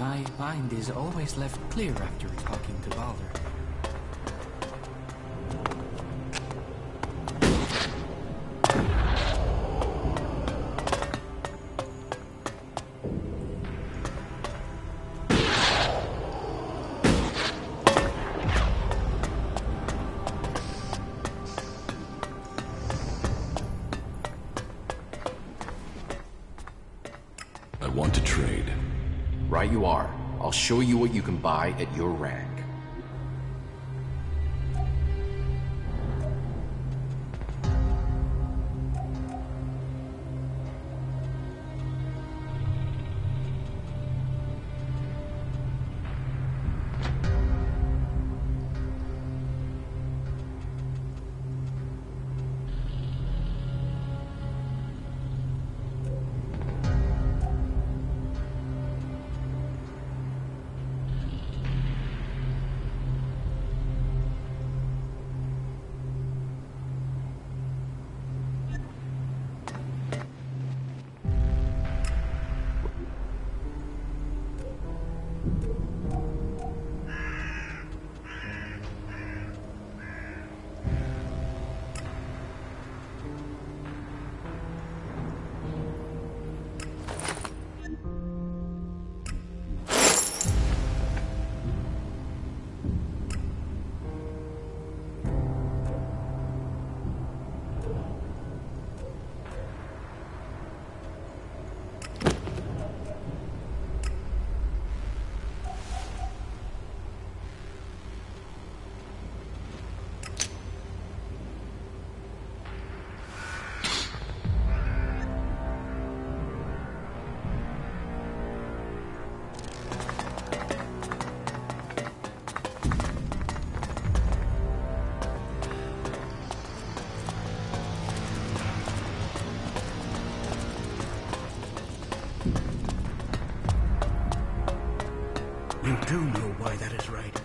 My mind is always left clear after talking to Balder. want to trade. Right you are. I'll show you what you can buy at your rank. You do know why that is right.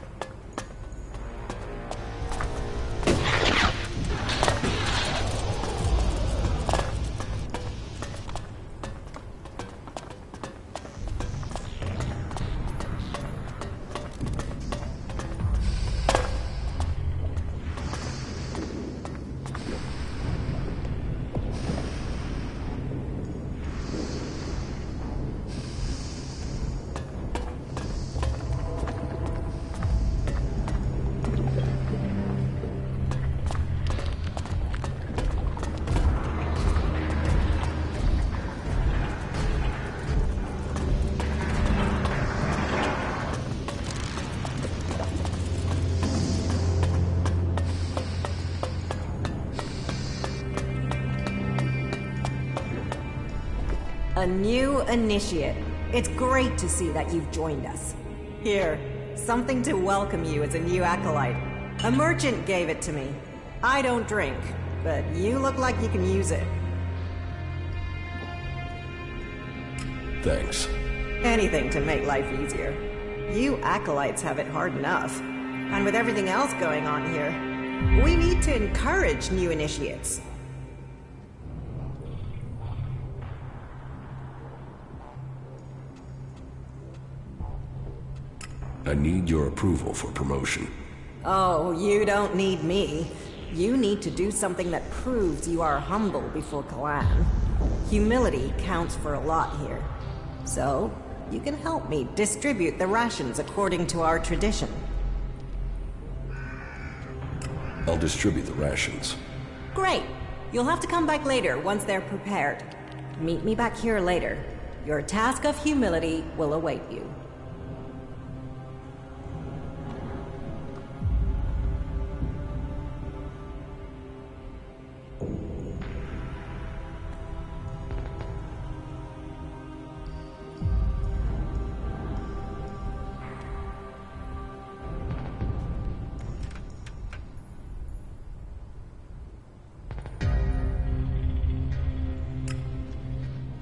A new initiate. It's great to see that you've joined us. Here, something to welcome you as a new acolyte. A merchant gave it to me. I don't drink, but you look like you can use it. Thanks. Anything to make life easier. You acolytes have it hard enough. And with everything else going on here, we need to encourage new initiates. I need your approval for promotion. Oh, you don't need me. You need to do something that proves you are humble before Kalan. Humility counts for a lot here. So, you can help me distribute the rations according to our tradition. I'll distribute the rations. Great! You'll have to come back later once they're prepared. Meet me back here later. Your task of humility will await you.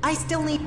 I still need...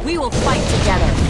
We will fight together.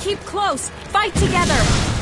Keep close! Fight together!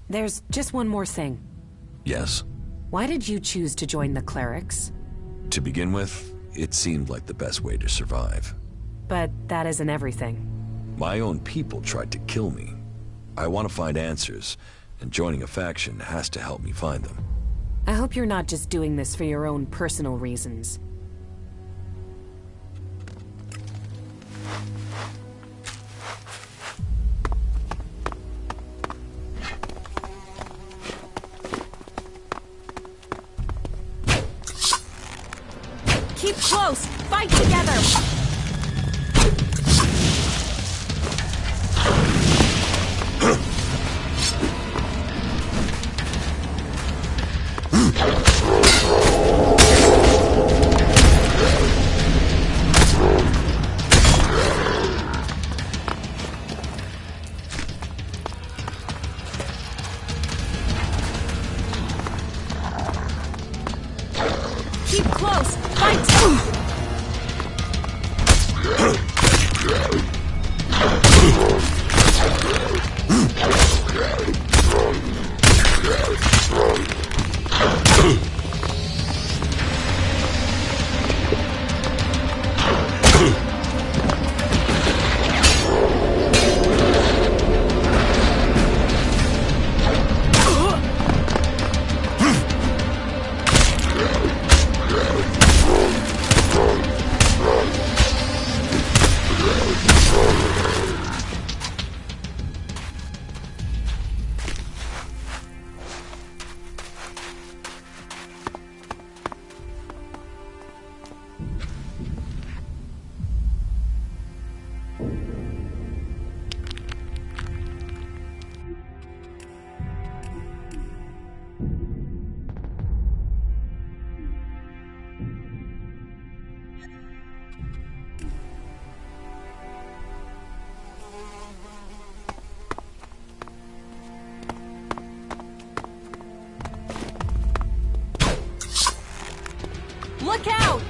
There's just one more thing. Yes? Why did you choose to join the clerics? To begin with, it seemed like the best way to survive. But that isn't everything. My own people tried to kill me. I want to find answers, and joining a faction has to help me find them. I hope you're not just doing this for your own personal reasons. Keep close! Fight together! Keep close! Fight! Look out!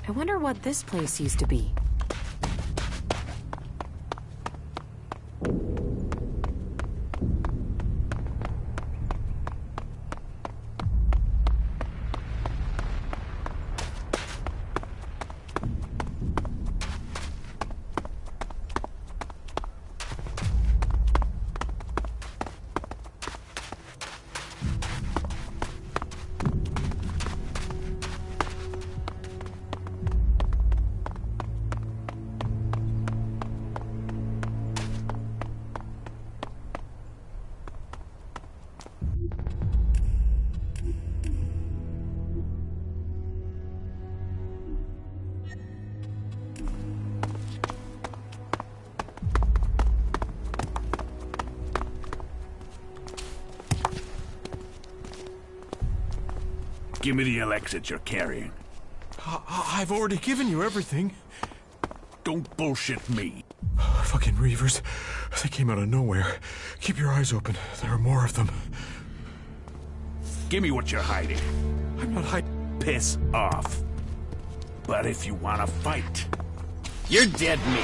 I wonder what this place used to be. Give me the Elex that you're carrying. I've already given you everything. Don't bullshit me. Fucking Reavers. They came out of nowhere. Keep your eyes open. There are more of them. Give me what you're hiding. I'm not hiding. Piss off. But if you want to fight, you're dead meat.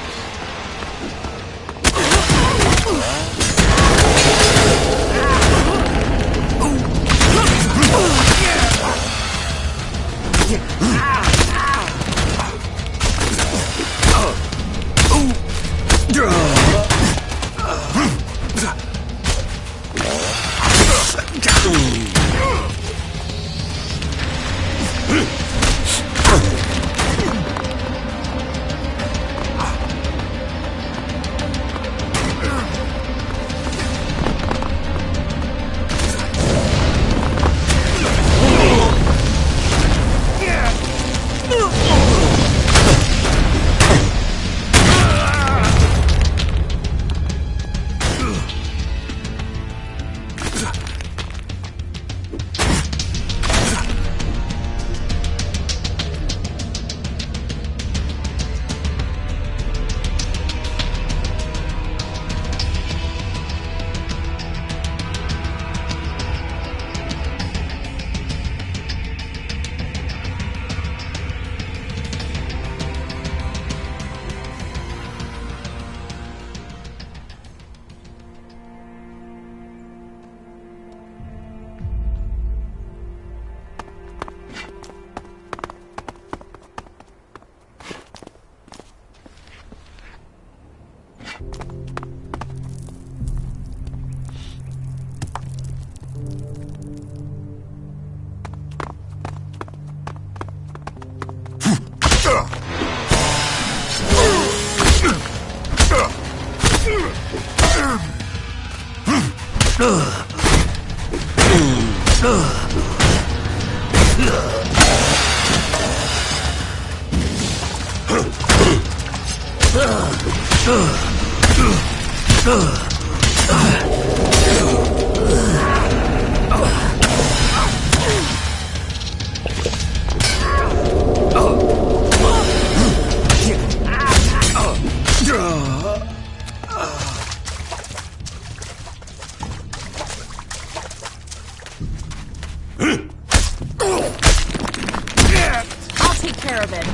I'll take care of it.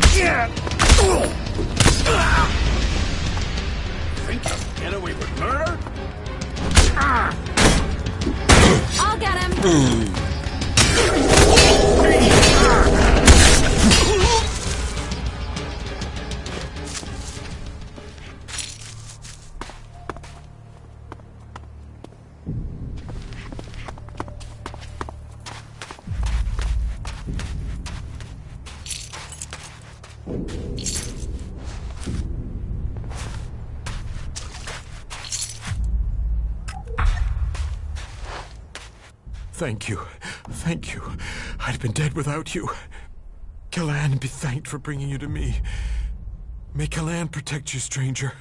Think you'll get away with murder? I'll get him. Thank you. Thank you. I'd have been dead without you. Kalan be thanked for bringing you to me. May Kalan protect you, stranger.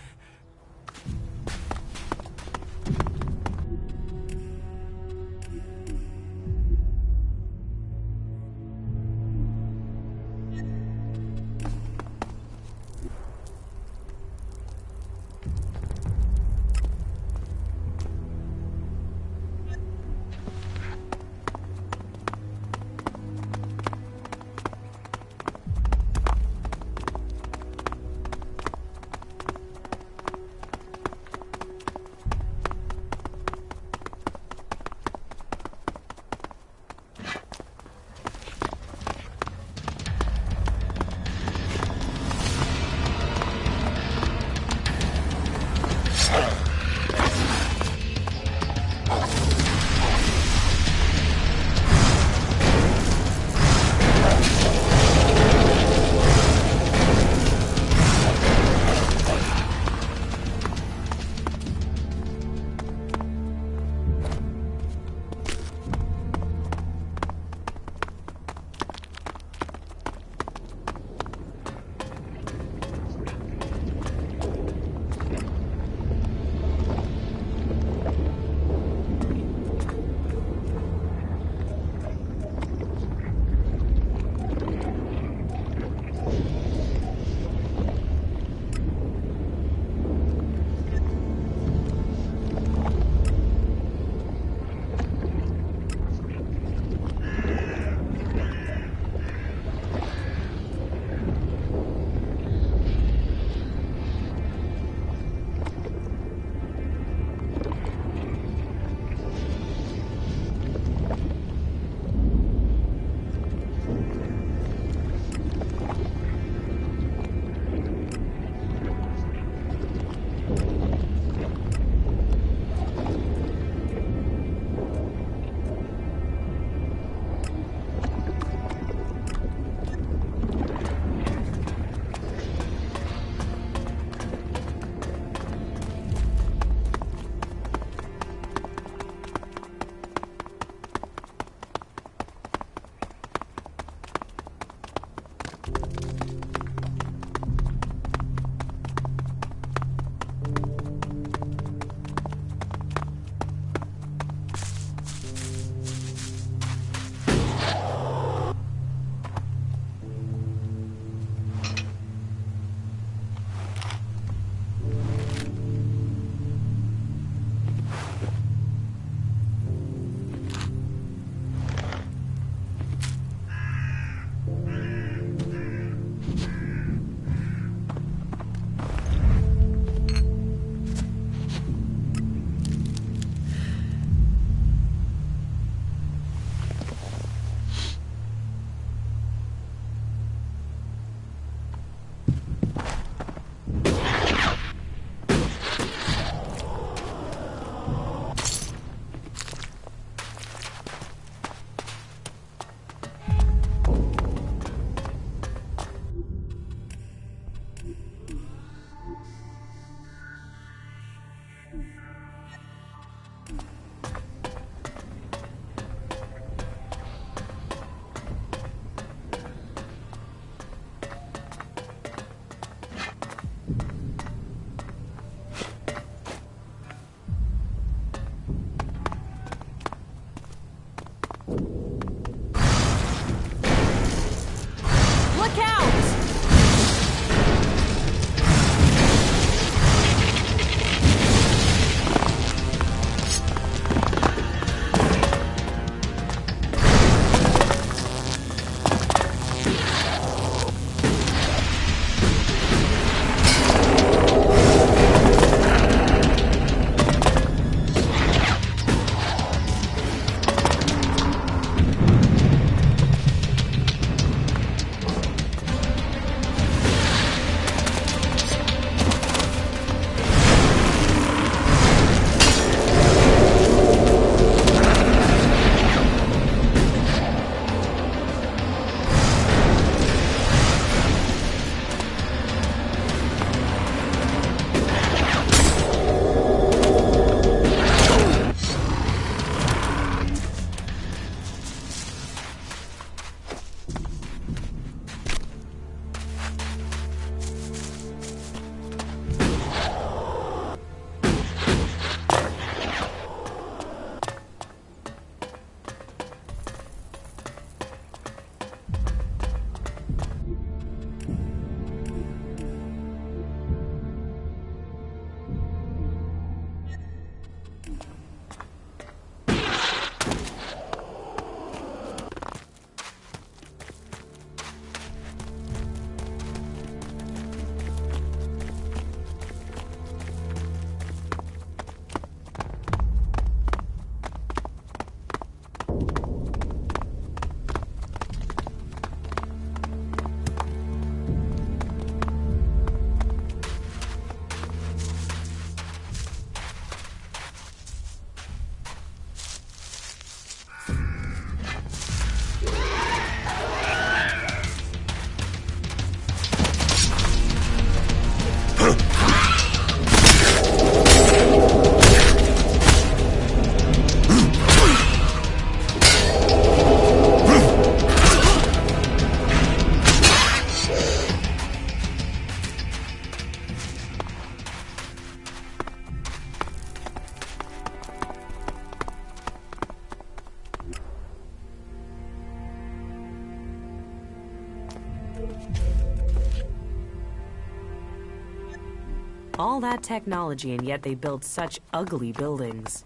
All that technology, and yet they build such ugly buildings.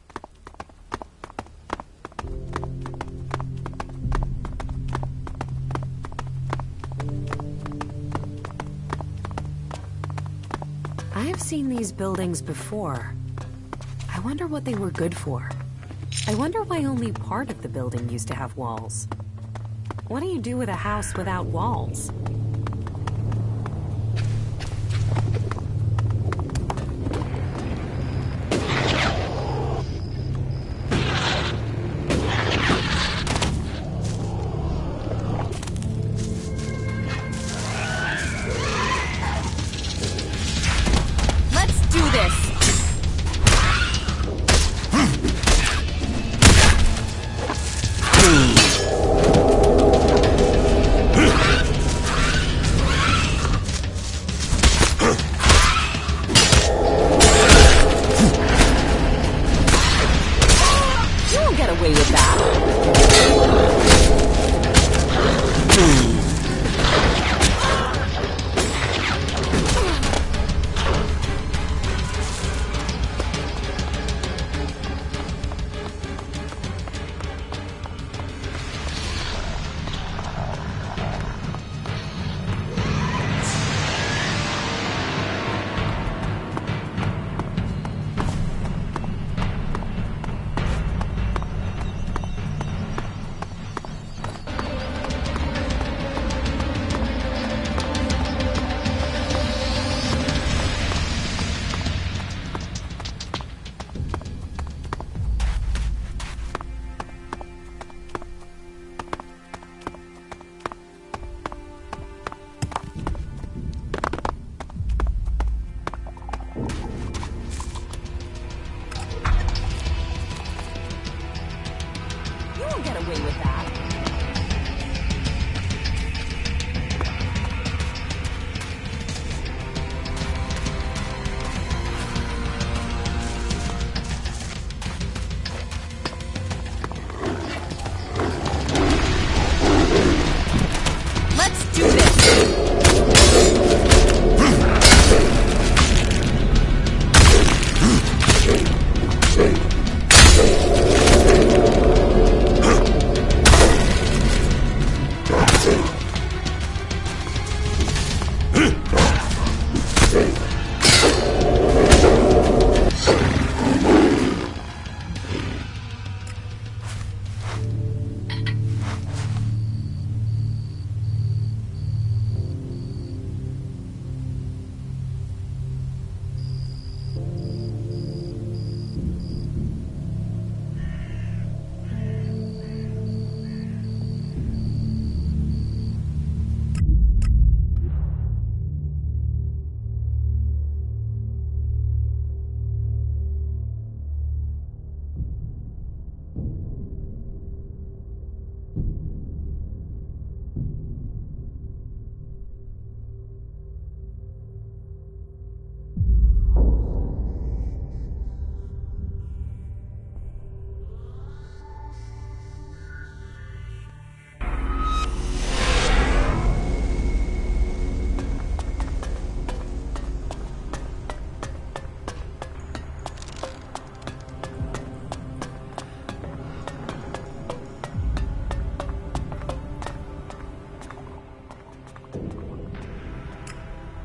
I have seen these buildings before. I wonder what they were good for. I wonder why only part of the building used to have walls. What do you do with a house without walls?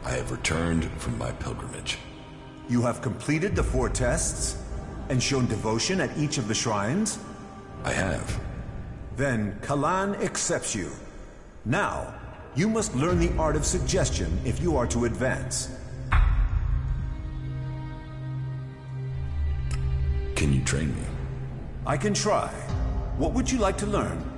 I have returned from my pilgrimage. You have completed the 4 tests? And shown devotion at each of the shrines? I have. Then Kalan accepts you. Now, you must learn the art of suggestion if you are to advance. Can you train me? I can try. What would you like to learn?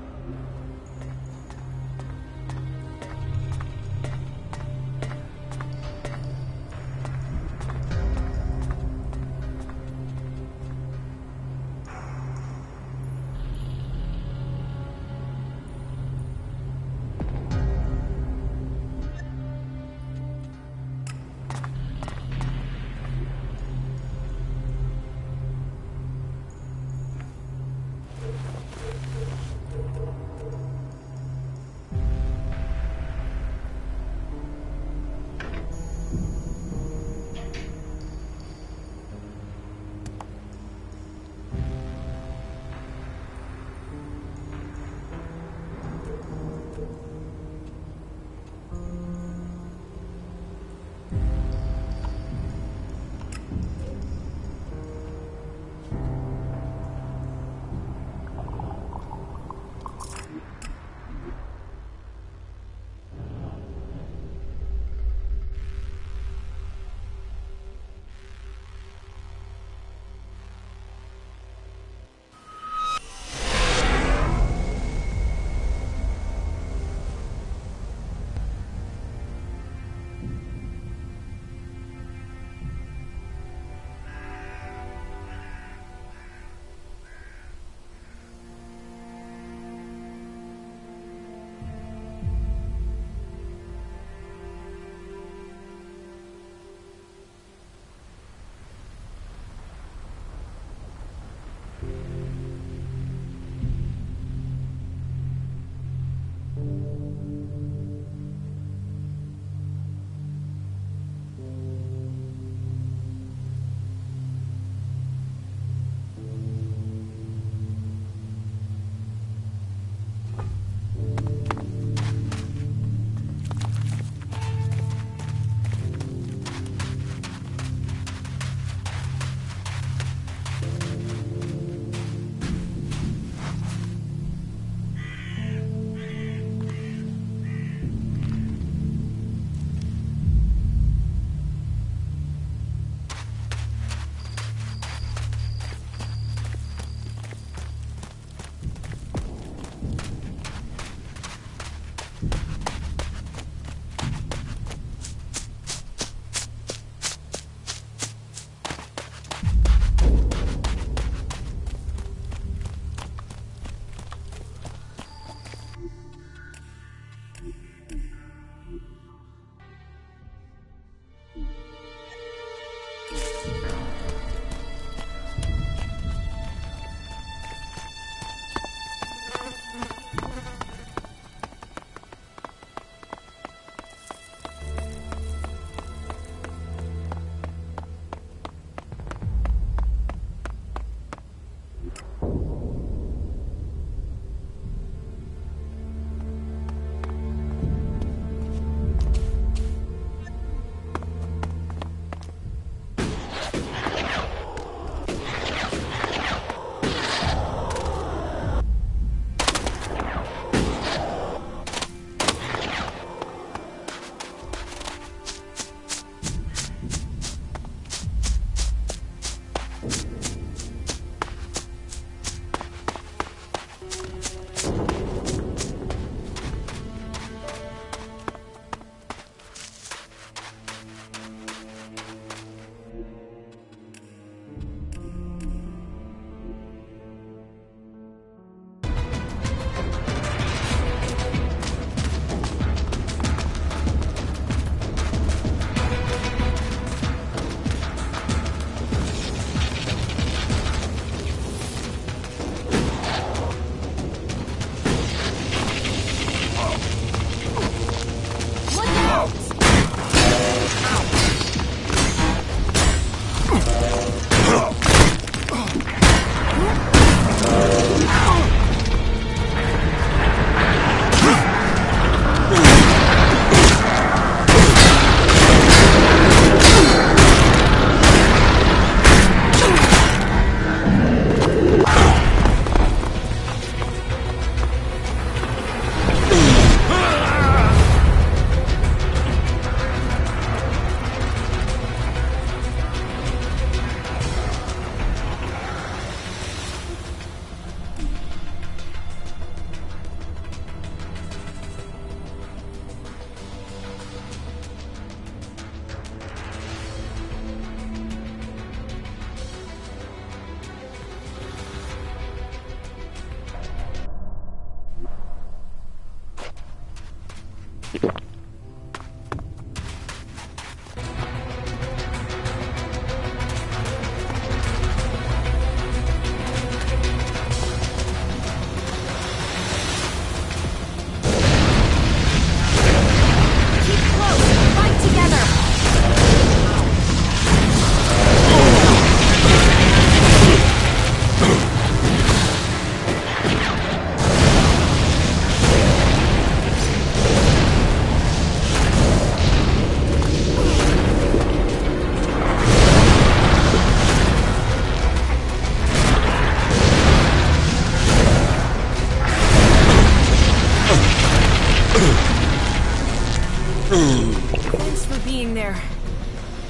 Thanks for being there.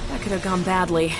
That could have gone badly.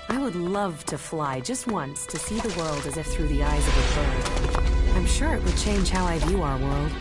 I would love to fly just once to see the world as if through the eyes of a bird. I'm sure it would change how I view our world.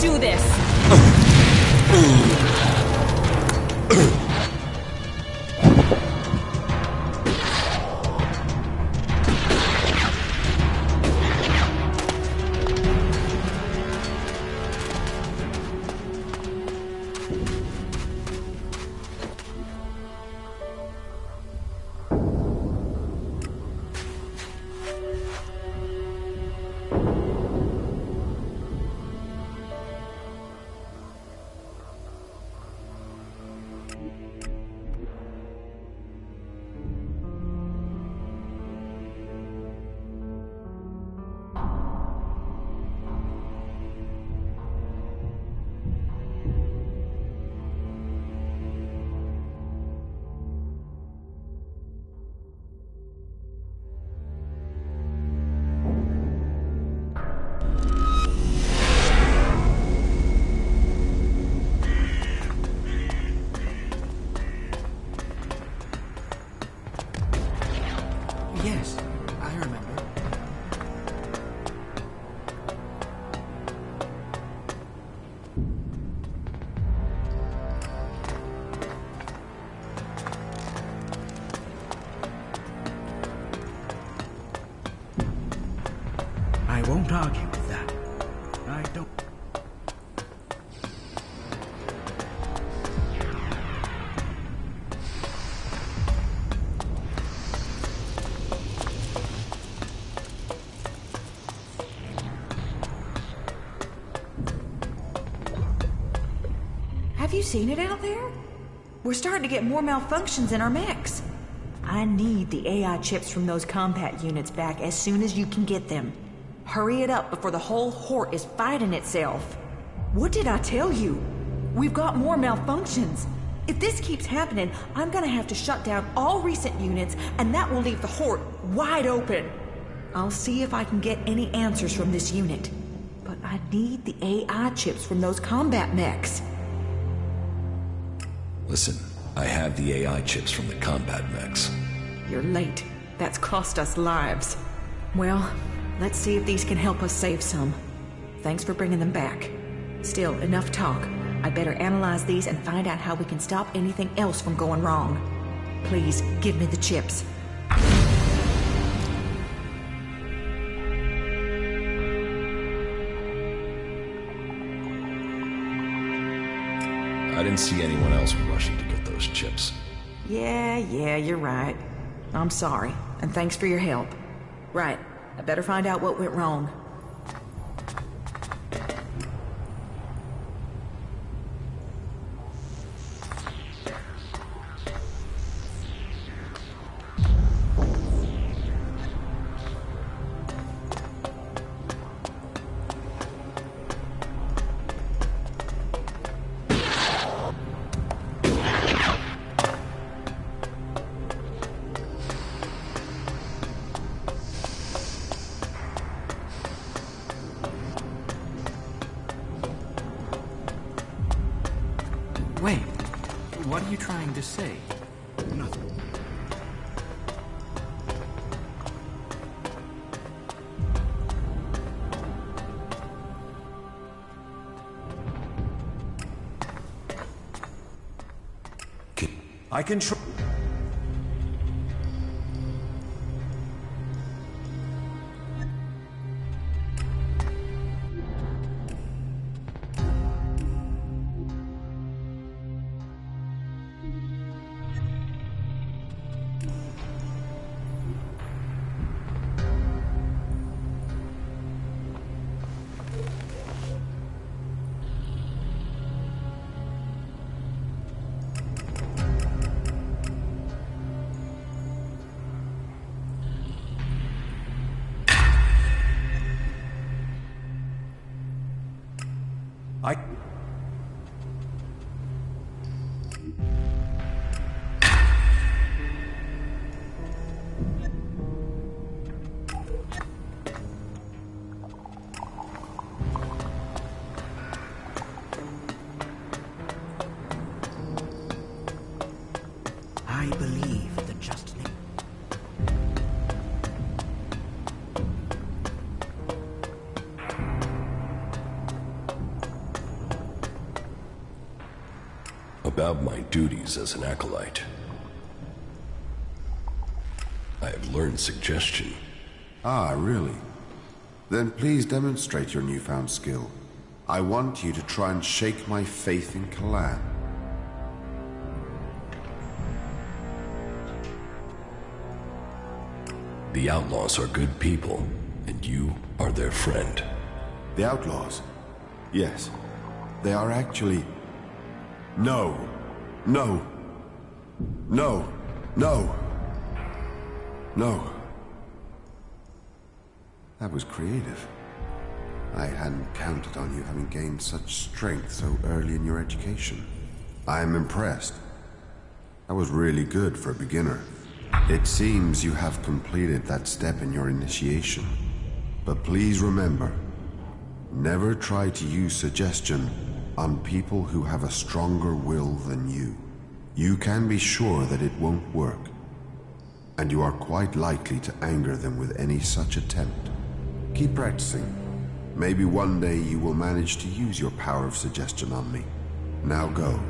Do this! Yes, I remember. I won't argue with that. I don't... Have you seen it out there? We're starting to get more malfunctions in our mechs. I need the AI chips from those combat units back as soon as you can get them. Hurry it up before the whole Hort is fighting itself. What did I tell you? We've got more malfunctions. If this keeps happening, I'm gonna have to shut down all recent units, and that will leave the Hort wide open. I'll see if I can get any answers from this unit. But I need the AI chips from those combat mechs. Listen, I have the AI chips from the combat mechs. You're late. That's cost us lives. Well, let's see if these can help us save some. Thanks for bringing them back. Still, enough talk. I better analyze these and find out how we can stop anything else from going wrong. Please, give me the chips. I didn't see anyone else rushing to get those chips. Yeah, you're right. I'm sorry, and thanks for your help. Right, I better find out what went wrong. Wait, what are you trying to say? Nothing. I can try. I believe the just thing. About my duties as an acolyte. I have learned suggestion. Ah, really? Then please demonstrate your newfound skill. I want you to try and shake my faith in Kalan. The outlaws are good people, and you are their friend. The outlaws? Yes. They are actually... No. No. No. No. No. That was creative. I hadn't counted on you having gained such strength so early in your education. I am impressed. That was really good for a beginner. It seems you have completed that step in your initiation. But please remember, never try to use suggestion on people who have a stronger will than you. You can be sure that it won't work, and you are quite likely to anger them with any such attempt. Keep practicing. Maybe one day you will manage to use your power of suggestion on me. Now go.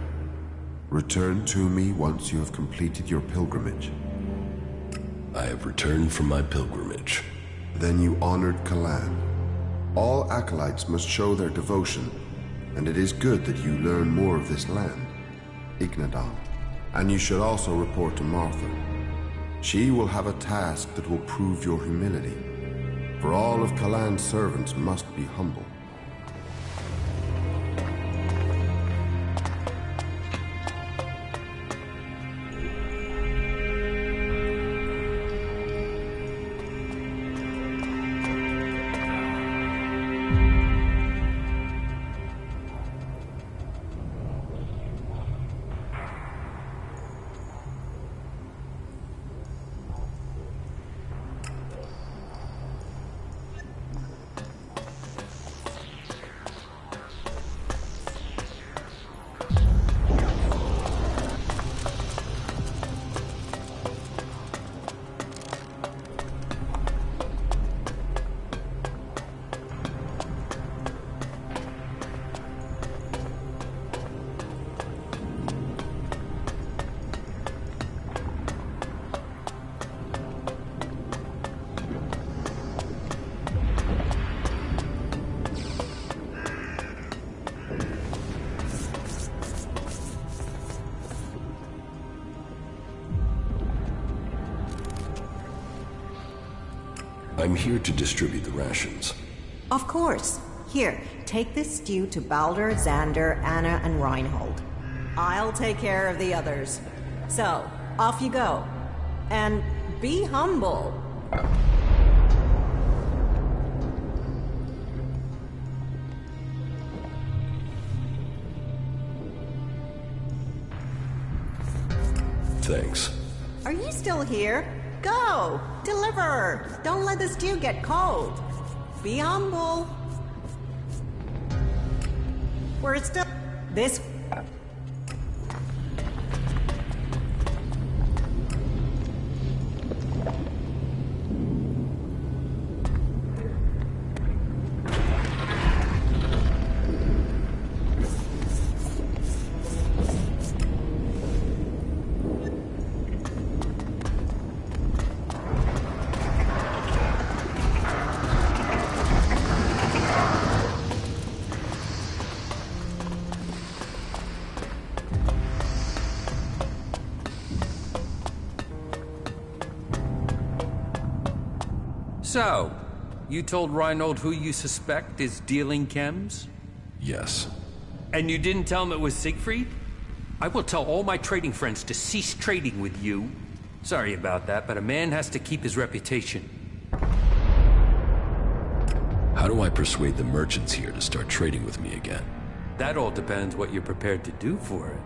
Return to me once you have completed your pilgrimage. I have returned from my pilgrimage. Then you honored Kalan. All acolytes must show their devotion, and it is good that you learn more of this land, Ignadal. And you should also report to Martha. She will have a task that will prove your humility. For all of Kalan's servants must be humble. I'm here to distribute the rations. Of course. Here, take this stew to Baldur, Xander, Anna, and Reinhold. I'll take care of the others. So, off you go. And be humble. Thanks. Are you still here? Go! Deliver! Don't let the stew get cold. Be humble. We're still... This... So, you told Reinhold who you suspect is dealing chems? Yes. And you didn't tell him it was Siegfried? I will tell all my trading friends to cease trading with you. Sorry about that, but a man has to keep his reputation. How do I persuade the merchants here to start trading with me again? That all depends what you're prepared to do for it.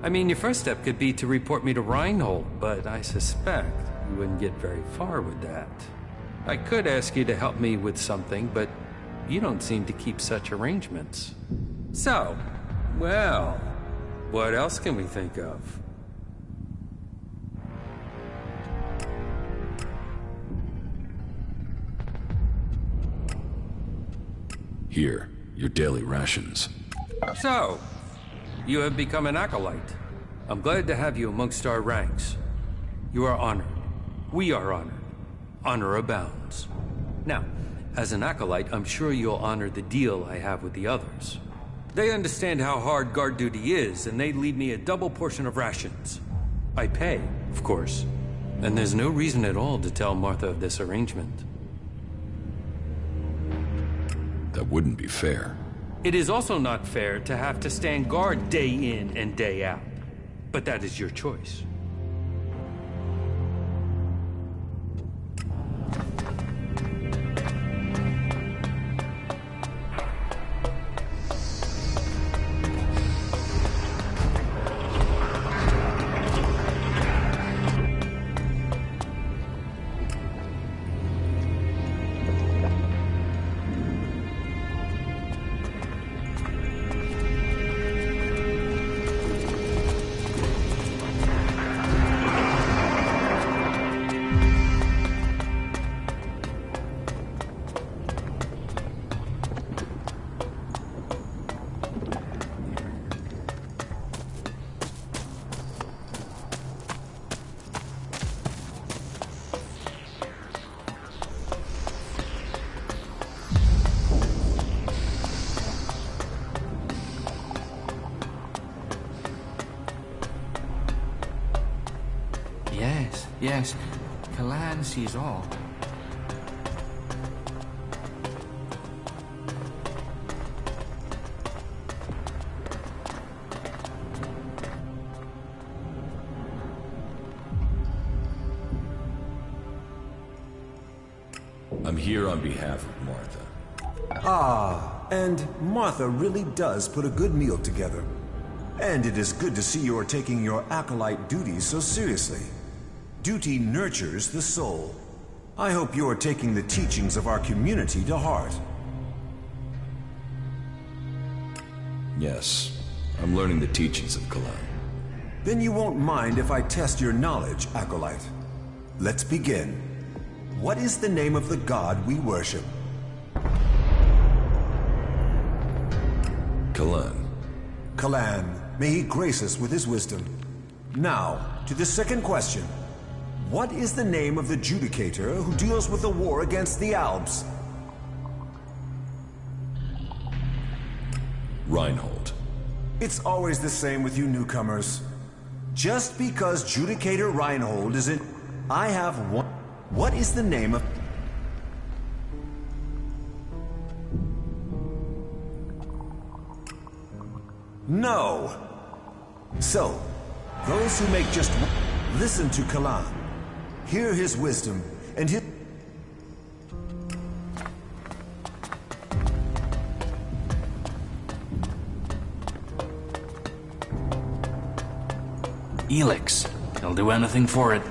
I mean, your first step could be to report me to Reinhold, but I suspect you wouldn't get very far with that. I could ask you to help me with something, but you don't seem to keep such arrangements. So, well, what else can we think of? Here, your daily rations. So, you have become an acolyte. I'm glad to have you amongst our ranks. You are honored. We are honored. Honor abounds. Now, as an acolyte, I'm sure you'll honor the deal I have with the others. They understand how hard guard duty is, and they leave me a double portion of rations. I pay, of course, and there's no reason at all to tell Martha of this arrangement. That wouldn't be fair. It is also not fair to have to stand guard day in and day out. But that is your choice. Yes, Kalan sees all. I'm here on behalf of Martha. Ah, and Martha really does put a good meal together. And it is good to see you are taking your acolyte duties so seriously. Duty nurtures the soul. I hope you are taking the teachings of our community to heart. Yes, I'm learning the teachings of Kalan. Then you won't mind if I test your knowledge, acolyte. Let's begin. What is the name of the god we worship? Kalan. Kalan, may he grace us with his wisdom. Now, to the second question. What is the name of the judicator who deals with the war against the Alps? Reinhold. It's always the same with you newcomers. Just because Judicator Reinhold isn't... I have one... What is the name of... No. So, those who make just listen to Kalan. Hear his wisdom and his... Elex. He'll do anything for it.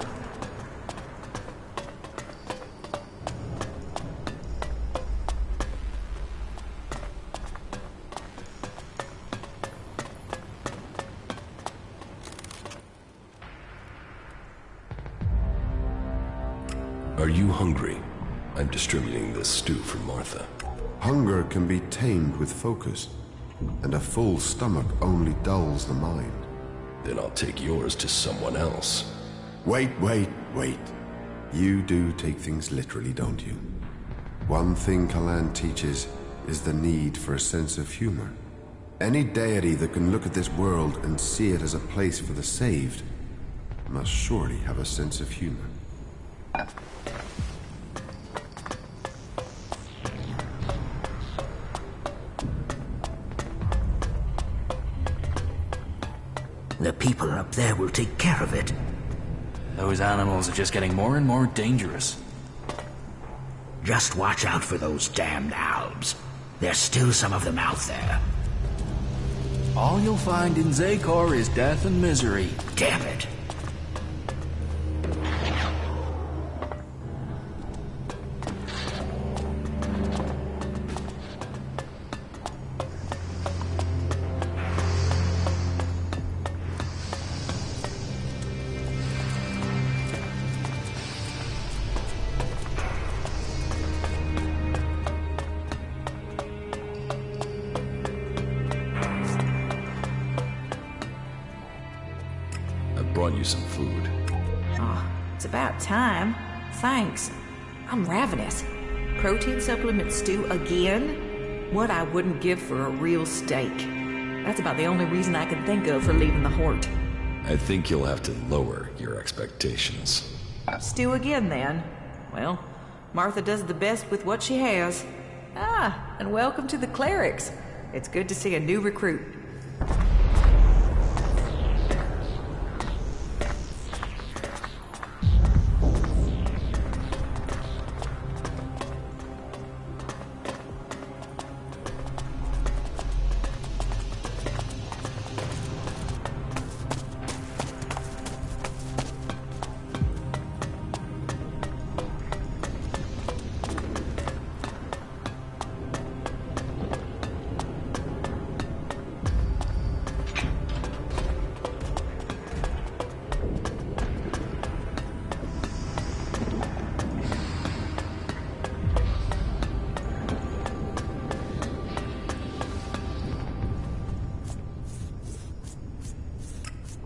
Are you hungry? I'm distributing this stew for Martha. Hunger can be tamed with focus, and a full stomach only dulls the mind. Then I'll take yours to someone else. Wait. You do take things literally, don't you? One thing Kalan teaches is the need for a sense of humor. Any deity that can look at this world and see it as a place for the saved must surely have a sense of humor. The people up there will take care of it. Those animals are just getting more and more dangerous. Just watch out for those damned albs. There's still some of them out there. All you'll find in Zakor is death and misery. Damn it. Brought you some food. Oh, it's about time. Thanks. I'm ravenous. Protein supplement stew again? What I wouldn't give for a real steak. That's about the only reason I can think of for leaving the Hort. I think you'll have to lower your expectations. Stew again, then. Well, Martha does the best with what she has. Ah, and welcome to the Clerics. It's good to see a new recruit.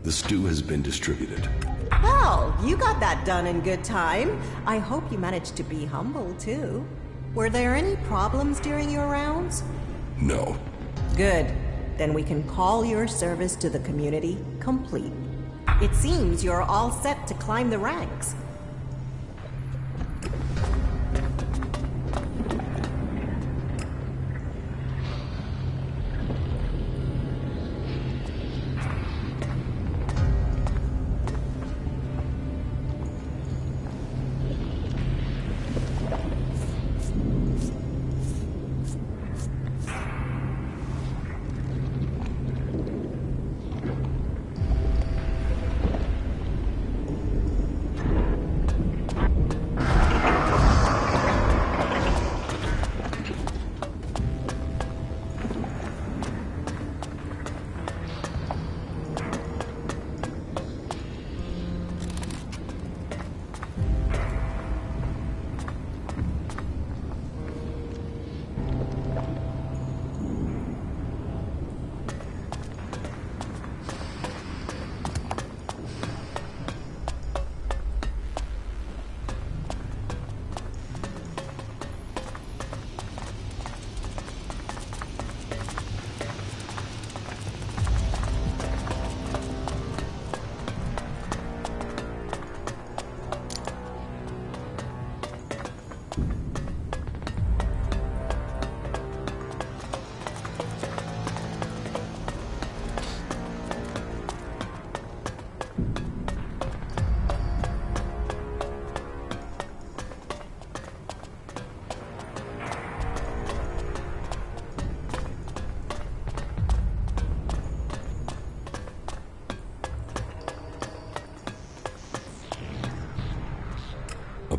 The stew has been distributed. Well, you got that done in good time. I hope you managed to be humble, too. Were there any problems during your rounds? No. Good. Then we can call your service to the community complete. It seems you're all set to climb the ranks.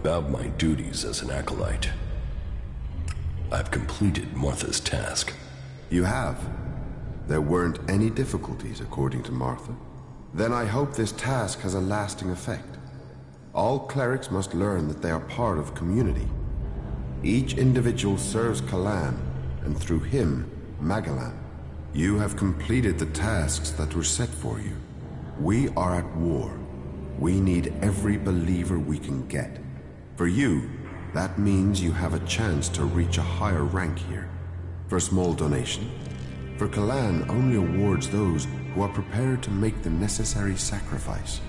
About my duties as an acolyte. I've completed Martha's task. You have? There weren't any difficulties, according to Martha. Then I hope this task has a lasting effect. All clerics must learn that they are part of community. Each individual serves Kalan, and through him, Magellan. You have completed the tasks that were set for you. We are at war. We need every believer we can get. For you, that means you have a chance to reach a higher rank here. For a small donation. For Kalan only awards those who are prepared to make the necessary sacrifice.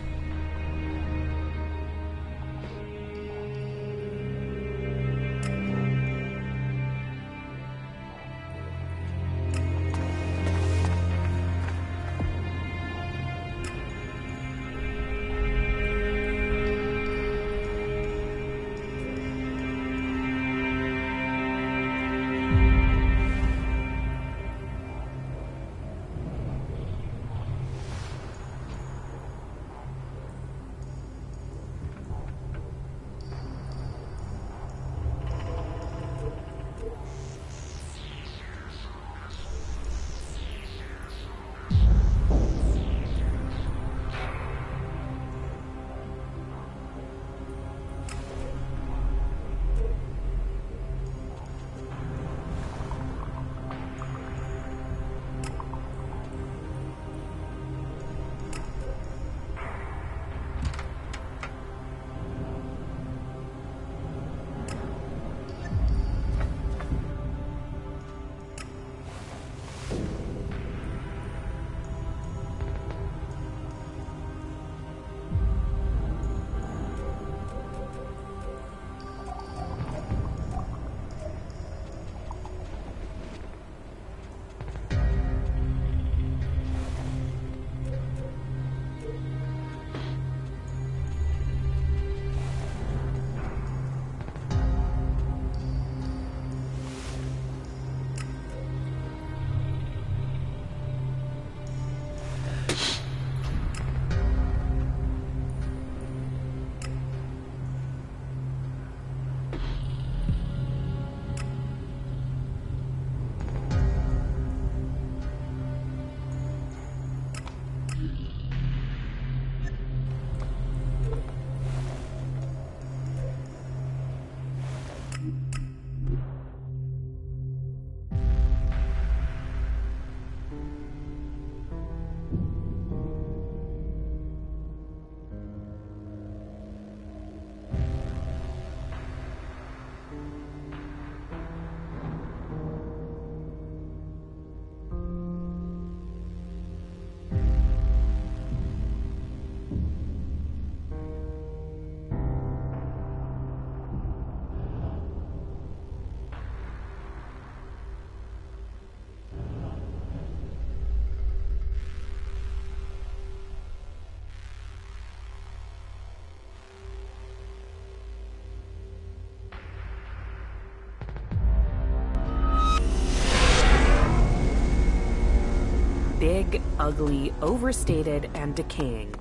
Big, ugly, overstated, and decaying.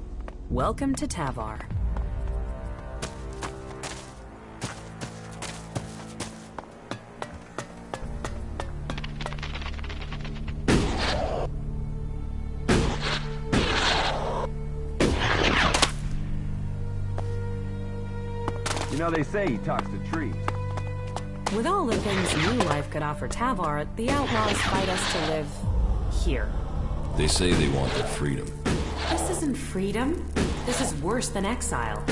Welcome to Tavar. You know, they say he talks to trees. With all the things new life could offer Tavar, the outlaws fight us to live here. They say they want their freedom. This isn't freedom. This is worse than exile.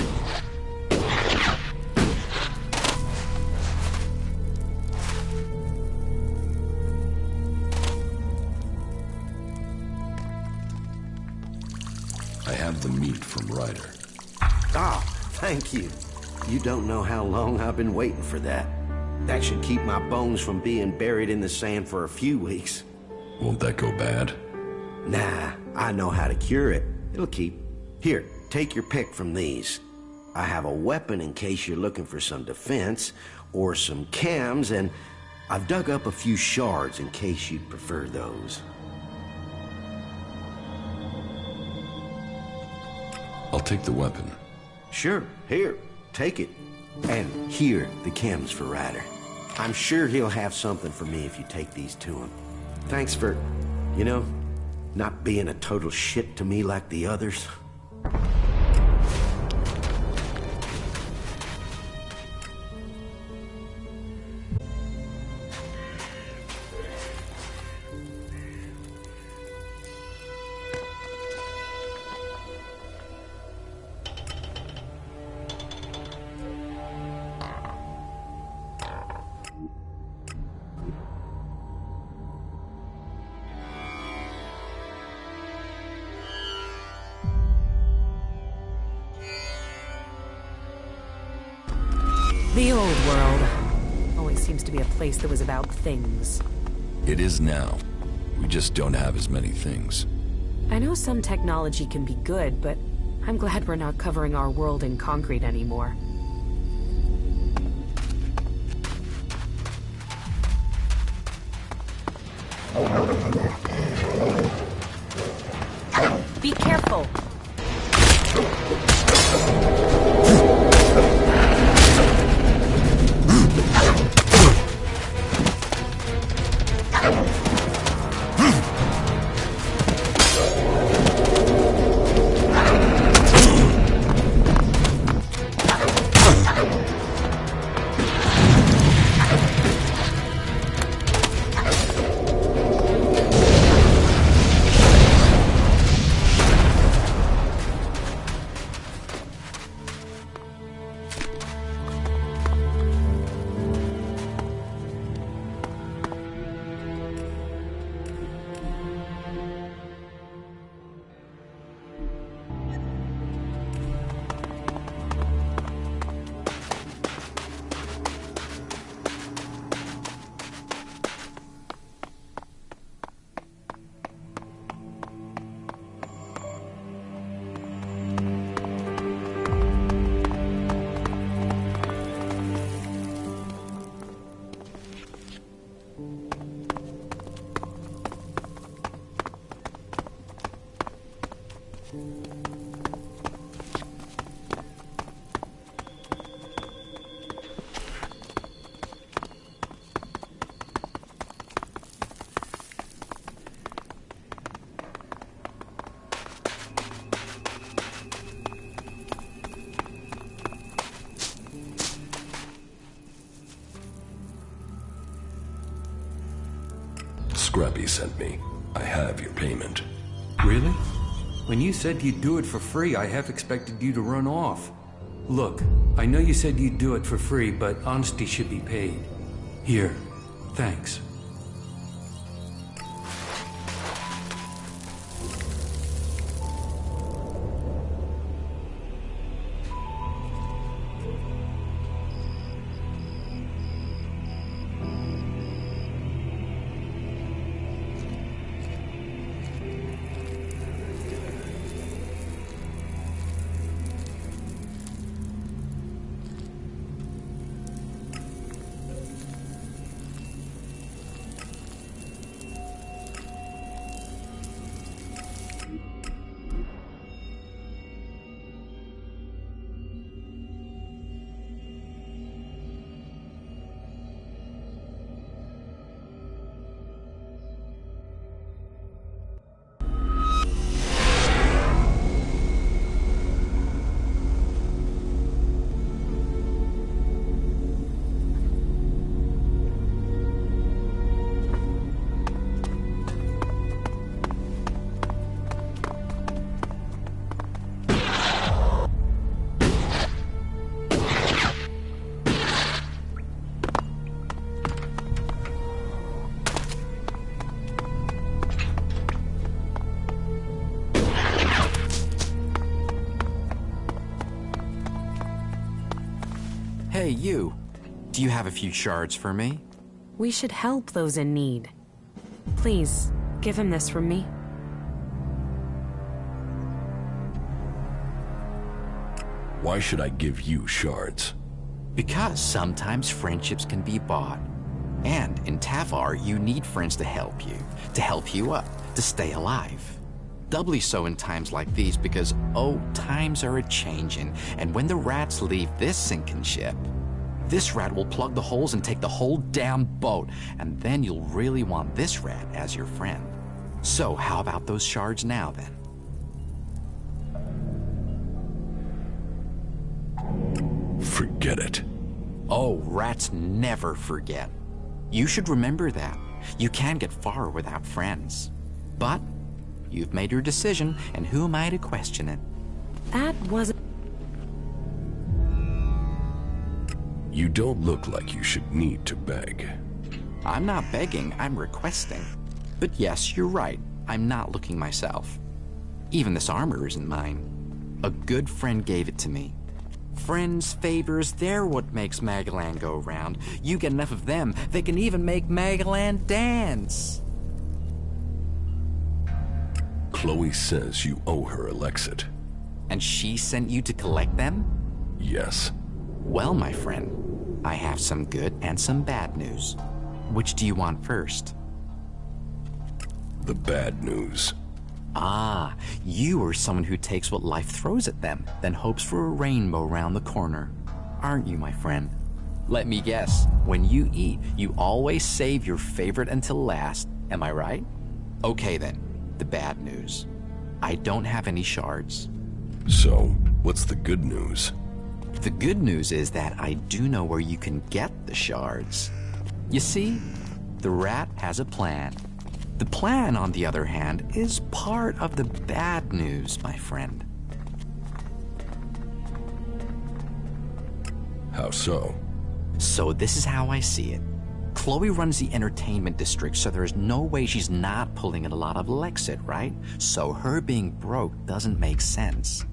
I have the meat from Ryder. Ah, thank you. You don't know how long I've been waiting for that. That should keep my bones from being buried in the sand for a few weeks. Won't that go bad? Nah, I know how to cure it. It'll keep. Here, take your pick from these. I have a weapon in case you're looking for some defense, or some cams, and I've dug up a few shards in case you'd prefer those. I'll take the weapon. Sure, here, take it. And here, the chems for Ryder. I'm sure he'll have something for me if you take these to him. Thanks for, not being a total shit to me like the others. The old world always seems to be a place that was about things. It is now. We just don't have as many things. I know some technology can be good, but I'm glad we're not covering our world in concrete anymore. Be careful! Scrappy sent me. I have your payment. Really? When you said you'd do it for free, I half expected you to run off. Look, I know you said you'd do it for free, but honesty should be paid. Here, thanks. Hey, you. Do you have a few shards for me? We should help those in need. Please, give him this from me. Why should I give you shards? Because sometimes friendships can be bought. And in Tavar, you need friends to help you up, to stay alive. doubly so in times like these because, oh, times are a-changin', and when the rats leave this sinking ship, this rat will plug the holes and take the whole damn boat, and then you'll really want this rat as your friend. So how about those shards now, then? Forget it. Oh, rats never forget. You should remember that. You can get far without friends. But you've made your decision, and who am I to question it? That wasn't... You don't look like you should need to beg. I'm not begging, I'm requesting. But yes, you're right. I'm not looking myself. Even this armor isn't mine. A good friend gave it to me. Friends, favors, they're what makes Magalan go round. You get enough of them, they can even make Magalan dance. Chloe says you owe her Elexit. And she sent you to collect them? Yes. Well, my friend, I have some good and some bad news. Which do you want first? The bad news. Ah, you are someone who takes what life throws at them, then hopes for a rainbow round the corner. Aren't you, my friend? Let me guess, when you eat, you always save your favorite until last. Am I right? Okay then, the bad news. I don't have any shards. So, what's the good news? The good news is that I do know where you can get the shards. You see, the rat has a plan. The plan, on the other hand, is part of the bad news, my friend. How so? So this is how I see it. Chloe runs the entertainment district, so there's no way she's not pulling in a lot of Lexit, right? So her being broke doesn't make sense.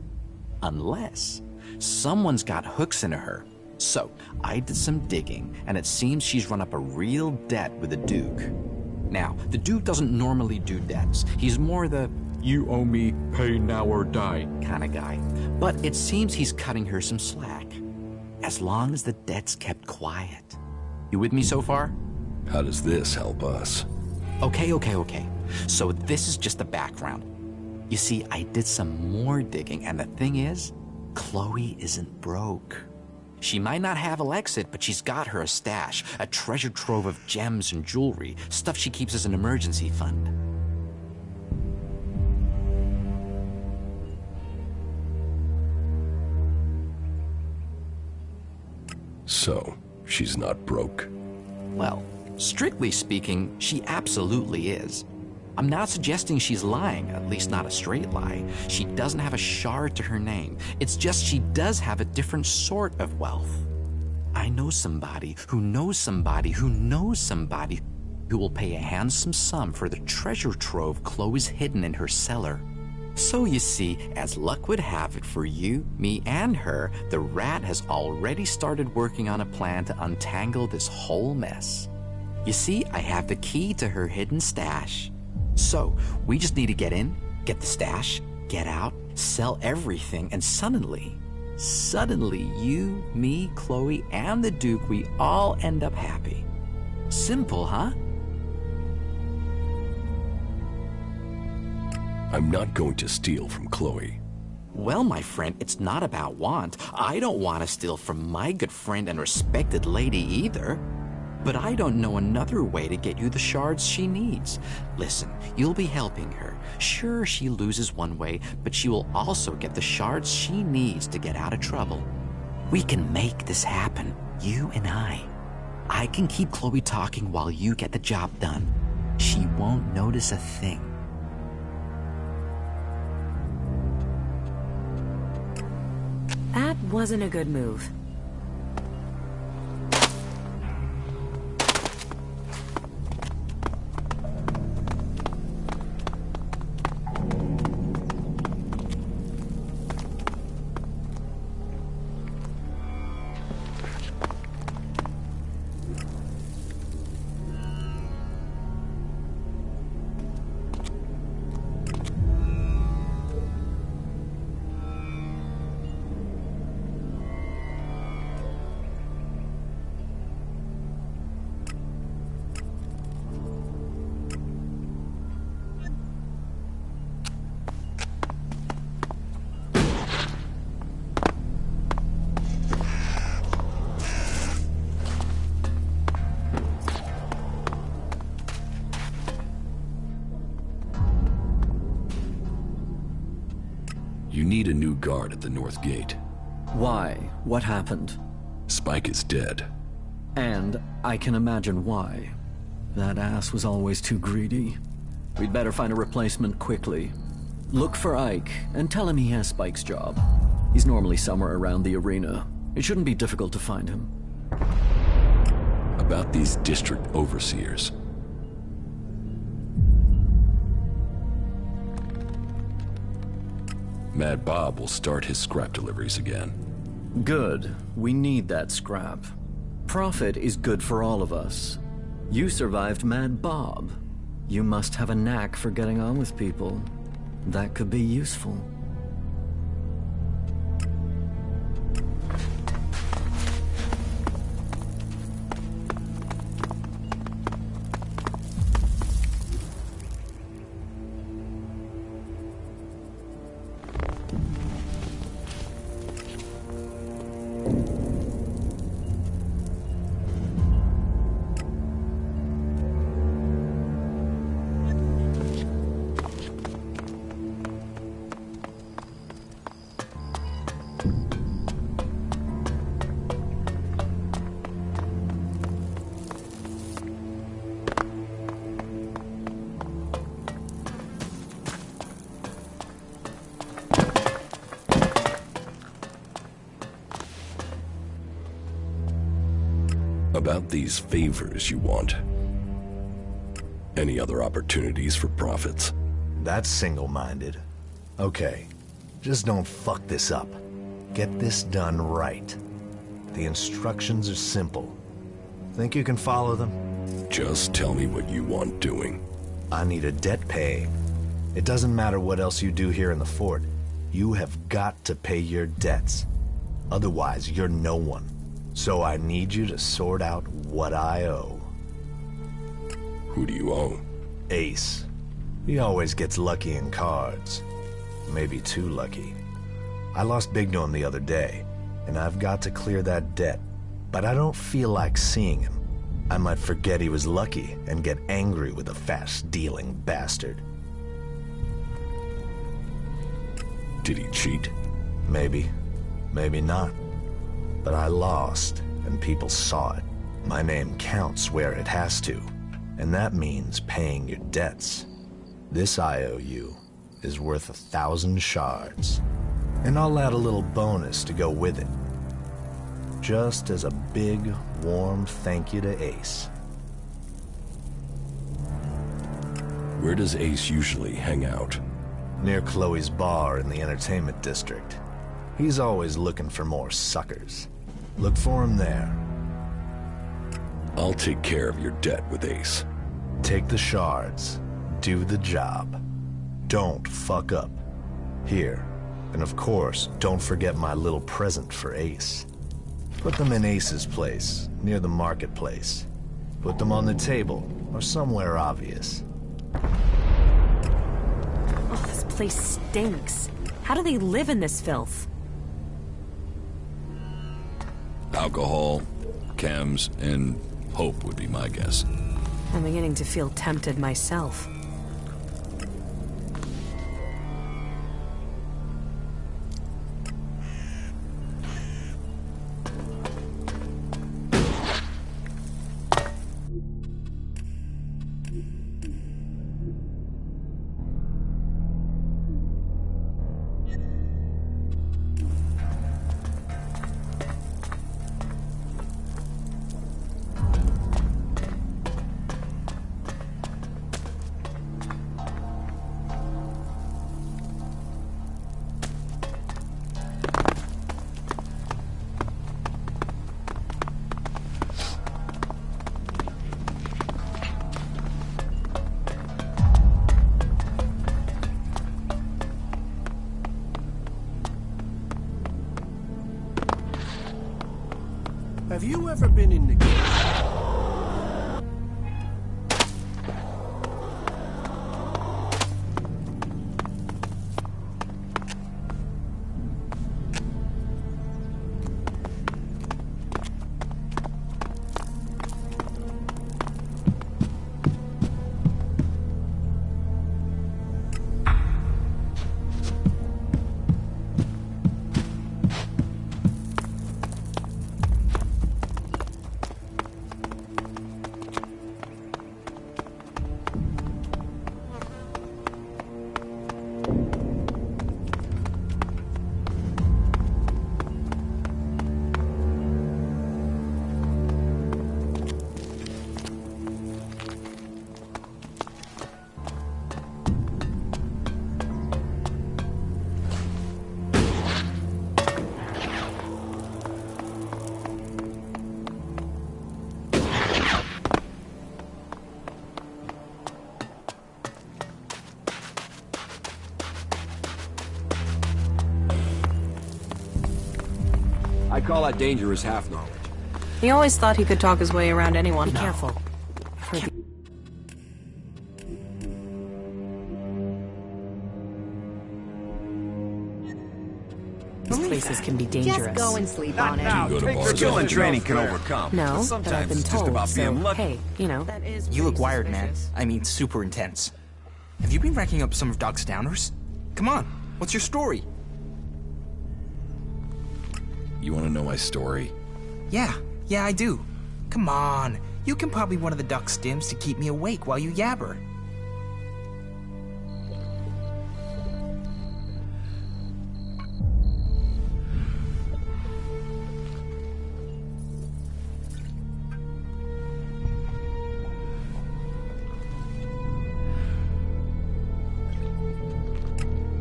Unless someone's got hooks into her. So I did some digging, and it seems she's run up a real debt with the Duke. Now, the Duke doesn't normally do debts. He's more the, you owe me, pay now or die kind of guy. But it seems he's cutting her some slack. As long as the debt's kept quiet. You with me so far? How does this help us? Okay. So this is just the background. You see, I did some more digging, and the thing is, Chloe isn't broke. She might not have Elexit, but she's got her a stash, a treasure trove of gems and jewelry, stuff she keeps as an emergency fund. So, she's not broke? Well, strictly speaking, she absolutely is. I'm not suggesting she's lying, at least not a straight lie. She doesn't have a shard to her name. It's just she does have a different sort of wealth. I know somebody who knows somebody who knows somebody who will pay a handsome sum for the treasure trove Chloe's hidden in her cellar. So you see, as luck would have it for you, me, and her, the rat has already started working on a plan to untangle this whole mess. You see, I have the key to her hidden stash. So, we just need to get in, get the stash, get out, sell everything, and suddenly you, me, Chloe, and the Duke, we all end up happy. Simple, huh? I'm not going to steal from Chloe. Well, my friend, it's not about want. I don't want to steal from my good friend and respected lady either. But I don't know another way to get you the shards she needs. Listen, you'll be helping her. Sure, she loses one way, but she will also get the shards she needs to get out of trouble. We can make this happen, you and I. I can keep Chloe talking while you get the job done. She won't notice a thing. That wasn't a good move. You need a new guard at the north gate. Why? What happened? Spike is dead. And I can imagine why. That ass was always too greedy. We'd better find a replacement quickly. Look for Ike, and tell him he has Spike's job. He's normally somewhere around the arena. It shouldn't be difficult to find him. About these district overseers. Mad Bob will start his scrap deliveries again. Good. We need that scrap. Profit is good for all of us. You survived Mad Bob. You must have a knack for getting on with people. That could be useful. About these favors you want. Any other opportunities for profits? That's single-minded. Okay, just don't fuck this up. Get this done right. The instructions are simple. Think you can follow them? Just tell me what you want doing. I need a debt paying. It doesn't matter what else you do here in the fort. You have got to pay your debts. Otherwise, you're no one. So I need you to sort out what I owe. Who do you owe? Ace. He always gets lucky in cards. Maybe too lucky. I lost big to him the other day, and I've got to clear that debt. But I don't feel like seeing him. I might forget he was lucky and get angry with a fast-dealing bastard. Did he cheat? Maybe. Maybe not. But I lost, and people saw it. My name counts where it has to, and that means paying your debts. This IOU is worth 1,000 shards, and I'll add a little bonus to go with it. Just as a big, warm thank you to Ace. Where does Ace usually hang out? Near Chloe's bar in the entertainment district. He's always looking for more suckers. Look for him there. I'll take care of your debt with Ace. Take the shards. Do the job. Don't fuck up. Here. And of course, don't forget my little present for Ace. Put them in Ace's place, near the marketplace. Put them on the table, or somewhere obvious. Oh, this place stinks. How do they live in this filth? Alcohol, chems, and hope would be my guess. I'm beginning to feel tempted myself. Have you ever been in the game? I call that dangerous half-knowledge. He always thought he could talk his way around anyone. Be careful. These places can be dangerous. Just go and sleep on it. Now, Skill and training can overcome. No, but but sometimes I've been it's told, just about so, being lucky. hey, you know. You look wired, man. I mean, super intense. Have you been racking up some of Doc's downers? Come on, what's your story? You want to know my story? Yeah, I do. Come on, you can pop me one of the Doc stims to keep me awake while you yabber.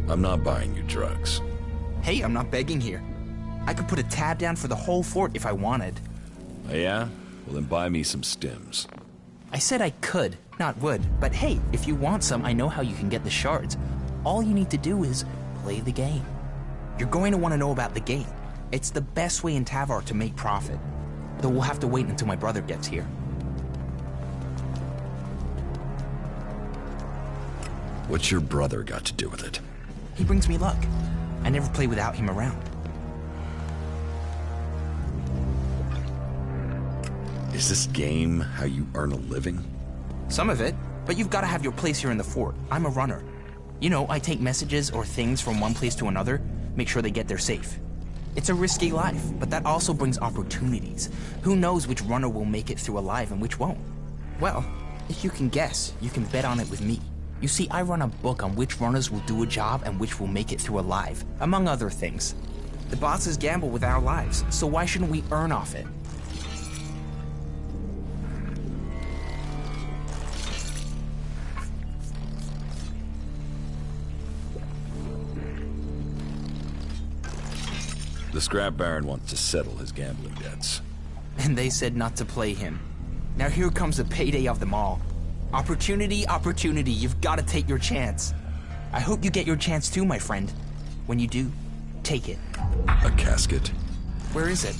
I'm not buying you drugs. Hey, I'm not begging here. I could put a tab down for the whole fort if I wanted. Oh, yeah? Well, then buy me some stims. I said I could, not would. But hey, if you want some, I know how you can get the shards. All you need to do is play the game. You're going to want to know about the game. It's the best way in Tavar to make profit. Though we'll have to wait until my brother gets here. What's your brother got to do with it? He brings me luck. I never play without him around. Is this game how you earn a living? Some of it, but you've got to have your place here in the fort. I'm a runner. You know, I take messages or things from one place to another, make sure they get there safe. It's a risky life, but that also brings opportunities. Who knows which runner will make it through alive and which won't? Well, if you can guess, you can bet on it with me. You see, I run a book on which runners will do a job and which will make it through alive, among other things. The bosses gamble with our lives, so why shouldn't we earn off it? The Scrap Baron wants to settle his gambling debts. And they said not to play him. Now here comes the payday of them all. Opportunity, opportunity, you've got to take your chance. I hope you get your chance too, my friend. When you do, take it. A casket? Where is it?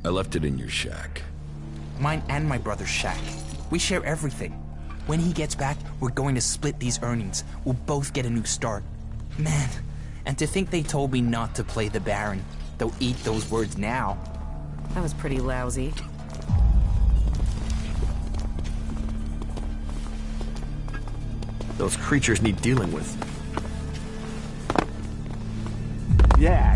I left it in your shack. Mine and my brother's shack. We share everything. When he gets back, we're going to split these earnings. We'll both get a new start. Man, and to think they told me not to play the Baron. They'll eat those words now. That was pretty lousy. Those creatures need dealing with. Yeah.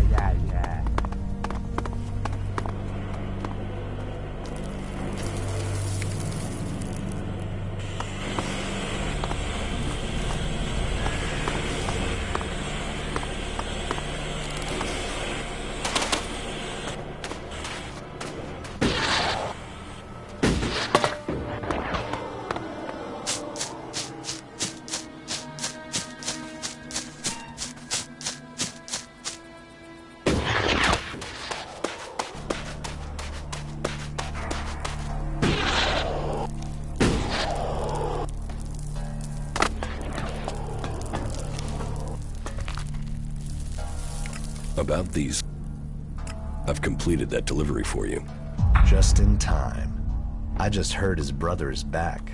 About these, I've completed that delivery for you. Just in time. I just heard his brother is back.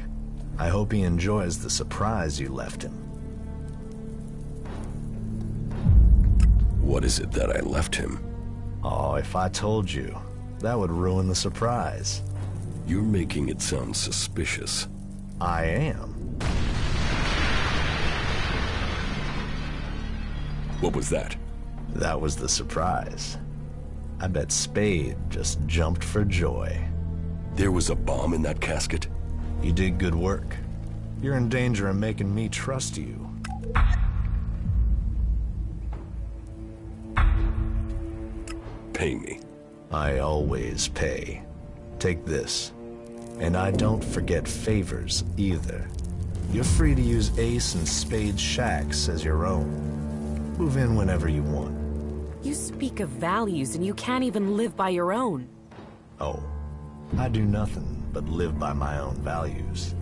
I hope he enjoys the surprise you left him. What is it that I left him? Oh, if I told you, that would ruin the surprise. You're making it sound suspicious. I am. What was that? That was the surprise. I bet Spade just jumped for joy. There was a bomb in that casket? You did good work. You're in danger of making me trust you. Pay me. I always pay. Take this. And I don't forget favors, either. You're free to use Ace and Spade's shacks as your own. Move in whenever you want. You speak of values and you can't even live by your own. Oh, I do nothing but live by my own values.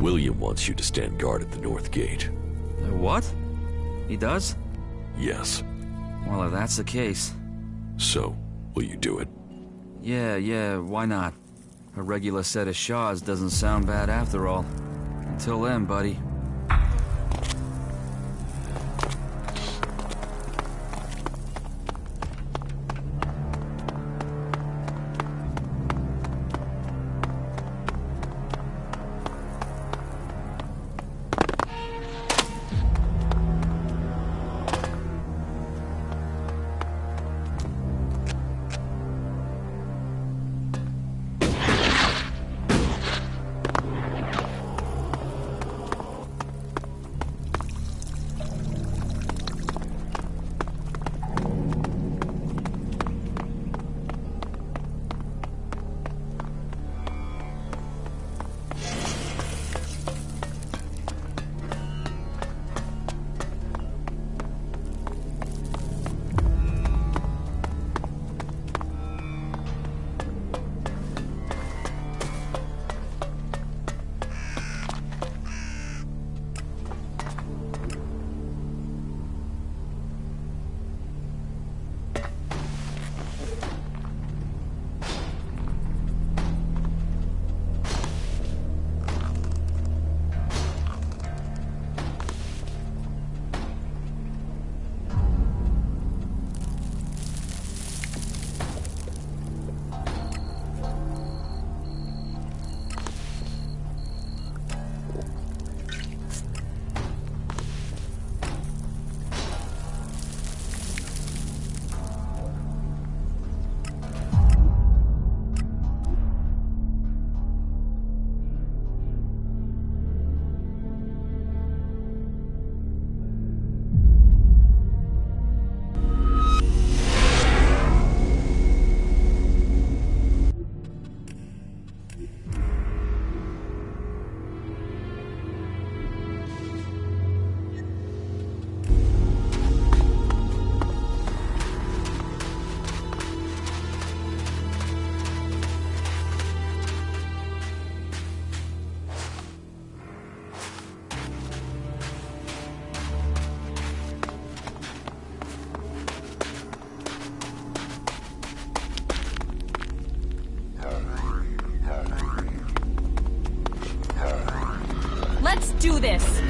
William wants you to stand guard at the north gate. What? He does? Yes. Well, if that's the case... So, will you do it? Yeah, why not? A regular set of shards doesn't sound bad after all. Until then, buddy. Let's do this!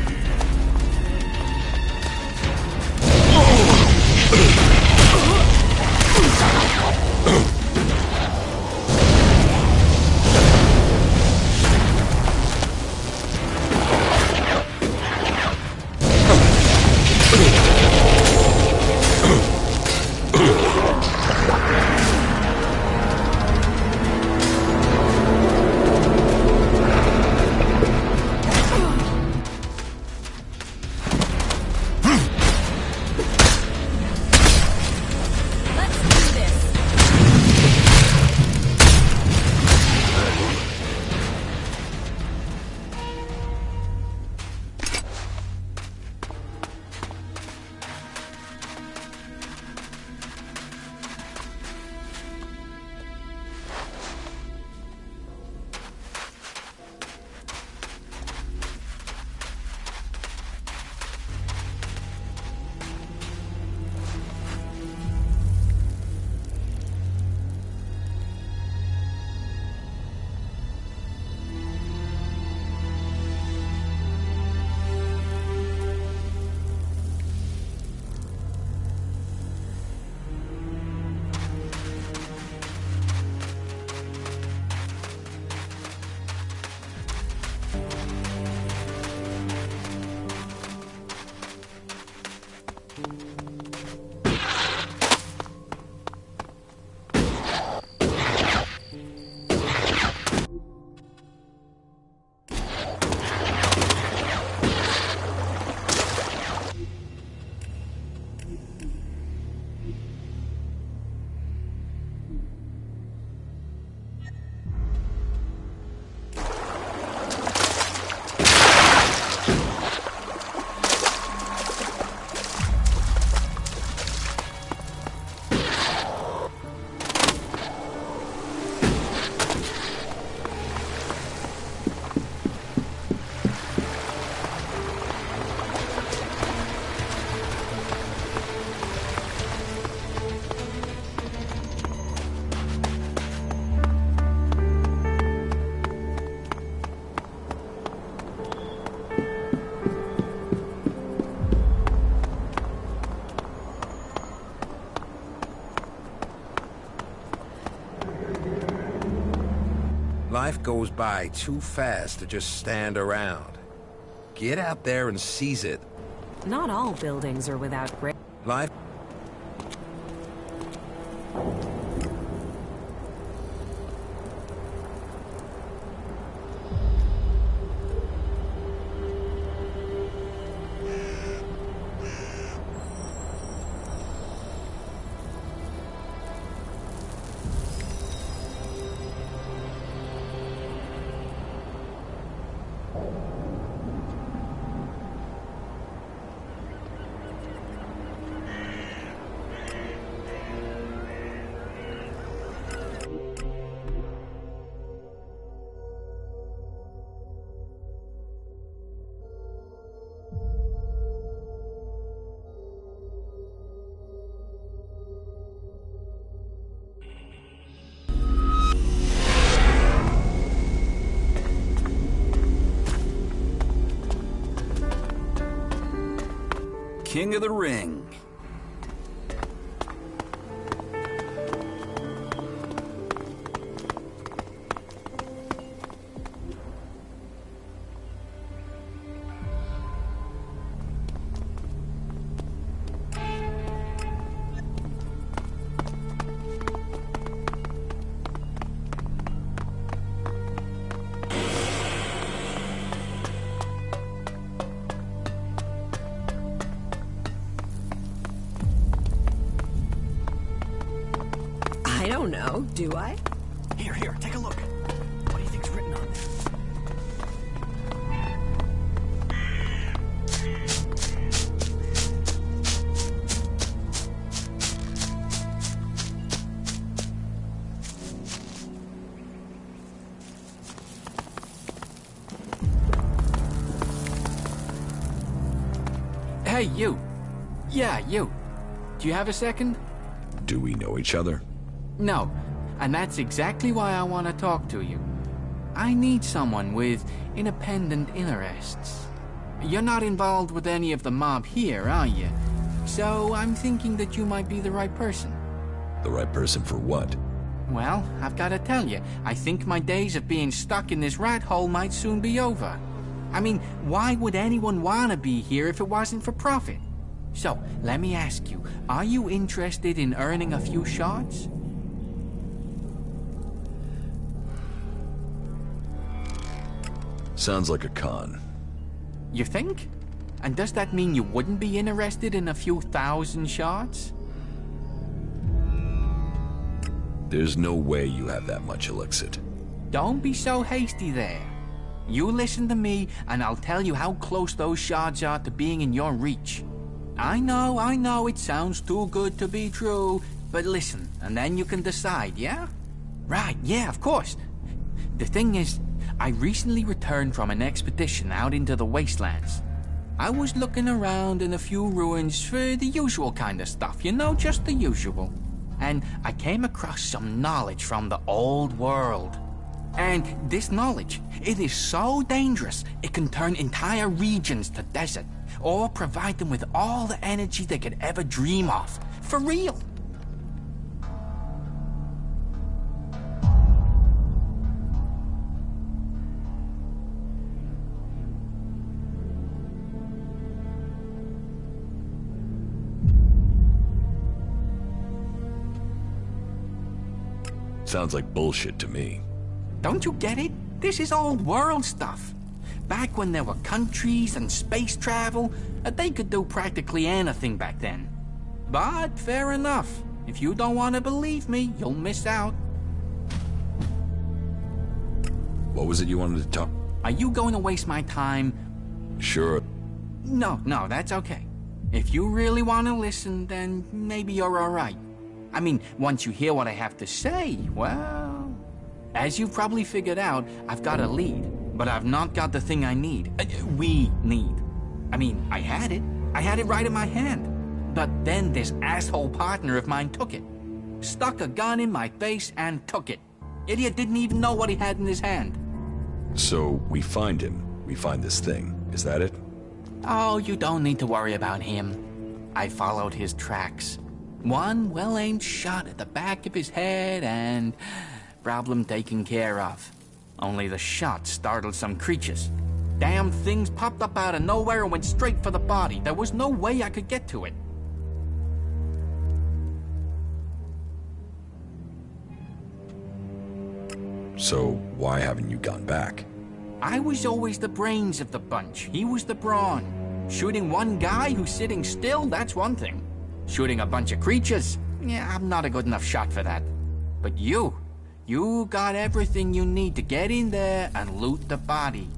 Life goes by too fast to just stand around. Get out there and seize it. Not all buildings are without great... Life... King of the Ring. I don't know, do I? Here, take a look. What do you think's written on there? Hey, you. Yeah, you. Do you have a second? Do we know each other? No, and that's exactly why I want to talk to you. I need someone with independent interests. You're not involved with any of the mob here, are you? So I'm thinking that you might be the right person. The right person for what? Well, I've got to tell you, I think my days of being stuck in this rat hole might soon be over. I mean, why would anyone want to be here if it wasn't for profit? So, let me ask you, are you interested in earning a few shards? Sounds like a con. You think? And does that mean you wouldn't be interested in a few thousand shards? There's no way you have that much illicit. Don't be so hasty there. You listen to me, and I'll tell you how close those shards are to being in your reach. I know, it sounds too good to be true, but listen, and then you can decide, yeah? Right, yeah, of course. The thing is, I recently returned from an expedition out into the wastelands. I was looking around in a few ruins for the usual kind of stuff, you know, just the usual. And I came across some knowledge from the old world. And this knowledge, it is so dangerous, it can turn entire regions to desert, or provide them with all the energy they could ever dream of. For real. Sounds like bullshit to me. Don't you get it? This is old world stuff. Back when there were countries and space travel, they could do practically anything back then. But fair enough. If you don't want to believe me, you'll miss out. What was it you wanted to talk? Are you going to waste my time? Sure. No, that's okay. If you really want to listen, then maybe you're all right. I mean, once you hear what I have to say, well... As you've probably figured out, I've got a lead, but I've not got the thing I need. We need. I mean, I had it. I had it right in my hand. But then this asshole partner of mine took it. Stuck a gun in my face and took it. Idiot didn't even know what he had in his hand. So, we find him. We find this thing. Is that it? Oh, you don't need to worry about him. I followed his tracks. One well-aimed shot at the back of his head and... problem taken care of. Only the shot startled some creatures. Damn things popped up out of nowhere and went straight for the body. There was no way I could get to it. So, why haven't you gone back? I was always the brains of the bunch. He was the brawn. Shooting one guy who's sitting still, that's one thing. Shooting a bunch of creatures? Yeah, I'm not a good enough shot for that. But you got everything you need to get in there and loot the body.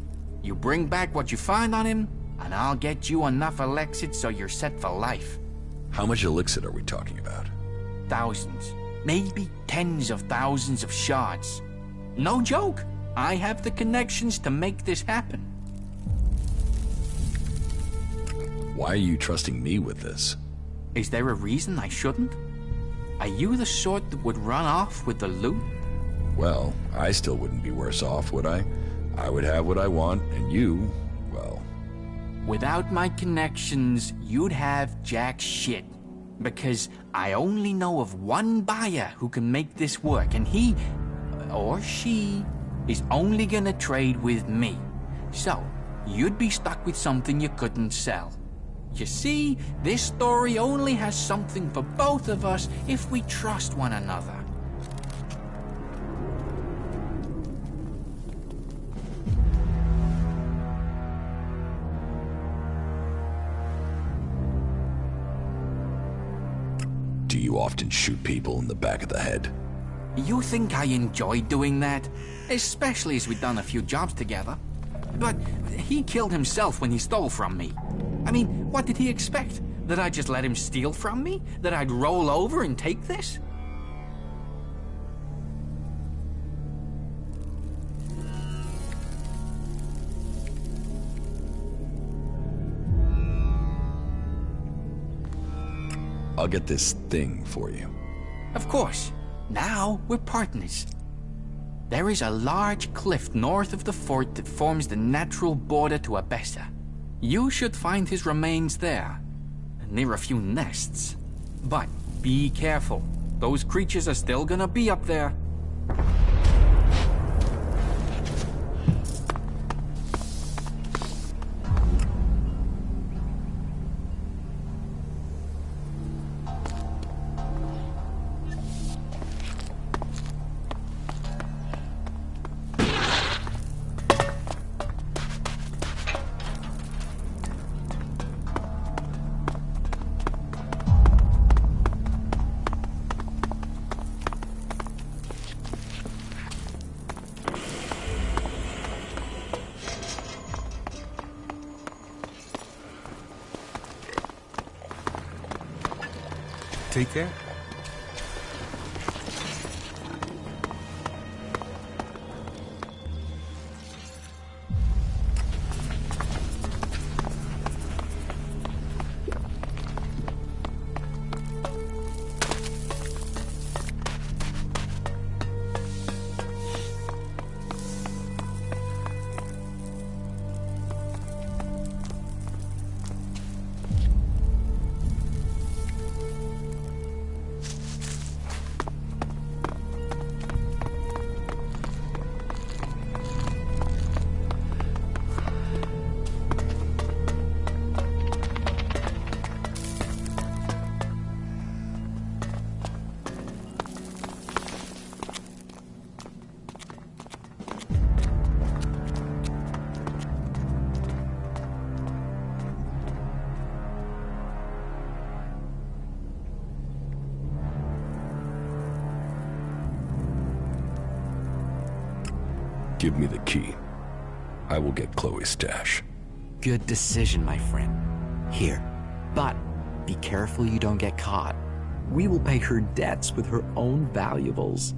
You bring back what you find on him, and I'll get you enough Elexit so you're set for life. How much elixir are we talking about? Thousands. Maybe tens of thousands of shards. No joke. I have the connections to make this happen. Why are you trusting me with this? Is there a reason I shouldn't? Are you the sort that would run off with the loot? Well, I still wouldn't be worse off, would I? I would have what I want, and you, well... Without my connections, you'd have jack shit. Because I only know of one buyer who can make this work, and he, or she, is only gonna trade with me. So, you'd be stuck with something you couldn't sell. You see, this story only has something for both of us if we trust one another. Do you often shoot people in the back of the head? You think I enjoy doing that? Especially as we've done a few jobs together. But he killed himself when he stole from me. I mean, what did he expect? That I'd just let him steal from me? That I'd roll over and take this? I'll get this thing for you. Of course. Now we're partners. There is a large cliff north of the fort that forms the natural border to Abessa. You should find his remains there, near a few nests. But be careful. Those creatures are still gonna be up there. Take care. Give me the key. I will get Chloe's stash. Good decision, my friend. Here. But be careful you don't get caught. We will pay her debts with her own valuables.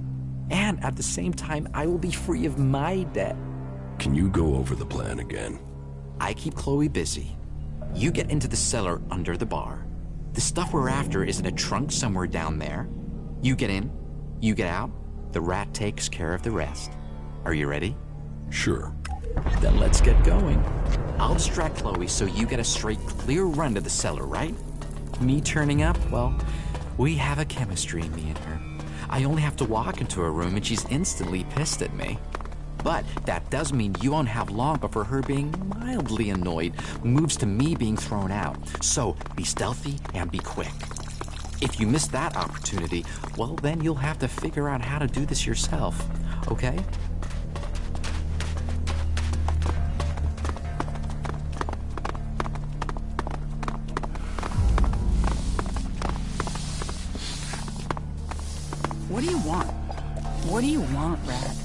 And at the same time, I will be free of my debt. Can you go over the plan again? I keep Chloe busy. You get into the cellar under the bar. The stuff we're after is in a trunk somewhere down there. You get in, you get out, the rat takes care of the rest. Are you ready? Sure. Then let's get going. I'll distract Chloe so you get a straight, clear run to the cellar, right? Me turning up, well, we have a chemistry, me and her. I only have to walk into a room and she's instantly pissed at me. But that does mean you won't have long before her being mildly annoyed moves to me being thrown out. So be stealthy and be quick. If you miss that opportunity, well, then you'll have to figure out how to do this yourself, okay? What do you want? What do you want, Rat?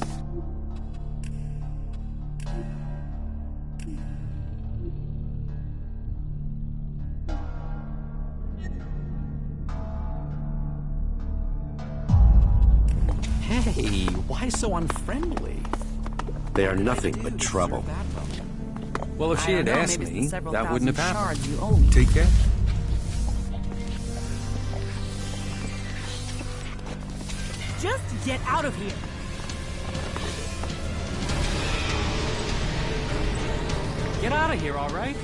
Hey, why so unfriendly? They are nothing but trouble. Well, if she had asked me, that wouldn't have happened. You owe me. Take care. Just get out of here. Get out of here, all right?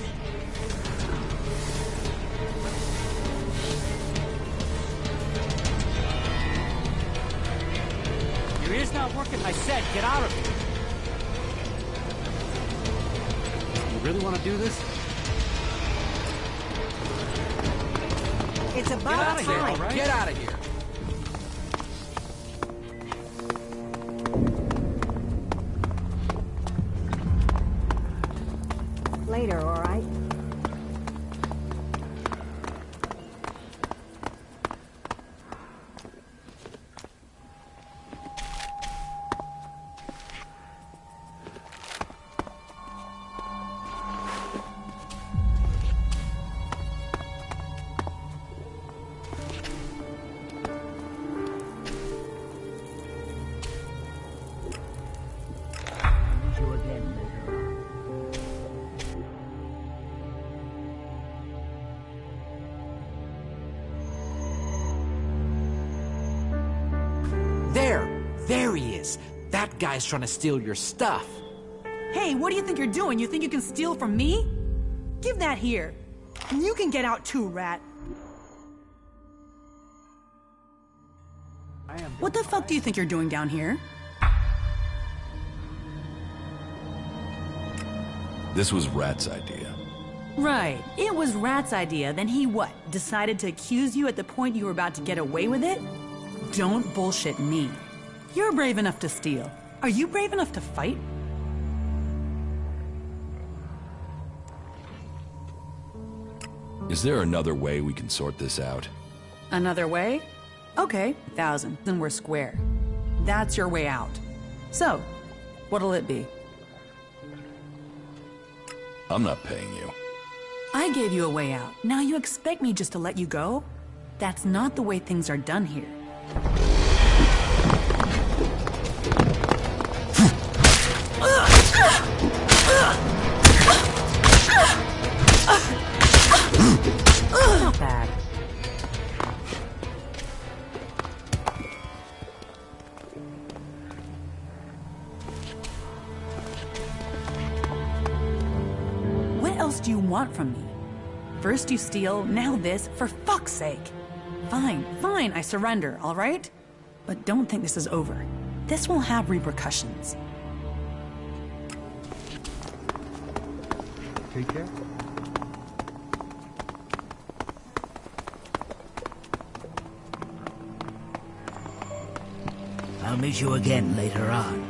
Your ear's not working. I said, get out of here. You really want to do this? It's Get about out of here, all time. right? Get out of here! Later, all right? There he is. That guy's trying to steal your stuff. Hey, what do you think you're doing? You think you can steal from me? Give that here. And you can get out too, Rat. What the fuck do you think you're doing down here? This was Rat's idea. Right. It was Rat's idea. Then he what? Decided to accuse you at the point you were about to get away with it? Don't bullshit me. You're brave enough to steal. Are you brave enough to fight? Is there another way we can sort this out? Another way? Okay, 1,000. Then we're square. That's your way out. So, what'll it be? I'm not paying you. I gave you a way out. Now you expect me just to let you go? That's not the way things are done here. Not bad. What else do you want from me? First you steal, now this, for fuck's sake. Fine, I surrender, all right? But don't think this is over. This will have repercussions. Take care. I'll meet you again later on.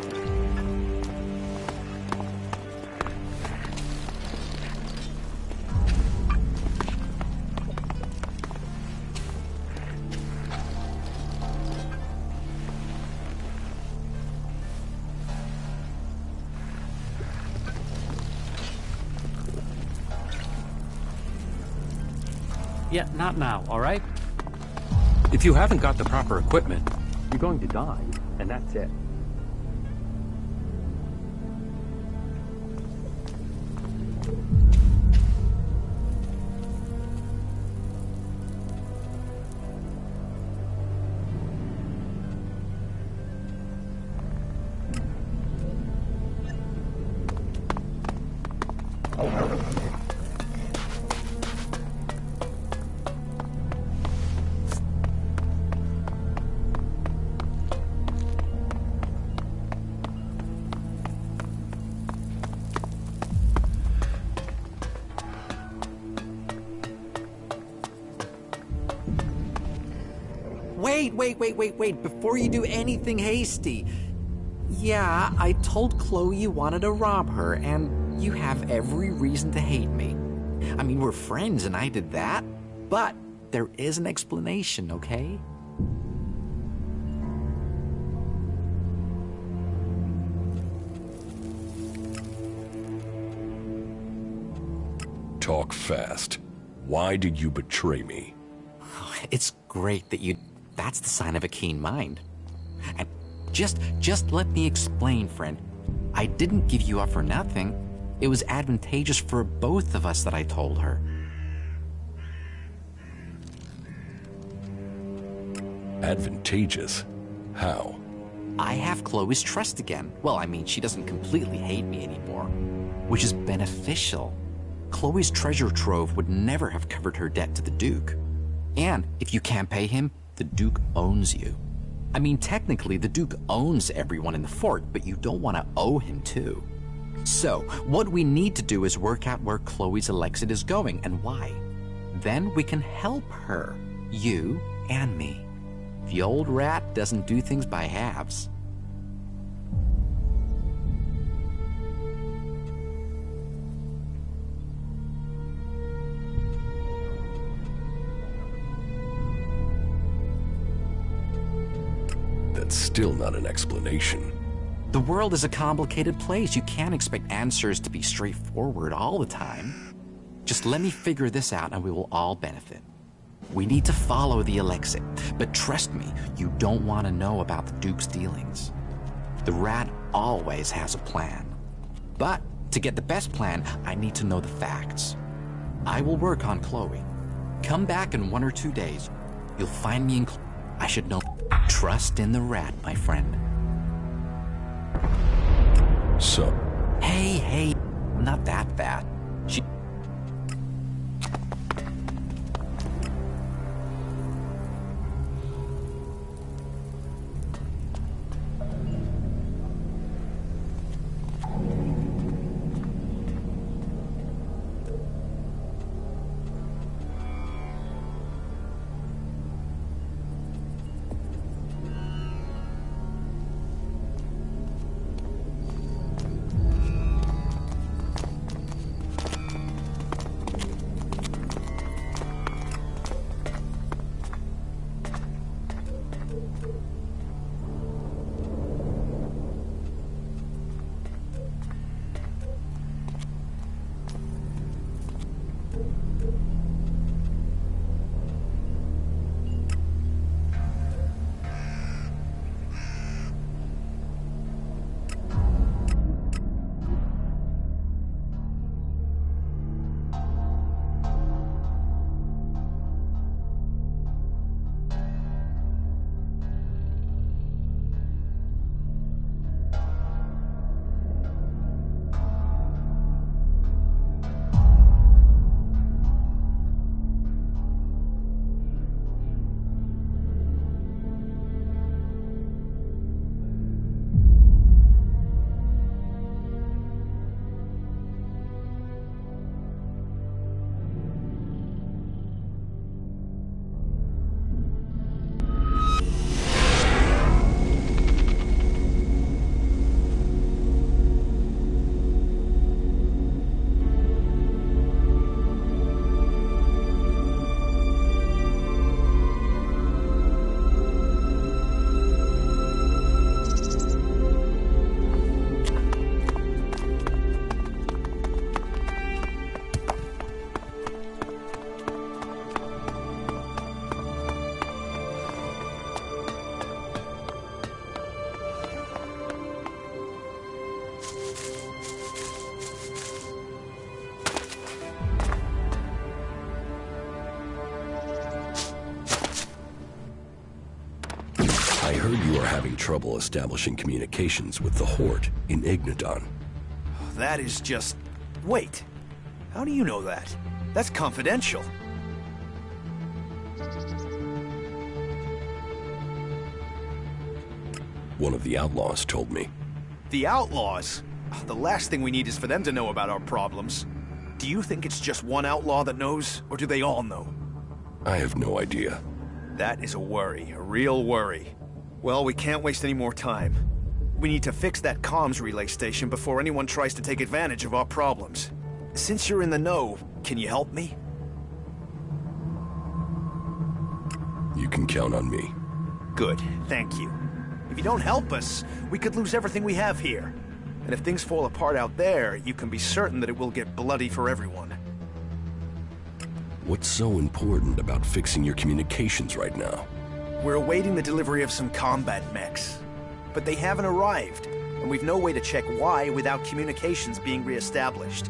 Yeah, not now, all right? If you haven't got the proper equipment, you're going to die, and that's it. wait. Before you do anything hasty. Yeah, I told Chloe you wanted to rob her, and you have every reason to hate me. I mean, we're friends and I did that, but there is an explanation, okay? Talk fast. Why did you betray me? It's great that you... That's the sign of a keen mind. And just let me explain, friend. I didn't give you up for nothing. It was advantageous for both of us that I told her. Advantageous? How? I have Chloe's trust again. Well, I mean, she doesn't completely hate me anymore, which is beneficial. Chloe's treasure trove would never have covered her debt to the Duke. And if you can't pay him, the Duke owns you. I mean, technically, the Duke owns everyone in the fort, but you don't want to owe him too. So, what we need to do is work out where Chloe's Elexit is going and why. Then we can help her, you and me. The old rat doesn't do things by halves. That's still not an explanation. The world is a complicated place. You can't expect answers to be straightforward all the time. Just let me figure this out and we will all benefit. We need to follow the Elexit, but trust me, you don't want to know about the Duke's dealings. The rat always has a plan. But to get the best plan, I need to know the facts. I will work on Chloe. Come back in 1 or 2 days. You'll find me in I should know. Trust in the rat, my friend. So? Hey, not that bad. She... I heard you are having trouble establishing communications with the Horde in Ignadon. That is just... Wait. How do you know that? That's confidential. One of the outlaws told me. The outlaws? The last thing we need is for them to know about our problems. Do you think it's just one outlaw that knows, or do they all know? I have no idea. That is a worry, a real worry. Well, we can't waste any more time. We need to fix that comms relay station before anyone tries to take advantage of our problems. Since you're in the know, can you help me? You can count on me. Good, thank you. If you don't help us, we could lose everything we have here. And if things fall apart out there, you can be certain that it will get bloody for everyone. What's so important about fixing your communications right now? We're awaiting the delivery of some combat mechs. But they haven't arrived, and we've no way to check why without communications being re-established.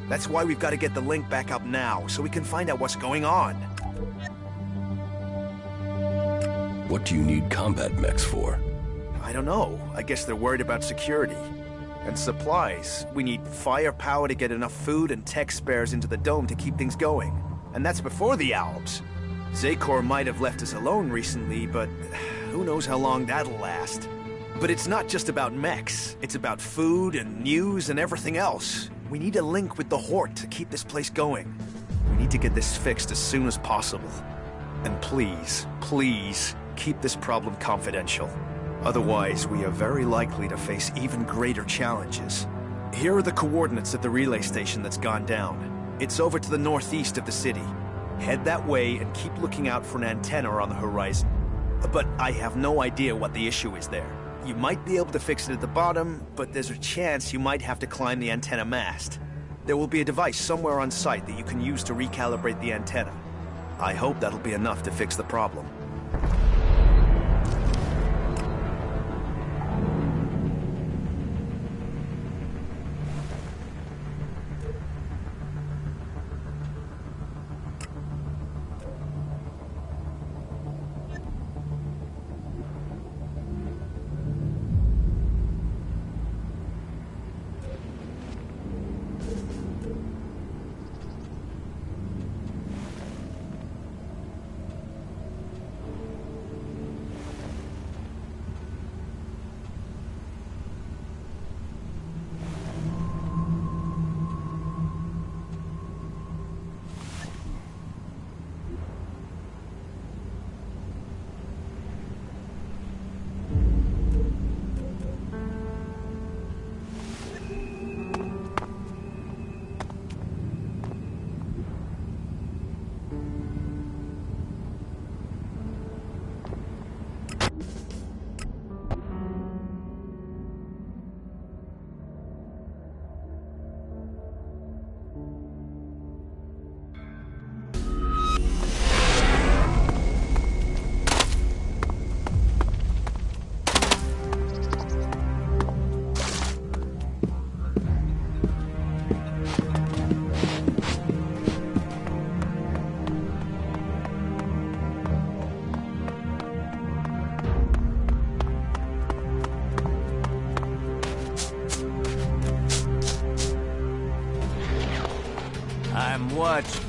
That's why we've got to get the link back up now, so we can find out what's going on. What do you need combat mechs for? I don't know. I guess they're worried about security. And supplies. We need firepower to get enough food and tech spares into the dome to keep things going. And that's before the Alps. Zakor might have left us alone recently, but who knows how long that'll last. But it's not just about mechs. It's about food and news and everything else. We need a link with the Hort to keep this place going. We need to get this fixed as soon as possible. And please, please, keep this problem confidential. Otherwise, we are very likely to face even greater challenges. Here are the coordinates of the relay station that's gone down. It's over to the northeast of the city. Head that way and keep looking out for an antenna on the horizon. But I have no idea what the issue is there. You might be able to fix it at the bottom, but there's a chance you might have to climb the antenna mast. There will be a device somewhere on site that you can use to recalibrate the antenna. I hope that'll be enough to fix the problem. I'm watching.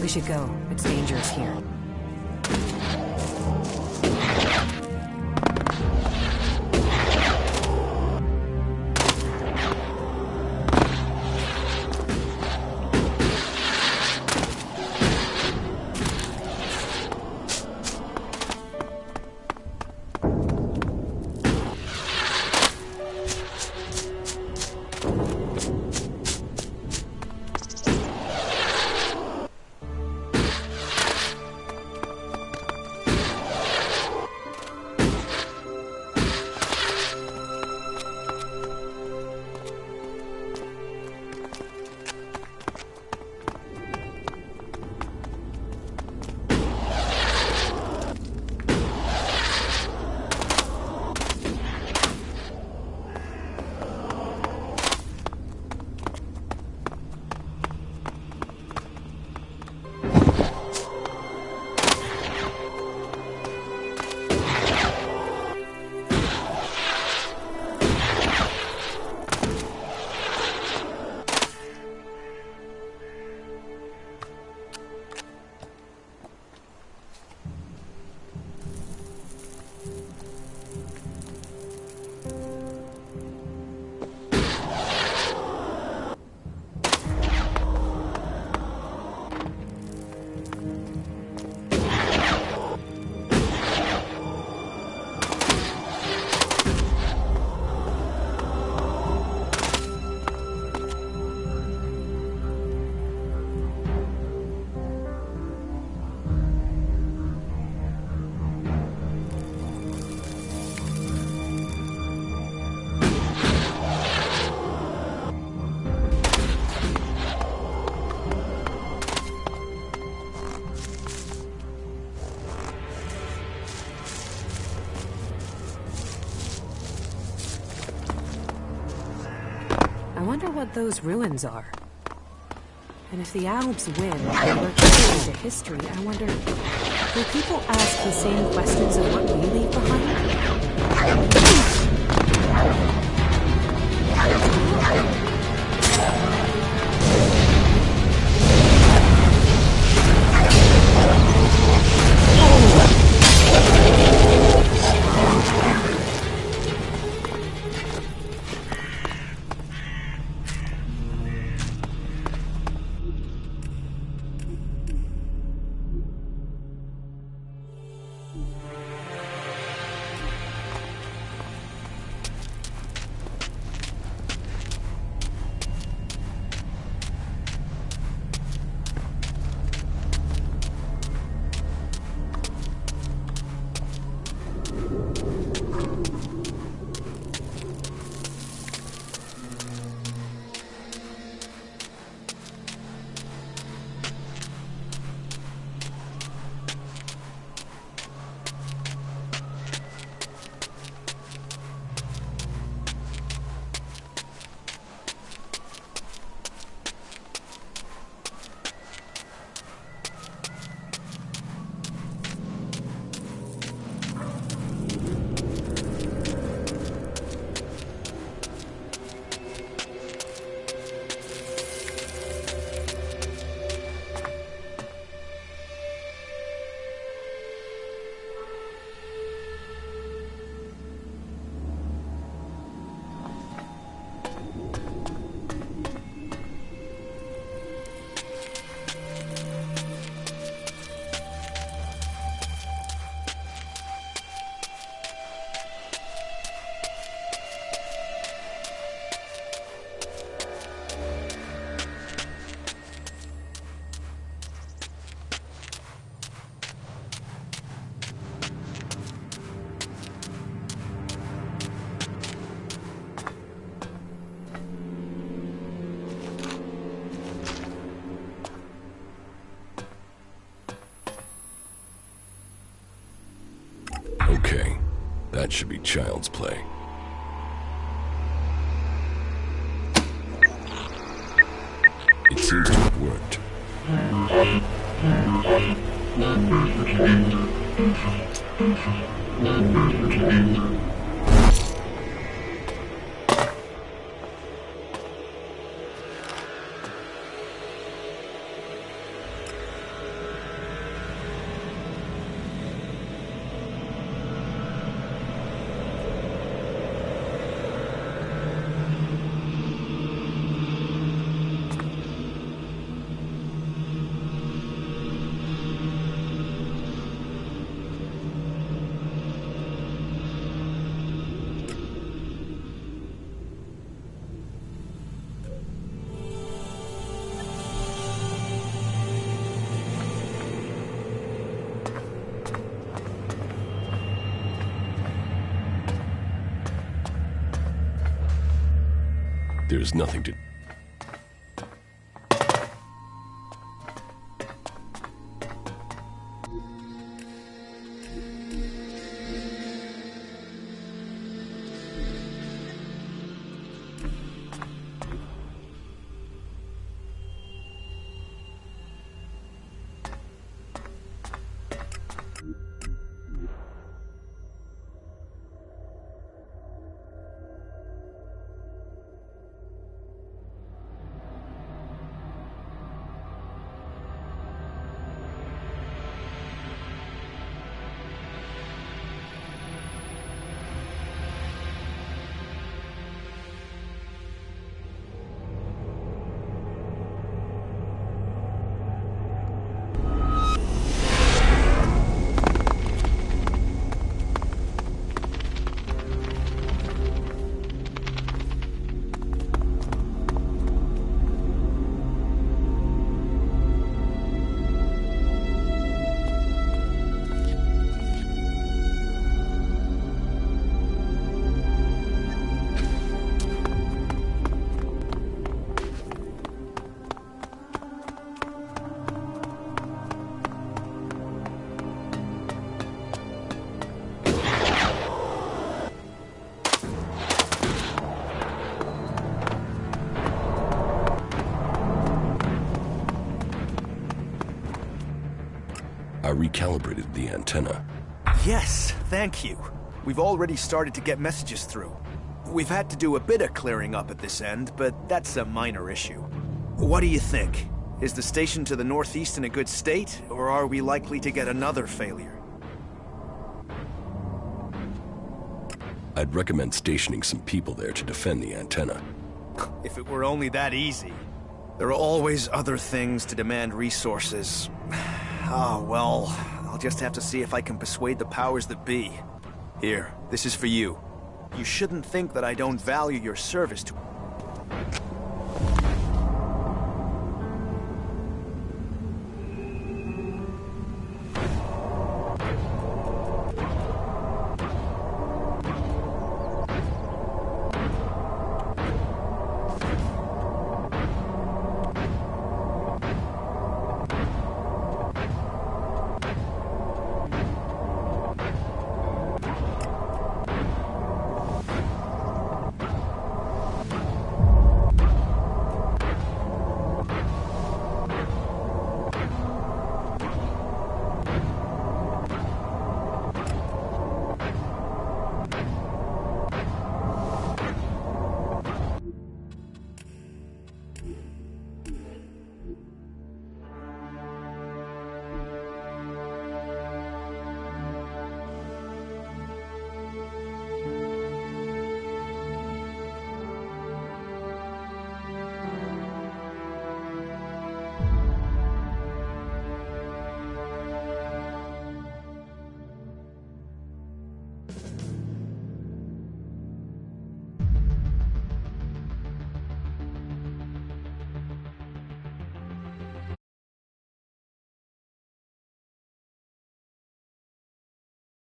We should go. It's dangerous here. wonder what those ruins are. And if the Alps win, and we're going into history, I wonder, will people ask the same questions of what we leave behind? Okay, that should be child's play. It seems to have worked. There's nothing to... recalibrated the antenna. Yes, thank you. We've already started to get messages through. We've had to do a bit of clearing up at this end, but that's a minor issue. What do you think? Is the station to the northeast in a good state, or are we likely to get another failure? I'd recommend stationing some people there to defend the antenna. If it were only that easy. There are always other things to demand resources. Oh, well, I'll just have to see if I can persuade the powers that be. Here, this is for you. You shouldn't think that I don't value your service to...